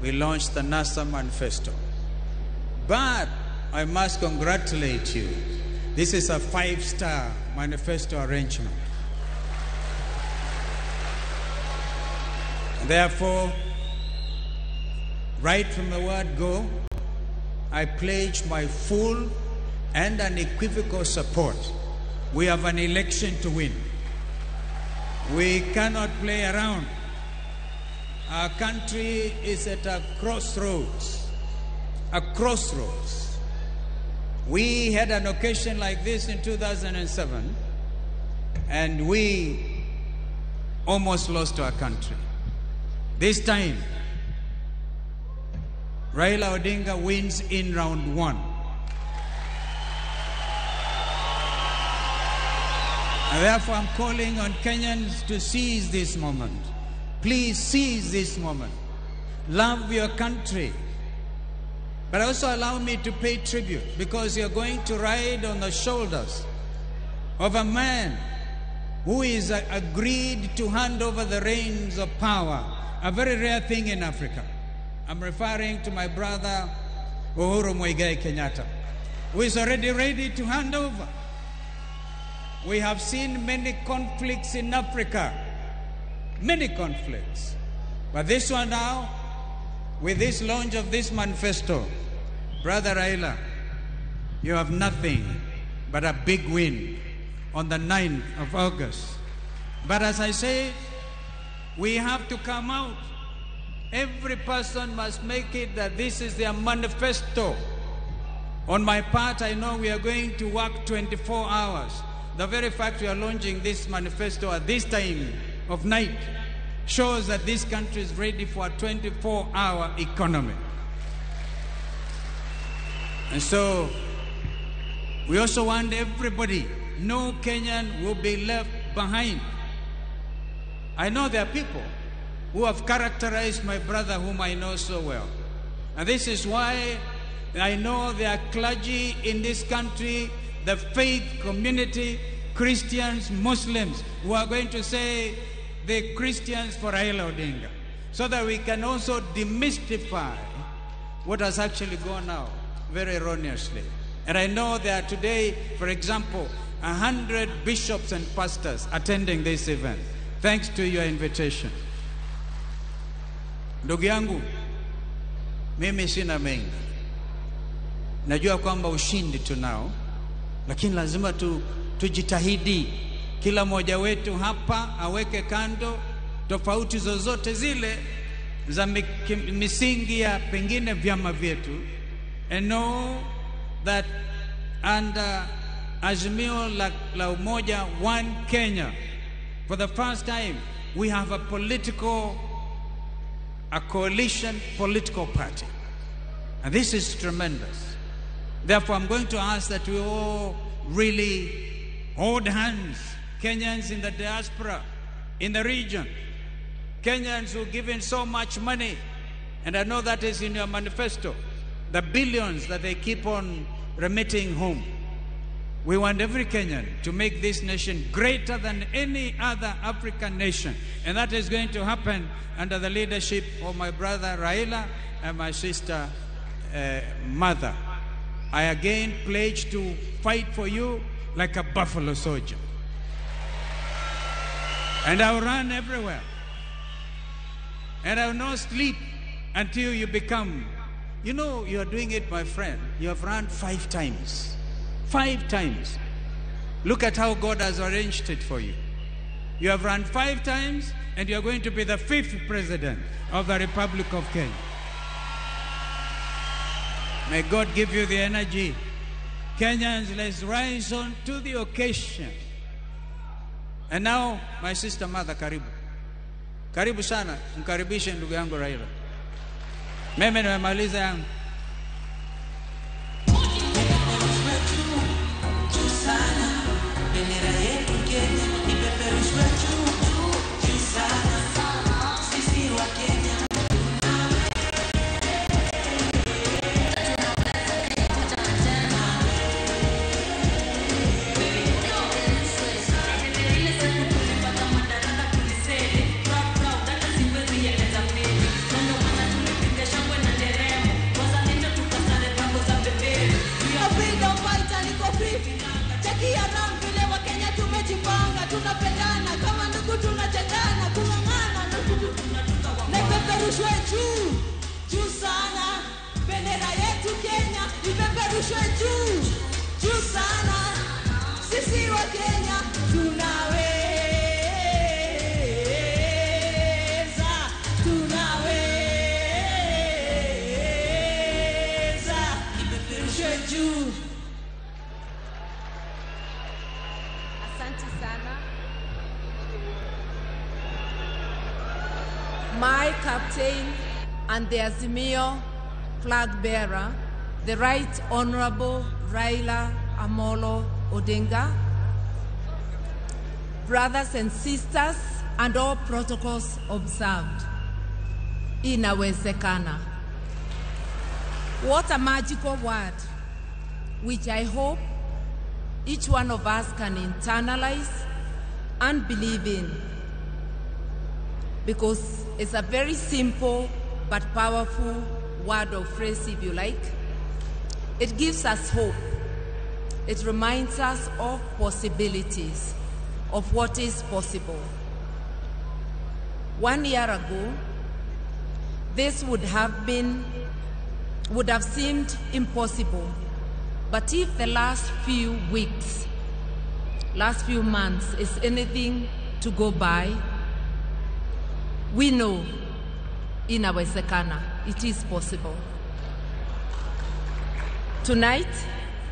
we launched the NASA Manifesto. But I must congratulate you. This is a 5-star manifesto arrangement. Therefore, right from the word go, I pledge my full and unequivocal support. We have an election to win. We cannot play around. Our country is at a crossroads. A crossroads. We had an occasion like this in 2007, and we almost lost our country. This time, Raila Odinga wins in round 1. And therefore, I'm calling on Kenyans to seize this moment. Please seize this moment. Love your country. But also allow me to pay tribute, because you're going to ride on the shoulders of a man who is agreed to hand over the reins of power, a very rare thing in Africa. I'm referring to my brother Uhuru Muigai Kenyatta, who is already ready to hand over. We have seen many conflicts in Africa, many conflicts. But this one now, with this launch of this manifesto, Brother Raila, you have nothing but a big win on the 9th of August. But as I say, we have to come out. Every person must make it that this is their manifesto. On my part, I know we are going to work 24 hours. The very fact we are launching this manifesto at this time of night shows that this country is ready for a 24-hour economy. And so, we also want everybody, no Kenyan will be left behind. I know there are people who have characterized my brother whom I know so well. And this is why I know there are clergy in this country, the faith community, Christians, Muslims, who are going to say the Christians for Raila Odinga, so that we can also demystify what has actually gone out very erroneously. And I know there are today, for example, 100 bishops and pastors attending this event, thanks to your invitation. Ndugu yangu, mimi sina mengi. Najua kwamba ushindi tunao, lakini lazima tujitahidi. Kila mmoja wetu hapa aweke kando tofauti zozote zile za misingi ya pengine vyama vyetu, and know that under Azimio la Umoja, One Kenya, for the first time we have a coalition political party. And this is tremendous. Therefore, I'm going to ask that we all really hold hands. Kenyans in the diaspora, in the region, Kenyans who give in so much money, and I know that is in your manifesto, the billions that they keep on remitting home. We want every Kenyan to make this nation greater than any other African nation. And that is going to happen under the leadership of my brother Raila and my sister Mother. I again pledge to fight for you like a buffalo soldier. And I will run everywhere. And I will not sleep until you become, you know, you are doing it, my friend. You have run 5 times. 5 times. Look at how God has arranged it for you. You have run 5 times, and you are going to be the 5th president of the Republic of Kenya. May God give you the energy. Kenyans, let's rise on to the occasion. And now, my sister Mother, karibu. Karibu sana, mkaribishe ndugu yangu Raila. Mimi nimemaliza yangu. Tunapendana kama ndugu, tunachangana, kung'ang'ana na ipeperushwe juu juu sana, bendera yetu Kenya ipeperushwe juu sana. Sisi wa Kenya tunaweza, ipeperushwe juu. Asante sana. My captain and the Azimio flag bearer, the Right Honorable Raila Amolo Odinga, brothers and sisters, and all protocols observed. Inawezekana. What a magical word, which I hope each one of us can internalize and believe in, because it's a very simple but powerful word or phrase, if you like. It gives us hope. it reminds us of possibilities, of what is possible. 1 year ago, this would have seemed impossible. But if the last few weeks, last few months is anything to go by, we know inawezekana, it is possible. Tonight,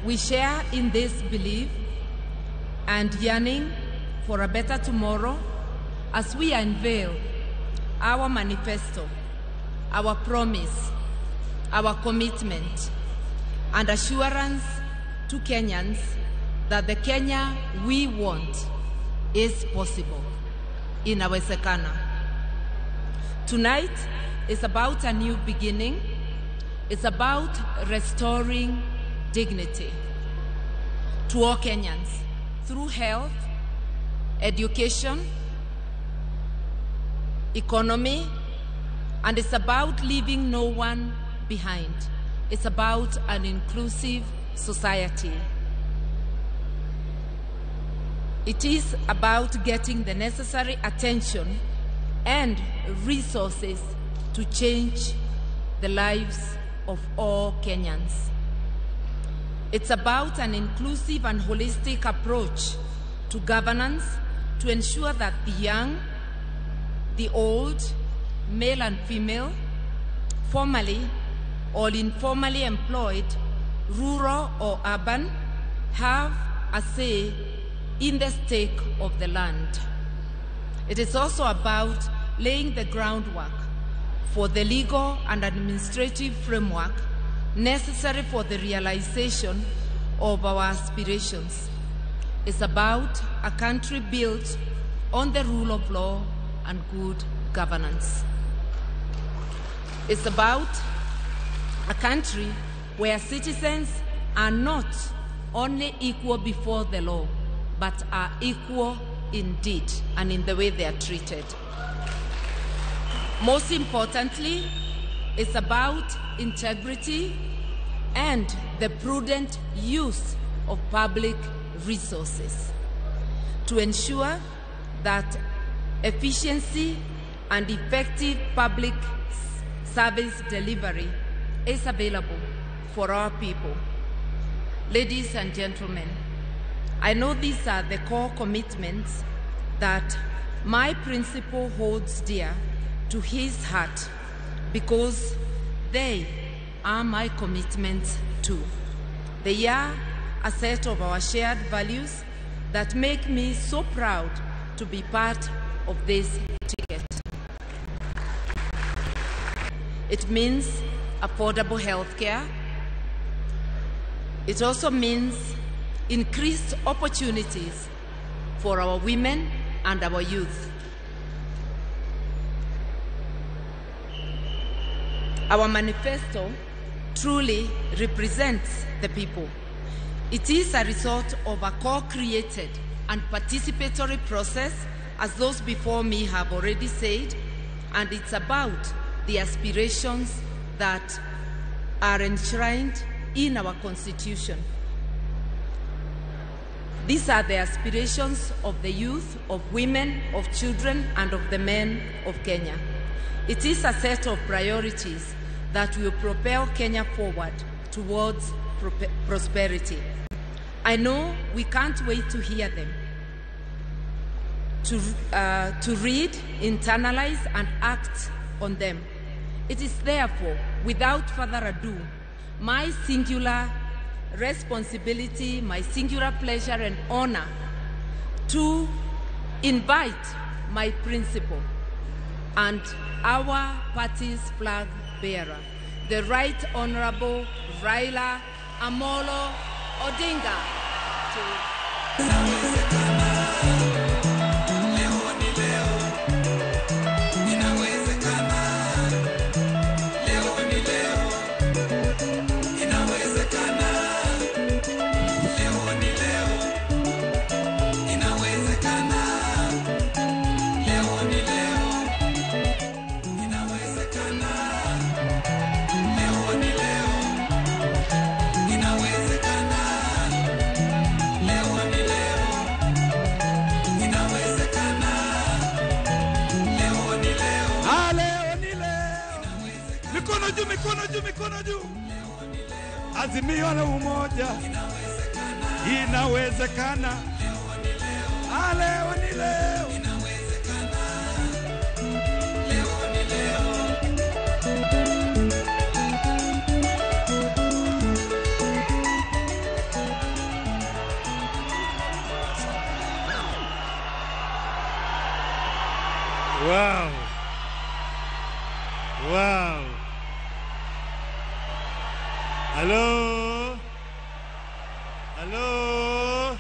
we share in this belief and yearning for a better tomorrow as we unveil our manifesto, our promise, our commitment, and assurance to Kenyans that the Kenya we want is possible. Inawezekana. Tonight is about a new beginning. It's about restoring dignity to all Kenyans through health, education, economy, and it's about leaving no one behind. It's about an inclusive society. It is about getting the necessary attention and resources to change the lives of all Kenyans. It's about an inclusive and holistic approach to governance to ensure that the young, the old, male and female, formally or informally employed, rural or urban, have a say in the stake of the land. It is also about laying the groundwork for the legal and administrative framework necessary for the realization of our aspirations. It's about a country built on the rule of law and good governance. It's about a country where citizens are not only equal before the law, but are equal indeed and in the way they are treated. Most importantly, it's about integrity and the prudent use of public resources to ensure that efficiency and effective public service delivery is available for our people. Ladies and gentlemen, I know these are the core commitments that my principal holds dear to his heart because they are my commitments too. They are a set of our shared values that make me so proud to be part of this ticket. It means affordable health care. It also means increased opportunities for our women and our youth. Our manifesto truly represents the people. It is a result of a co-created and participatory process, as those before me have already said, and it's about the aspirations that are enshrined in our Constitution. These are the aspirations of the youth, of women, of children, and of the men of Kenya. It is a set of priorities that will propel Kenya forward towards prosperity. I know we can't wait to hear them, to read, internalize, and act on them. It is therefore, without further ado, my singular responsibility, my singular pleasure and honor to invite my principal and our party's flag bearer, the Right Honorable Raila Amolo Odinga, juu. Azimio la umoja inawezekana. Leo ni leo. Wow. Wow. Hello. Hello.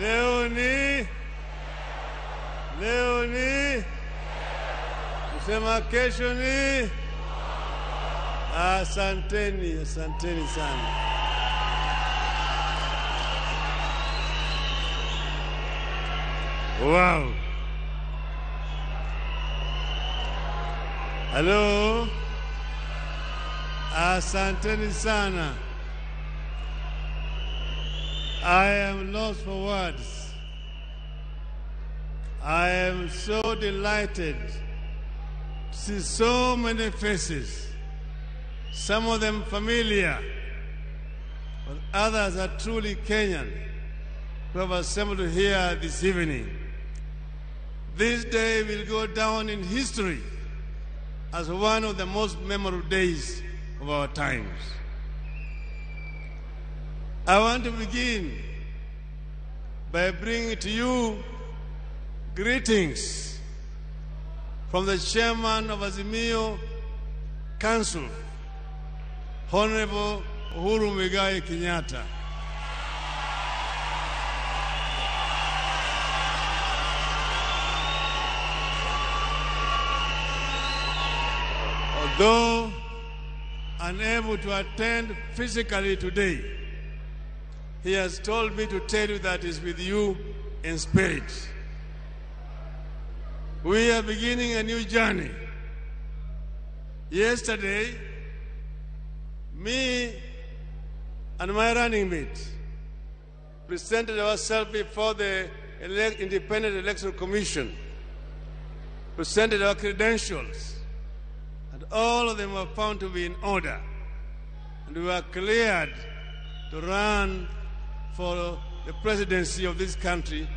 Leoni. Kusema kesho ni. Asanteni sana. Wow. Hello. Asanteni sana. I am lost for words. I am so delighted to see so many faces, some of them familiar, but others are truly Kenyan, who have assembled here this evening. This day will go down in history as one of the most memorable days of our times. I want to begin by bringing to you greetings from the chairman of Azimio Council, Honorable Uhuru Muigai Kenyatta. Although unable to attend physically today, he has told me to tell you that he's with you in spirit. We are beginning a new journey. Yesterday, me and my running mate presented ourselves before the Independent Electoral Commission, presented our credentials, and all of them were found to be in order. And we were cleared to run for the presidency of this country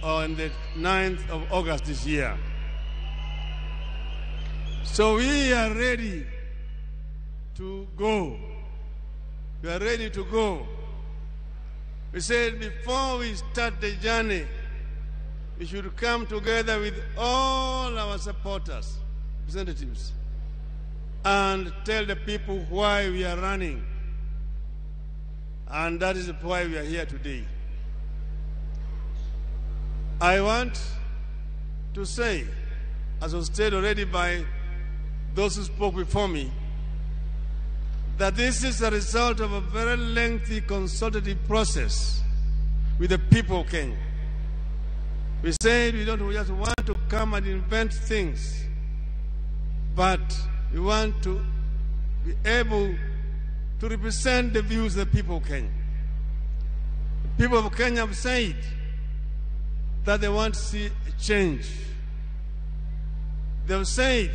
on the 9th of August this year. So we are ready to go. We are ready to go. We said before we start the journey, we should come together with all our supporters, representatives, and tell the people why we are running. And that is why we are here today. I want to say, as was stated already by those who spoke before me, that this is a result of a very lengthy consultative process with the people of Kenya. We said we don't just want to come and invent things, but we want to be able to represent the views of the people of Kenya. The people of Kenya have said that they want to see a change. They have said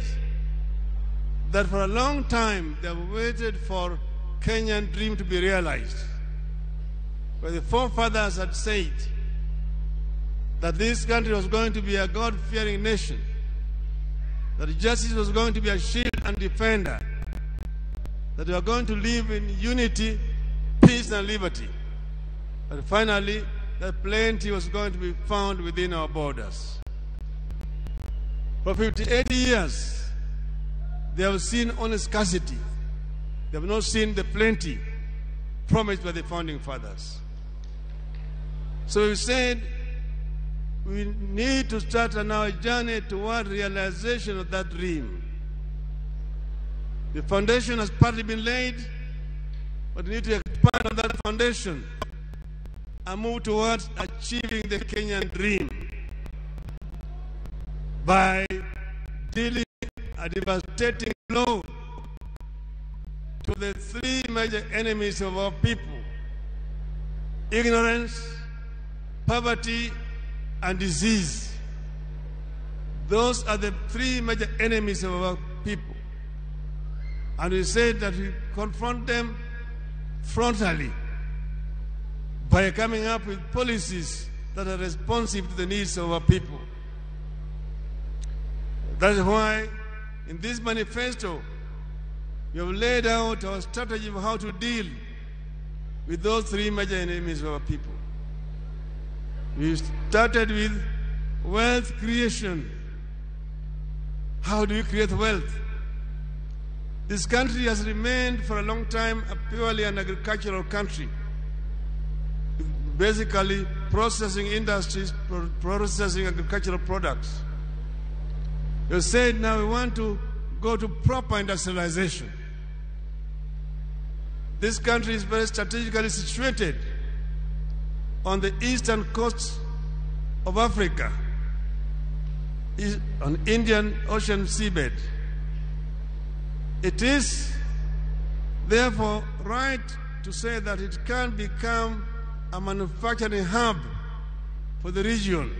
that for a long time they have waited for Kenyan dream to be realized. Where the forefathers had said that this country was going to be a God-fearing nation, that justice was going to be a shield and defender, that we are going to live in unity, peace, and liberty. But finally, that plenty was going to be found within our borders. For 58 years, they have seen only scarcity. They have not seen the plenty promised by the founding fathers. So we said we need to start on our journey toward realization of that dream. The foundation has partly been laid, but we need to expand on that foundation and move towards achieving the Kenyan dream by dealing a devastating blow to the three major enemies of our people: ignorance, poverty, and disease. Those are the three major enemies of our people. And we said that we confront them frontally by coming up with policies that are responsive to the needs of our people. That is why in this manifesto, we have laid out our strategy of how to deal with those three major enemies of our people. We started with wealth creation. How do you create wealth? This country has remained for a long time purely an agricultural country, basically processing industries, processing agricultural products. You said now we want to go to proper industrialization. This country is very strategically situated on the eastern coast of Africa, on Indian Ocean seabed. It is therefore right to say that it can become a manufacturing hub for the region,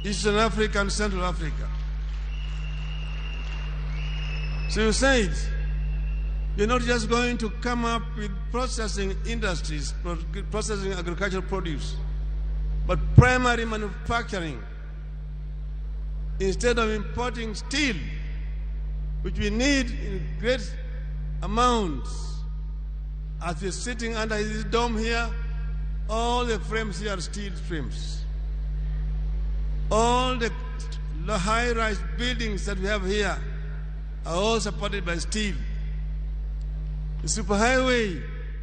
Eastern Africa and Central Africa. So you said you're not just going to come up with processing industries, processing agricultural produce, but primary manufacturing. Instead of importing steel, which we need in great amounts, as we're sitting under this dome here, all the frames here are steel frames. All the high-rise buildings that we have here are all supported by steel. The superhighway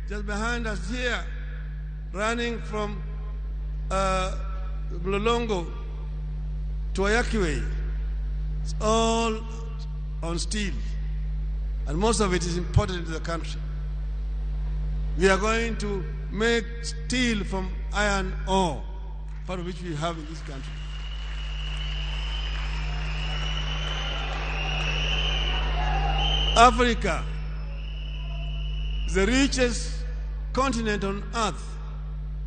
just behind us here, running from Mlolongo to Ayakiwe, it's all on steel, and most of it is imported into the country. We are going to make steel from iron ore, part of which we have in this country. Africa is the richest continent on earth,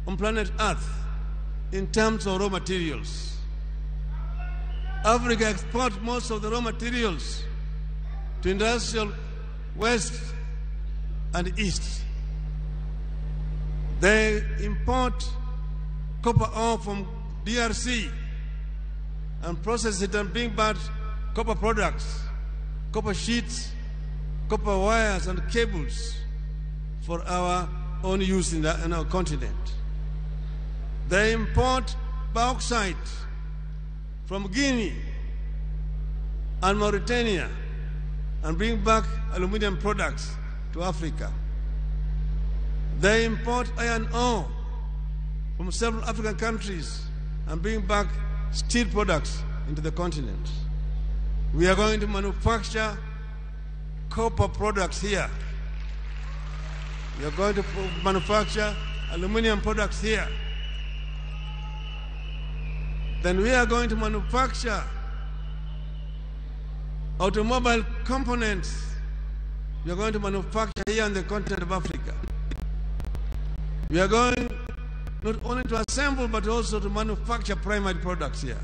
on planet Earth, in terms of raw materials. Africa exports most of the raw materials to industrial West and East. They import copper ore from DRC and process it and bring back copper products, copper sheets, copper wires and cables for our own use in our continent. They import bauxite from Guinea and Mauritania and bring back aluminium products to Africa. They import iron ore from several African countries and bring back steel products into the continent. We are going to manufacture copper products here. We are going to manufacture aluminium products here. Then we are going to manufacture automobile components. We are going to manufacture here on the continent of Africa. We are going not only to assemble but also to manufacture primary products here.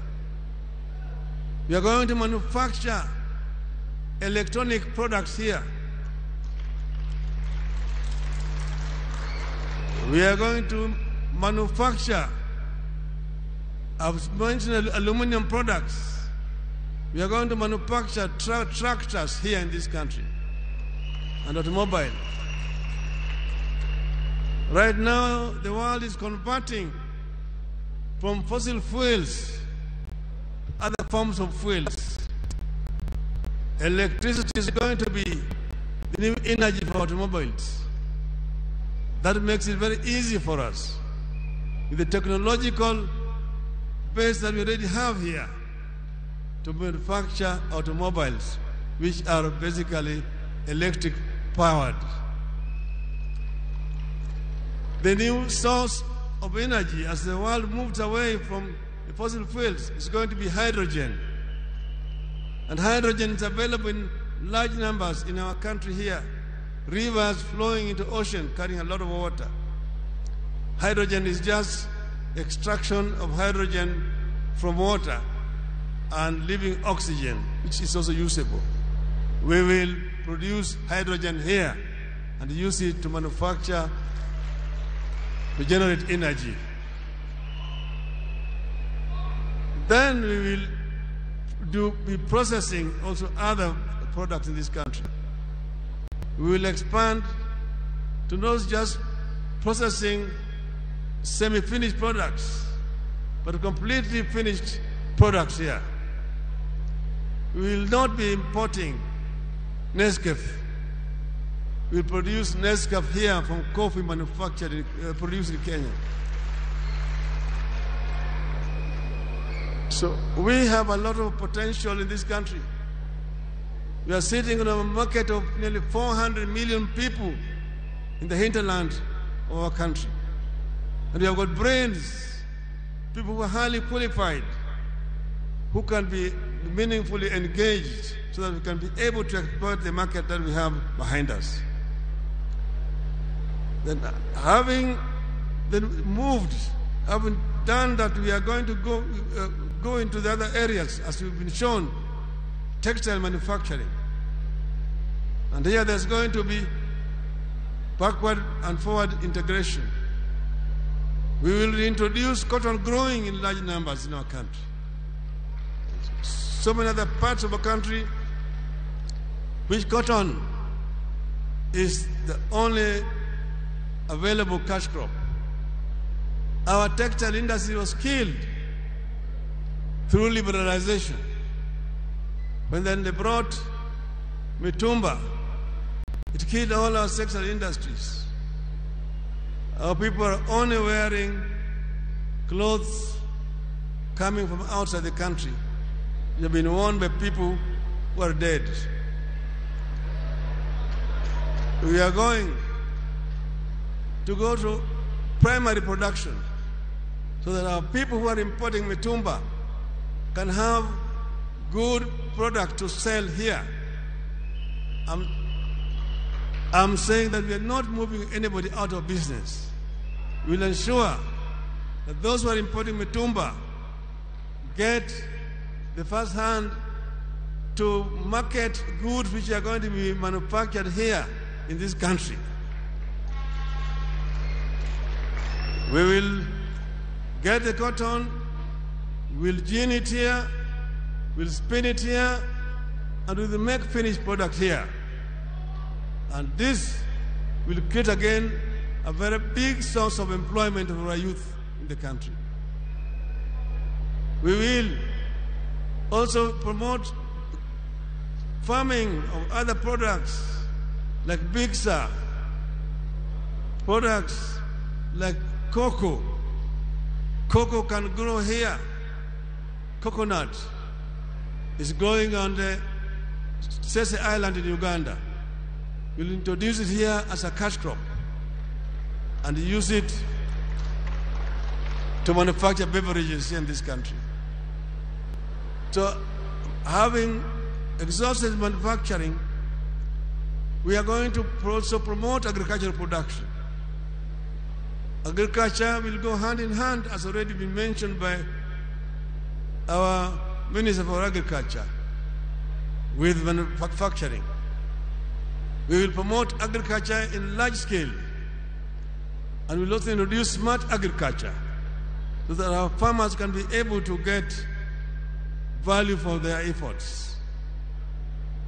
We are going to manufacture electronic products here. We are going to manufacture, I've mentioned aluminum products. We are going to manufacture tractors here in this country and automobile. Right now, the world is converting from fossil fuels to other forms of fuels. Electricity is going to be the new energy for automobiles. That makes it very easy for us, with the technological base that we already have here, to manufacture automobiles, which are basically electric powered. The new source of energy as the world moves away from the fossil fuels is going to be hydrogen. And hydrogen is available in large numbers in our country here. Rivers flowing into ocean carrying a lot of water. Hydrogen is just extraction of hydrogen from water and leaving oxygen, which is also usable. We will produce hydrogen here and use it to manufacture, to generate energy. Then we will be processing also other products in this country. We will expand to not just processing semi-finished products, but completely finished products here. We will not be importing Nescafe. We will produce Nescafe here from coffee manufactured, produced in Kenya. So we have a lot of potential in this country. We are sitting on a market of nearly 400 million people in the hinterland of our country. And we have got brains, people who are highly qualified, who can be meaningfully engaged so that we can be able to exploit the market that we have behind us. Then having done that, we are going to go into the other areas, as we've been shown, textile manufacturing. And here there's going to be backward and forward integration. We will introduce cotton growing in large numbers in our country. So many other parts of our country which cotton is the only available cash crop. Our textile industry was killed through liberalization. When then they brought mitumba, it killed all our textile industries. Our people are only wearing clothes coming from outside the country. They have been worn by people who are dead. We are going to go to primary production so that our people who are importing mitumba can have good product to sell here. I'm saying that we are not moving anybody out of business. We will ensure that those who are importing mitumba get the first hand to market goods which are going to be manufactured here in this country. We will get the cotton, we'll gin it here, we'll spin it here, and we will make finished product here. And this will create again a very big source of employment for our youth in the country. We will also promote farming of other products like bigsa, products like cocoa. Cocoa can grow here. Coconut is growing on the Sese Island in Uganda. We'll introduce it here as a cash crop and use it to manufacture beverages here in this country. So, having exhausted manufacturing, we are going to also promote agricultural production. Agriculture will go hand in hand, as already been mentioned by our Minister for Agriculture, with manufacturing. We will promote agriculture in large scale, and we'll also introduce smart agriculture so that our farmers can be able to get value for their efforts.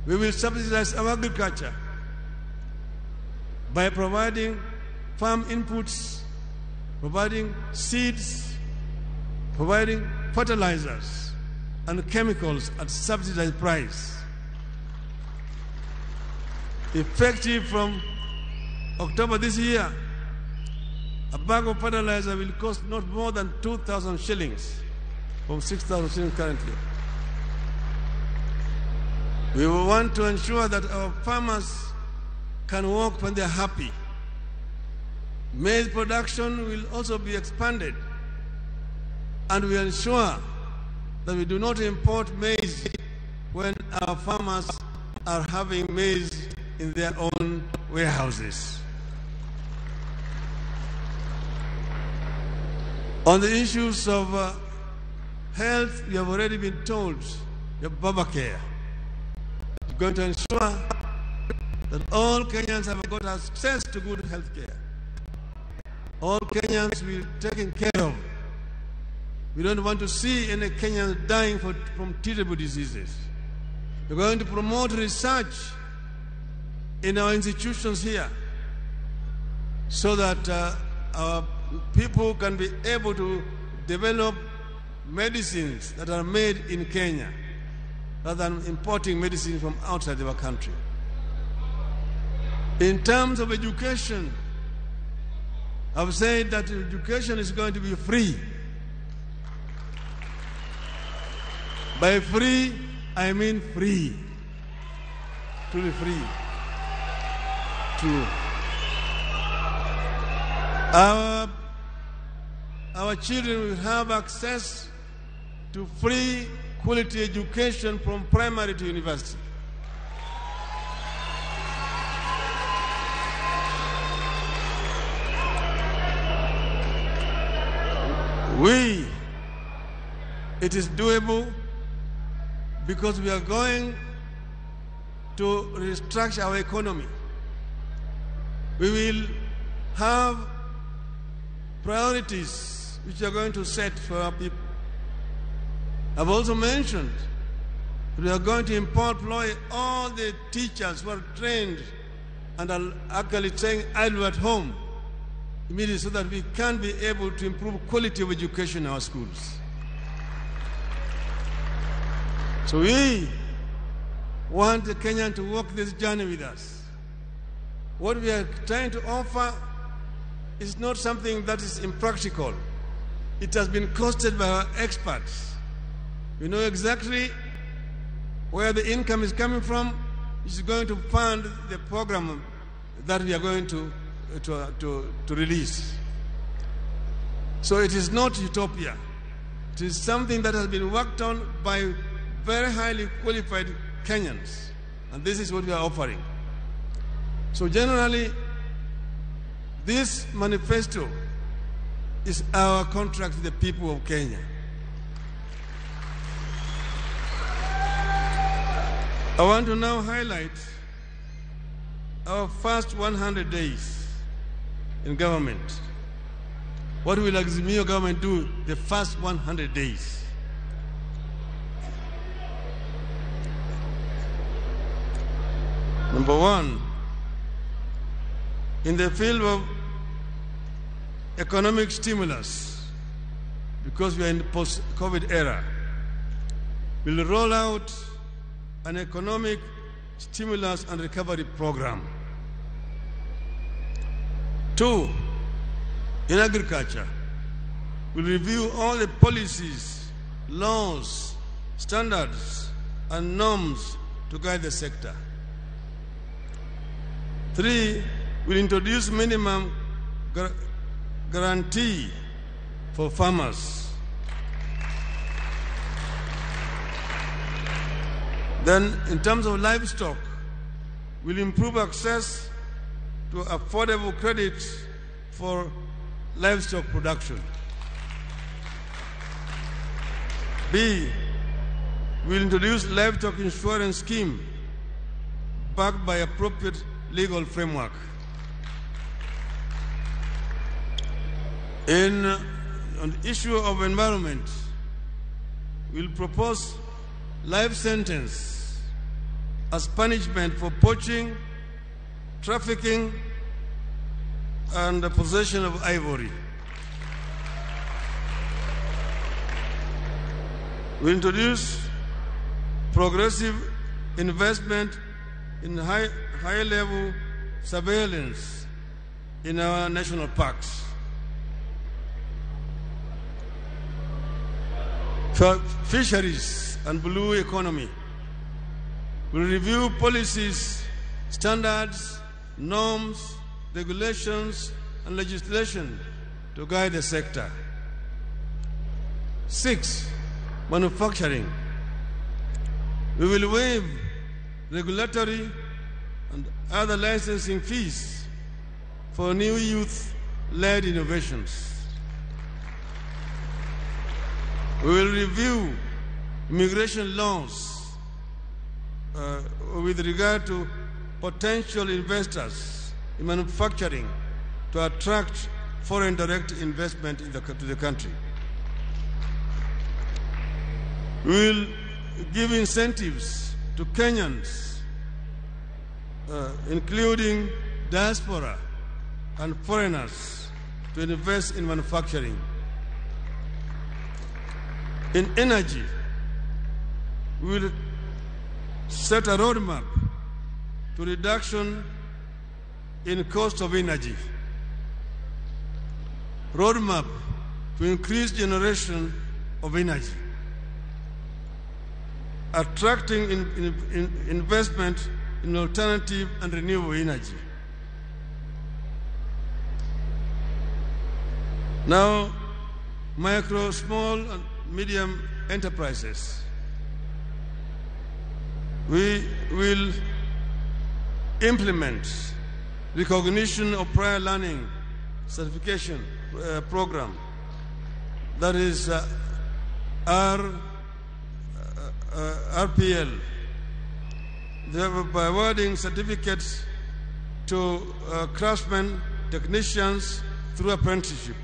We will subsidize our agriculture by providing farm inputs, providing seeds, providing fertilizers and chemicals at subsidized price. Effective from October this year, a bag of fertilizer will cost not more than 2,000 shillings from 6,000 shillings currently. We will want to ensure that our farmers can work when they're happy. Maize production will also be expanded, and we ensure that we do not import maize when our farmers are having maize in their own warehouses. On the issues of health, we have already been told, your Baba Care is going to ensure that all Kenyans have got access to good health care. All Kenyans will be taken care of. We don't want to see any Kenyans dying from treatable diseases. We're going to promote research in our institutions here so that our people can be able to develop medicines that are made in Kenya rather than importing medicine from outside our country. In terms of education, I've said that education is going to be free. By free, I mean free. Truly free. True. Our children will have access to free quality education from primary to university. It is doable because we are going to restructure our economy. We will have priorities which are going to set for our people. I've also mentioned that we are going to employ all the teachers who are trained and are actually staying idle at home immediately so that we can be able to improve quality of education in our schools. So we want the Kenyan to walk this journey with us. What we are trying to offer is not something that is impractical. It has been costed by our experts. We know exactly where the income is coming from, which is going to fund the program that we are going to release. So it is not utopia. It is something that has been worked on by very highly qualified Kenyans. And this is what we are offering. So generally, this manifesto is our contract with the people of Kenya. I want to now highlight our first 100 days in government. What will Azimio government do the first 100 days? Number one, in the field of economic stimulus, because we are in the post-COVID era, we'll roll out an economic stimulus and recovery program. Two, in agriculture, we'll review all the policies, laws, standards, and norms to guide the sector. Three, we'll introduce minimum guarantee for farmers. Then, in terms of livestock, we'll improve access to affordable credit for livestock production. B, we'll introduce livestock insurance scheme backed by appropriate legal framework. On the issue of environment, we'll propose life sentence as punishment for poaching, trafficking, and the possession of ivory. We introduce progressive investment in high-level surveillance in our national parks. For fisheries and blue economy, we review policies, standards, norms, regulations, and legislation to guide the sector. 6, manufacturing. We will waive regulatory and other licensing fees for new youth-led innovations. We will review immigration laws with regard to potential investors in manufacturing to attract foreign direct investment to the country. We will give incentives to Kenyans, including diaspora and foreigners, to invest in manufacturing. In energy, we will set a roadmap to reduction in cost of energy, roadmap to increase generation of energy, attracting investment in alternative and renewable energy. Now, micro, small, and medium enterprises. We will implement recognition of prior learning certification program, that is RPL, by awarding certificates to craftsmen, technicians through apprenticeship,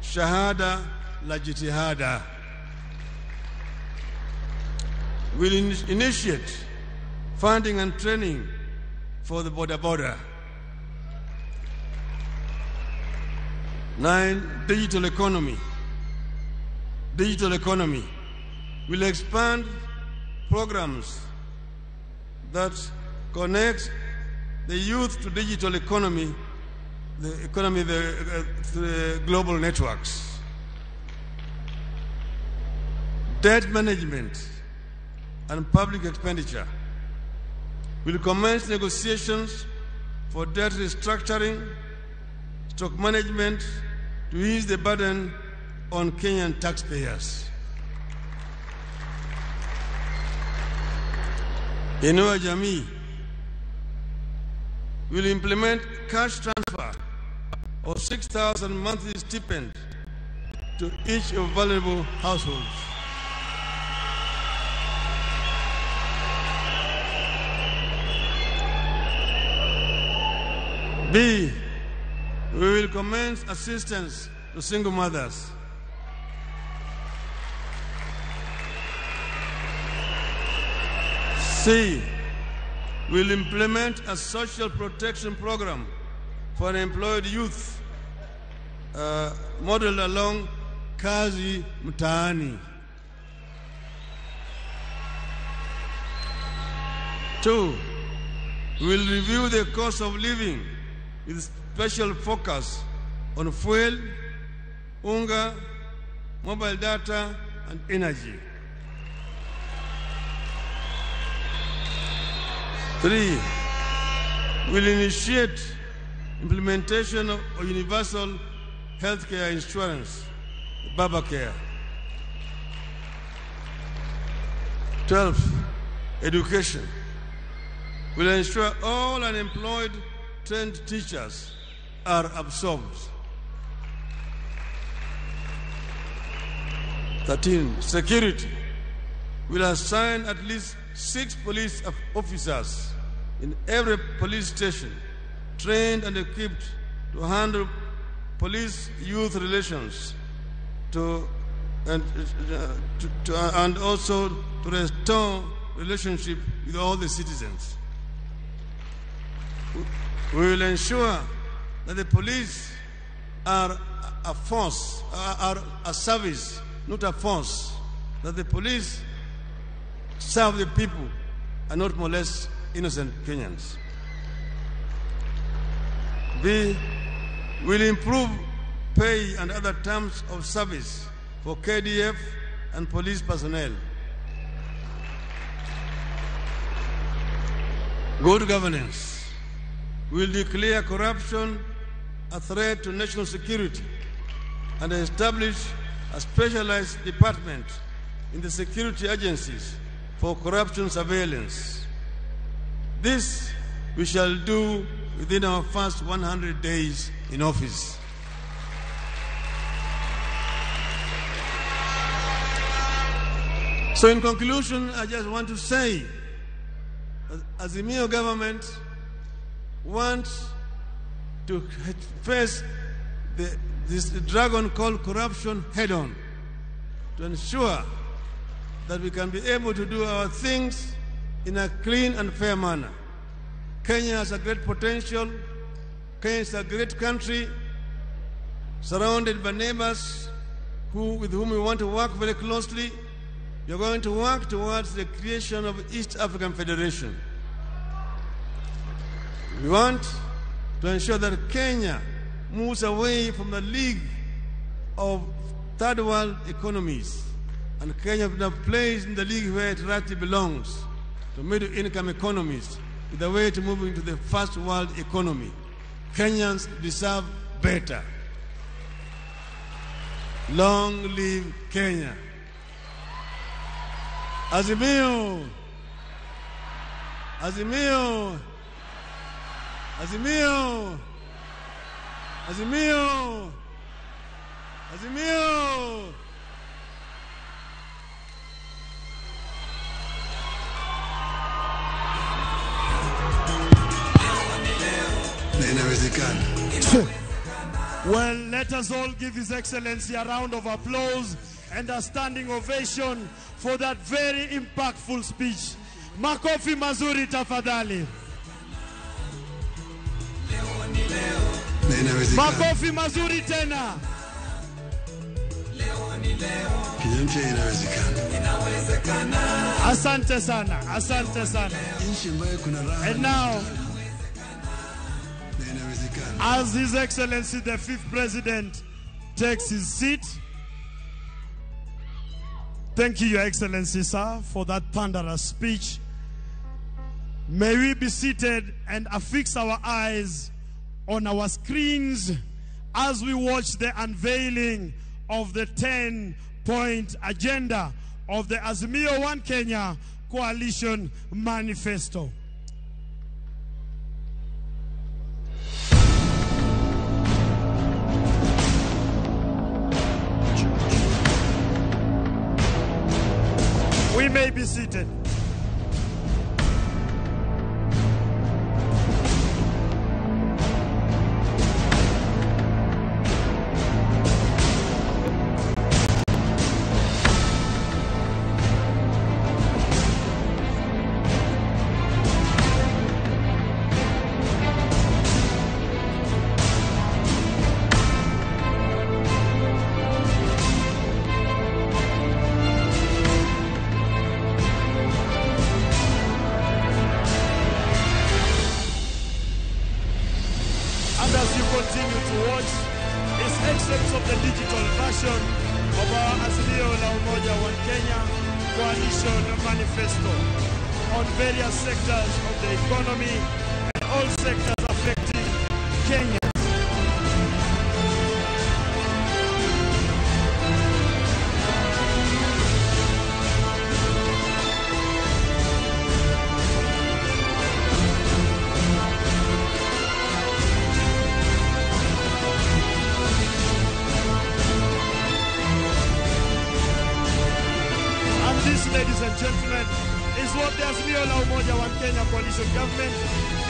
shahada la jitihada. We'll initiate funding and training for the border. 9, digital economy. Digital economy. We'll expand programs that connect the youth to digital economy, the global networks. Debt management and public expenditure. We'll commence negotiations for debt restructuring, stock management, to ease the burden on Kenyan taxpayers. Inua Jamii will implement cash transfer of 6,000 monthly stipend to each of vulnerable households. B, we will commence assistance to single mothers. C, we will implement a social protection program for unemployed youth, modeled along Kazi Mtaani. 2, we will review the cost of living with special focus on fuel, unga, mobile data, and energy. 3, we'll initiate implementation of universal healthcare insurance, Baba Care. 12, education. We'll ensure all unemployed trained teachers are absorbed. 13, security. We'll assign at least 6 police officers in every police station, trained and equipped to handle police-youth relations, and also to restore relationship with all the citizens. We will ensure that the police are a force, are a service, not a force. That the police serve the people and not molest innocent Kenyans. B, will improve pay and other terms of service for KDF and police personnel. Good governance. We will declare corruption a threat to national security and establish a specialized department in the security agencies for corruption surveillance. This we shall do within our first 100 days in office. So in conclusion, I just want to say, Azimio government want to face this dragon called corruption head-on, to ensure that we can be able to do our things in a clean and fair manner. Kenya has a great potential. Kenya is a great country, surrounded by neighbors with whom we want to work very closely. We are going to work towards the creation of East African Federation. We want to ensure that Kenya moves away from the league of third world economies, and Kenya now plays in the league where it rightly belongs, to middle income economies, with a way to move into the first world economy. Kenyans deserve better. Long live Kenya. Azimio. Azimio. Azimio. Azimio. Azimio. Well, let us all give His Excellency a round of applause and a standing ovation for that very impactful speech. Makofi mazuri tafadhali. Makofi mazuri tena. Asante sana, asante sana. And now, as His Excellency the 5th President takes his seat, thank you, Your Excellency, sir, for that thunderous speech. May we be seated and affix our eyes on our screens as we watch the unveiling of the 10-point agenda of the Azimio One Kenya Coalition Manifesto. We may be seated. Manifesto on various sectors of the economy and all sectors affecting Kenya. Ladies and gentlemen, is what the Azimio la Umoja One Kenya coalition government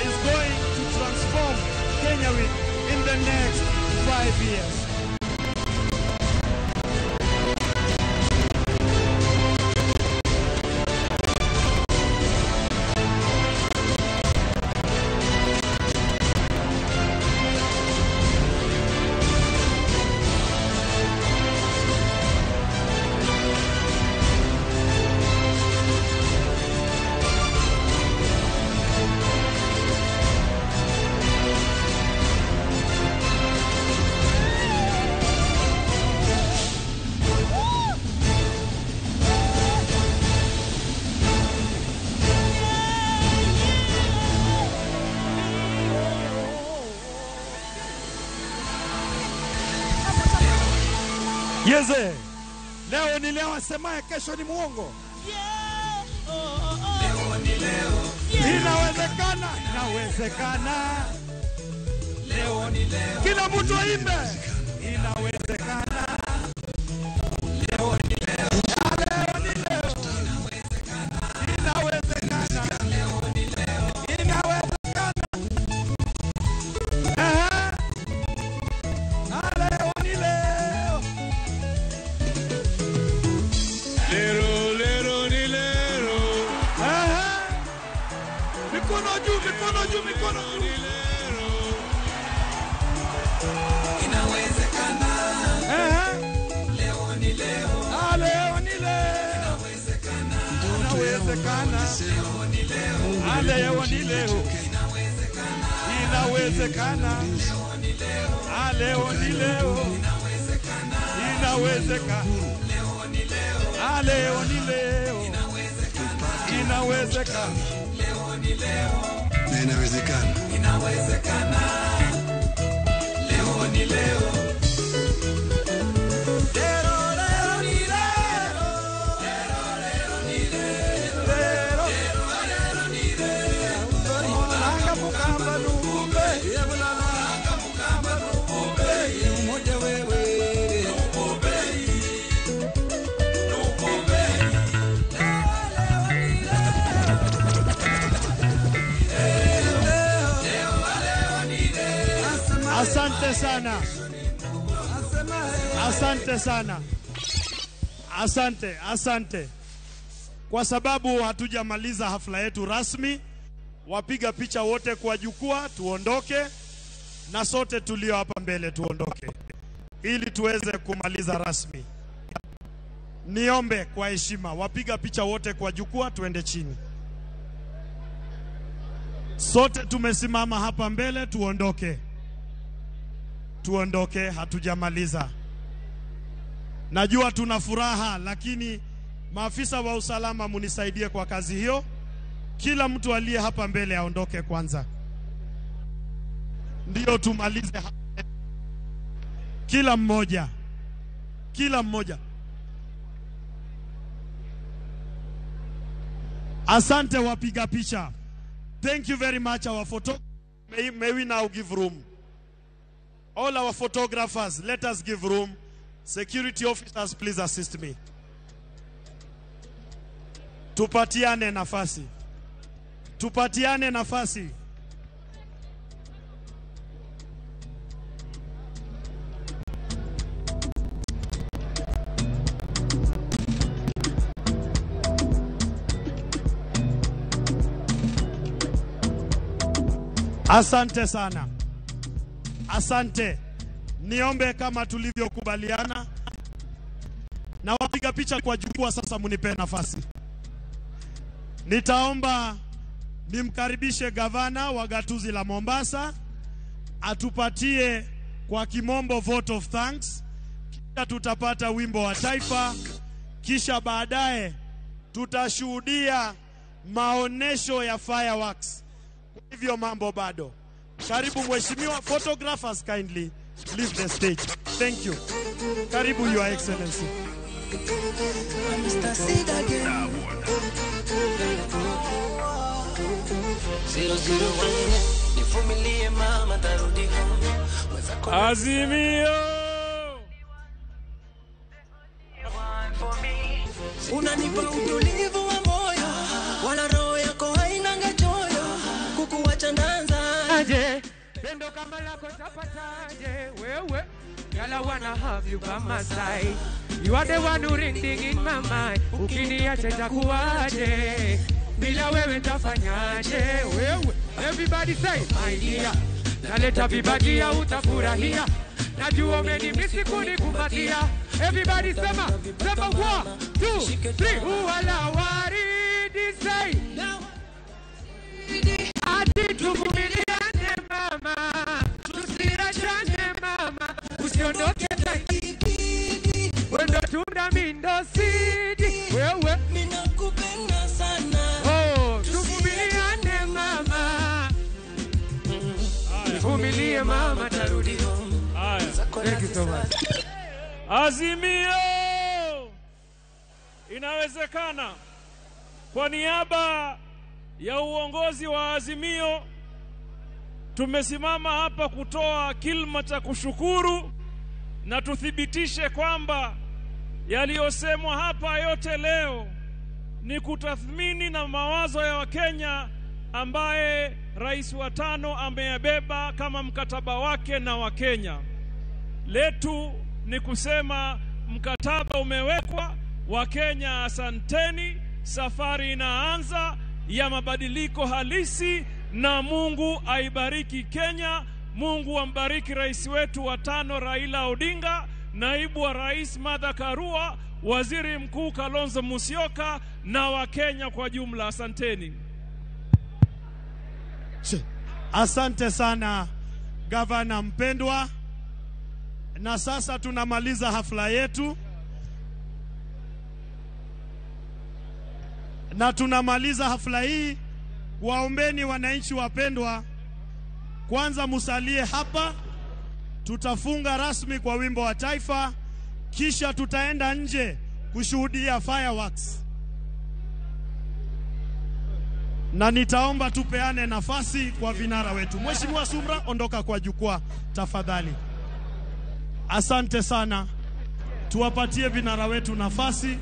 is going to transform Kenya with in the next 5 years. Yeze, leo ni leo, asemaye kesho ni muongo. Leo ni leo. Inawezekana, inawezekana. Leo ni leo. Kila mtu aimbe. Inawezekana. Leo ni leo. Leo ni leo. Inawezekana. Inawezekana. Leo ni leo. Inawezekana. inawezekana. Leo ni leo. Inawezekana. Leo ni leo. Inawezekana. Leo ni leo. Inawezekana. Inawezekana. Inawezekana. Leo ni leo. Asante sana. Asante sana. Asante. Kwa sababu hatujamaliza hafla yetu rasmi, wapiga picha wote kwa jukwaa tuondoke, na sote tulio hapa mbele tuondoke, ili tuweze kumaliza rasmi. Niombe kwa heshima, wapiga picha wote kwa jukwaa tuende chini. Sote tumesimama hapa mbele tuondoke. Tuondoke, hatujamaliza. Najua tuna furaha, lakini maafisa wa usalama munisaidie kwa kazi hiyo. Kila mtu aliye hapa mbele aondoke kwanza, ndio tumalize. Kila mmoja. Asante wapiga picha. Thank you very much our photo. May we now give room. All our photographers, let us give room. Security officers, please assist me. Tupatiane nafasi. Asante sana. Asante. Niombe kama tulivyokubaliana, na wapiga picha kwa jukwaa sasa munipe nafasi. Nitaomba nimkaribishe gavana wa gatuzi la Mombasa atupatie kwa kimombo vote of thanks, kisha tutapata wimbo wa taifa, kisha baadaye tutashuhudia maonesho ya fireworks. Kwa hivyo mambo bado. Karibu mheshimiwa. Photographers kindly leave the stage. Thank you. Karibu your excellency. Azimio. Unanipa utulivu wa moyo, wala roho yako haina ngachoyo, kukuacha ndanza aje pendo kama lako tapataje wewe. Girl, I wanna have you by my side. You are the one who ringing in my mind. Ukiniacha itakuwaje? Bila wewe tafanyaje wewe? Everybody say my dear. Naleta vibagia utafurahia. Najua umenimisi kunikumbatia. Everybody sema 1, 2, 3. Uwala waridi say. Ati tuvumiliane mama, tusiachane mama, usiondoke zaidi. Wendo tunda mindo sidi, wewe ninakupenda sana. Oh, tuvumiliane mama. Vumilie mama, tarudi home. Thank you so much. Azimio. Inawezekana. Kwa niaba ya uongozi wa Azimio tumesimama hapa kutoa kilima cha kushukuru na tuthibitishe kwamba yaliyosemwa hapa yote leo ni kutathmini na mawazo ya Wakenya ambaye rais wa 5 ameyabeba kama mkataba wake na Wakenya. Letu ni kusema mkataba umewekwa, Wakenya asanteni, safari inaanza ya mabadiliko halisi, na Mungu aibariki Kenya. Mungu ambariki rais wetu wa 5 Raila Odinga, naibu wa rais Martha Karua, Waziri Mkuu Kalonzo Musyoka na Wakenya kwa jumla. Asanteni. Asante sana gavana mpendwa. Na sasa tunamaliza hafla yetu. Na tunamaliza hafla hii. Waombeni wananchi wapendwa, kwanza musalie hapa. Tutafunga rasmi kwa wimbo wa taifa, kisha tutaenda nje kushuhudia fireworks. Na nitaomba tupeane nafasi kwa vinara wetu. Mheshimiwa Sumra, ondoka kwa jukwaa tafadhali. Asante sana. Tuwapatie vinara wetu nafasi.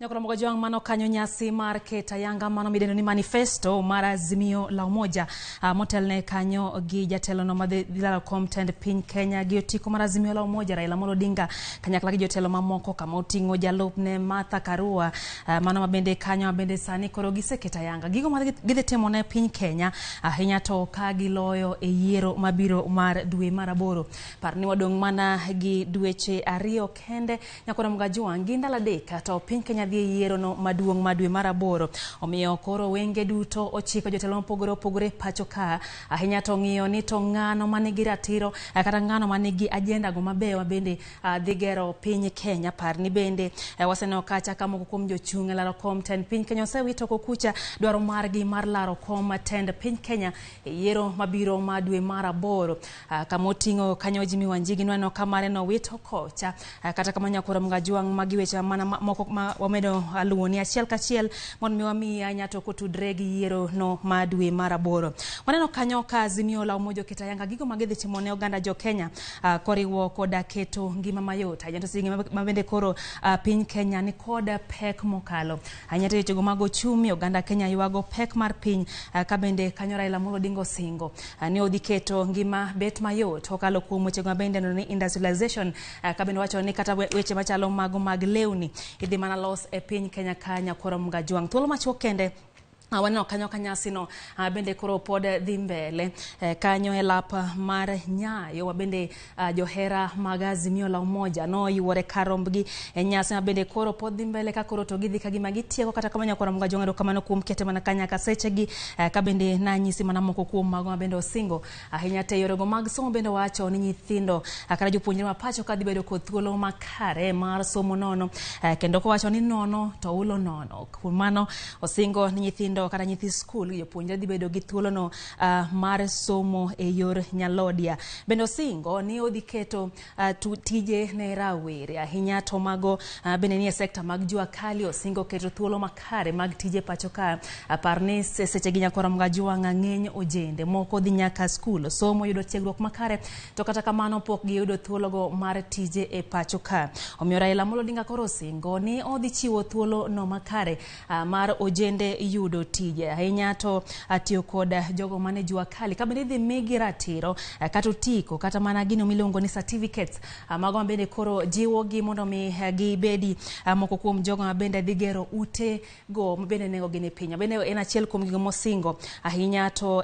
Nyakura mgojo mano kanyo nyasi mar keta yanga mano midendo ni manifesto mar Azimio la Umoja. Motel ne kanyo gi jatelo no madhilala komtend piny Kenya gi otiko mar Azimio la Umoja Raila Amolo Odinga kanyakla gi jotelo mamoko kama oting'o jalupne Martha Karua. Mano mabende kanyo mabende sani koro giseketa yanga gigo magidhi timo ne piny Kenya ahinya to ka giloyo e yiero mabiro mar dwe mar 8. Parni wadong' mana gi dweche 2 kende. Nyakura mgojo gi ndalo 3 to piny Kenya dhi yiero no maduong' ma dwe mar 8. Omiyo koro wenge duto ochiko jotelo mopogore pacho ka ahinya to ng'iyo ni to ng'ano manigi ratiro kata ng'ano manigi agenda go mabeyo bende dhi gero piny Kenya. Parni bende waseneno kacha kama kuom jochung' laro kom ten piny Kenya osewito kokucha dwaro margi mar laro kom tend piny Kenya e yiero mabiro ma dwe mar 8. Kama oting'o kanyo Jimmy Wanjigi nweno kamare no wito kocha kata kama Nyakura mgojo magiwecha mana moko wamedo aluoni achiel kachiel mon miwami anyato kotudre gi yiero no madwe mar 8. Waneno kanyo ka Azimio la Umoja keta yanga gigo magedhi timo ne oganda jo Kenya koriwo koda keto ngima mayot. Anyato singi mabende koro piny Kenya ni koda pek mokalo. Anyato yechego mago chumi oganda Kenya yuago pek mar piny kabende kanyo Raila Amolo Odinga singo ni odhi keto ngima bet mayot okalo kuom wechego mabende no ni industrialization kabende wacho ni kata weche machalo mago mag lewni idhi mana los e piny Kenya kanya koro mgojo thuolo machuok kende. Waneno kanyo kanyasi no bende koro pod dhi mbele kanyo e lap mar Nyayo wabende johera mag Azimio la Umoja no yuore karombgi nyasi bende koro pod dhi mbele ka koro to gidhi ka gima gitieko kata kama Nyakura mgojo ngado kamano kuom kete mana kanya kasechegi ka bende na nyisi mana moko kuom mago bende osingo ahinya te yorego mag somo bende wacho ni nyithindo kata jopuonjre mapacho ka dhi bedo kod thuolo makare mar somo nono kendo ko wacho ni nono to ulo nono. Kuom mano osingo ni nyithindo kata nyithi skul jopuonjre dhi bedo gi thuolo no mar somo e yor nyalodia. Bende osingo ni odhi keto tije ne rawere ahinya to mago bende ni e sekta mag jua kali osingo keto thuolo makare mag tije pacho ka parni seche gi Nyakura mgojo ng'eny ojende moko dhi nyaka skul somo yudo tiegruok makare to kata kamano pok giyudo thuolo go mar tije e pacho ka. Omiyo Raila Amolo Odinga koro osingo ni odhi chiwo thuolo no makare mar ojende yudo tije ahinya to atiyo koda jogo mane jua kali kabende dhi migi ratiro kata otiko kata mana gino miluongo ni certificates mago bende koro jiwo gi mondo mi gibedi moko kuom jogo mabende dhi gero ute go bende nego gine pinya bende en achiel kuom gigo mosingo ahinya to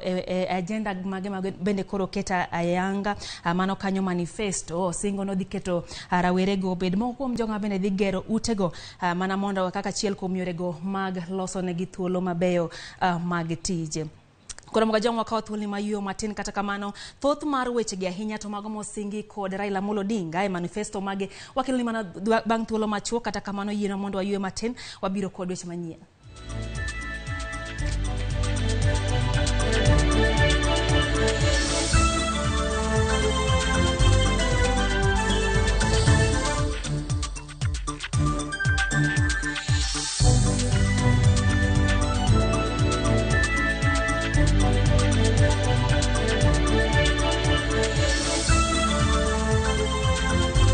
agenda mage bende koro keta ayanga mano kanyo manifesto singo no dhi keto rawere go bed moko kuom jogo bende dhi gero ute go mana mondo kaka achiel kuom yore go mag loso ne gi thuolo mabeyo mag tije. Koro mgojo wakawo thuolo mayuo matin kata kamano thoth mar weche gi ahinya to mago mosingi kod Raila Amolo Odinga e manifesto mage wakelo ni mana bang' thuolo machuok kata kamano yieno mondo wayue matin wabiro kod weche manyien.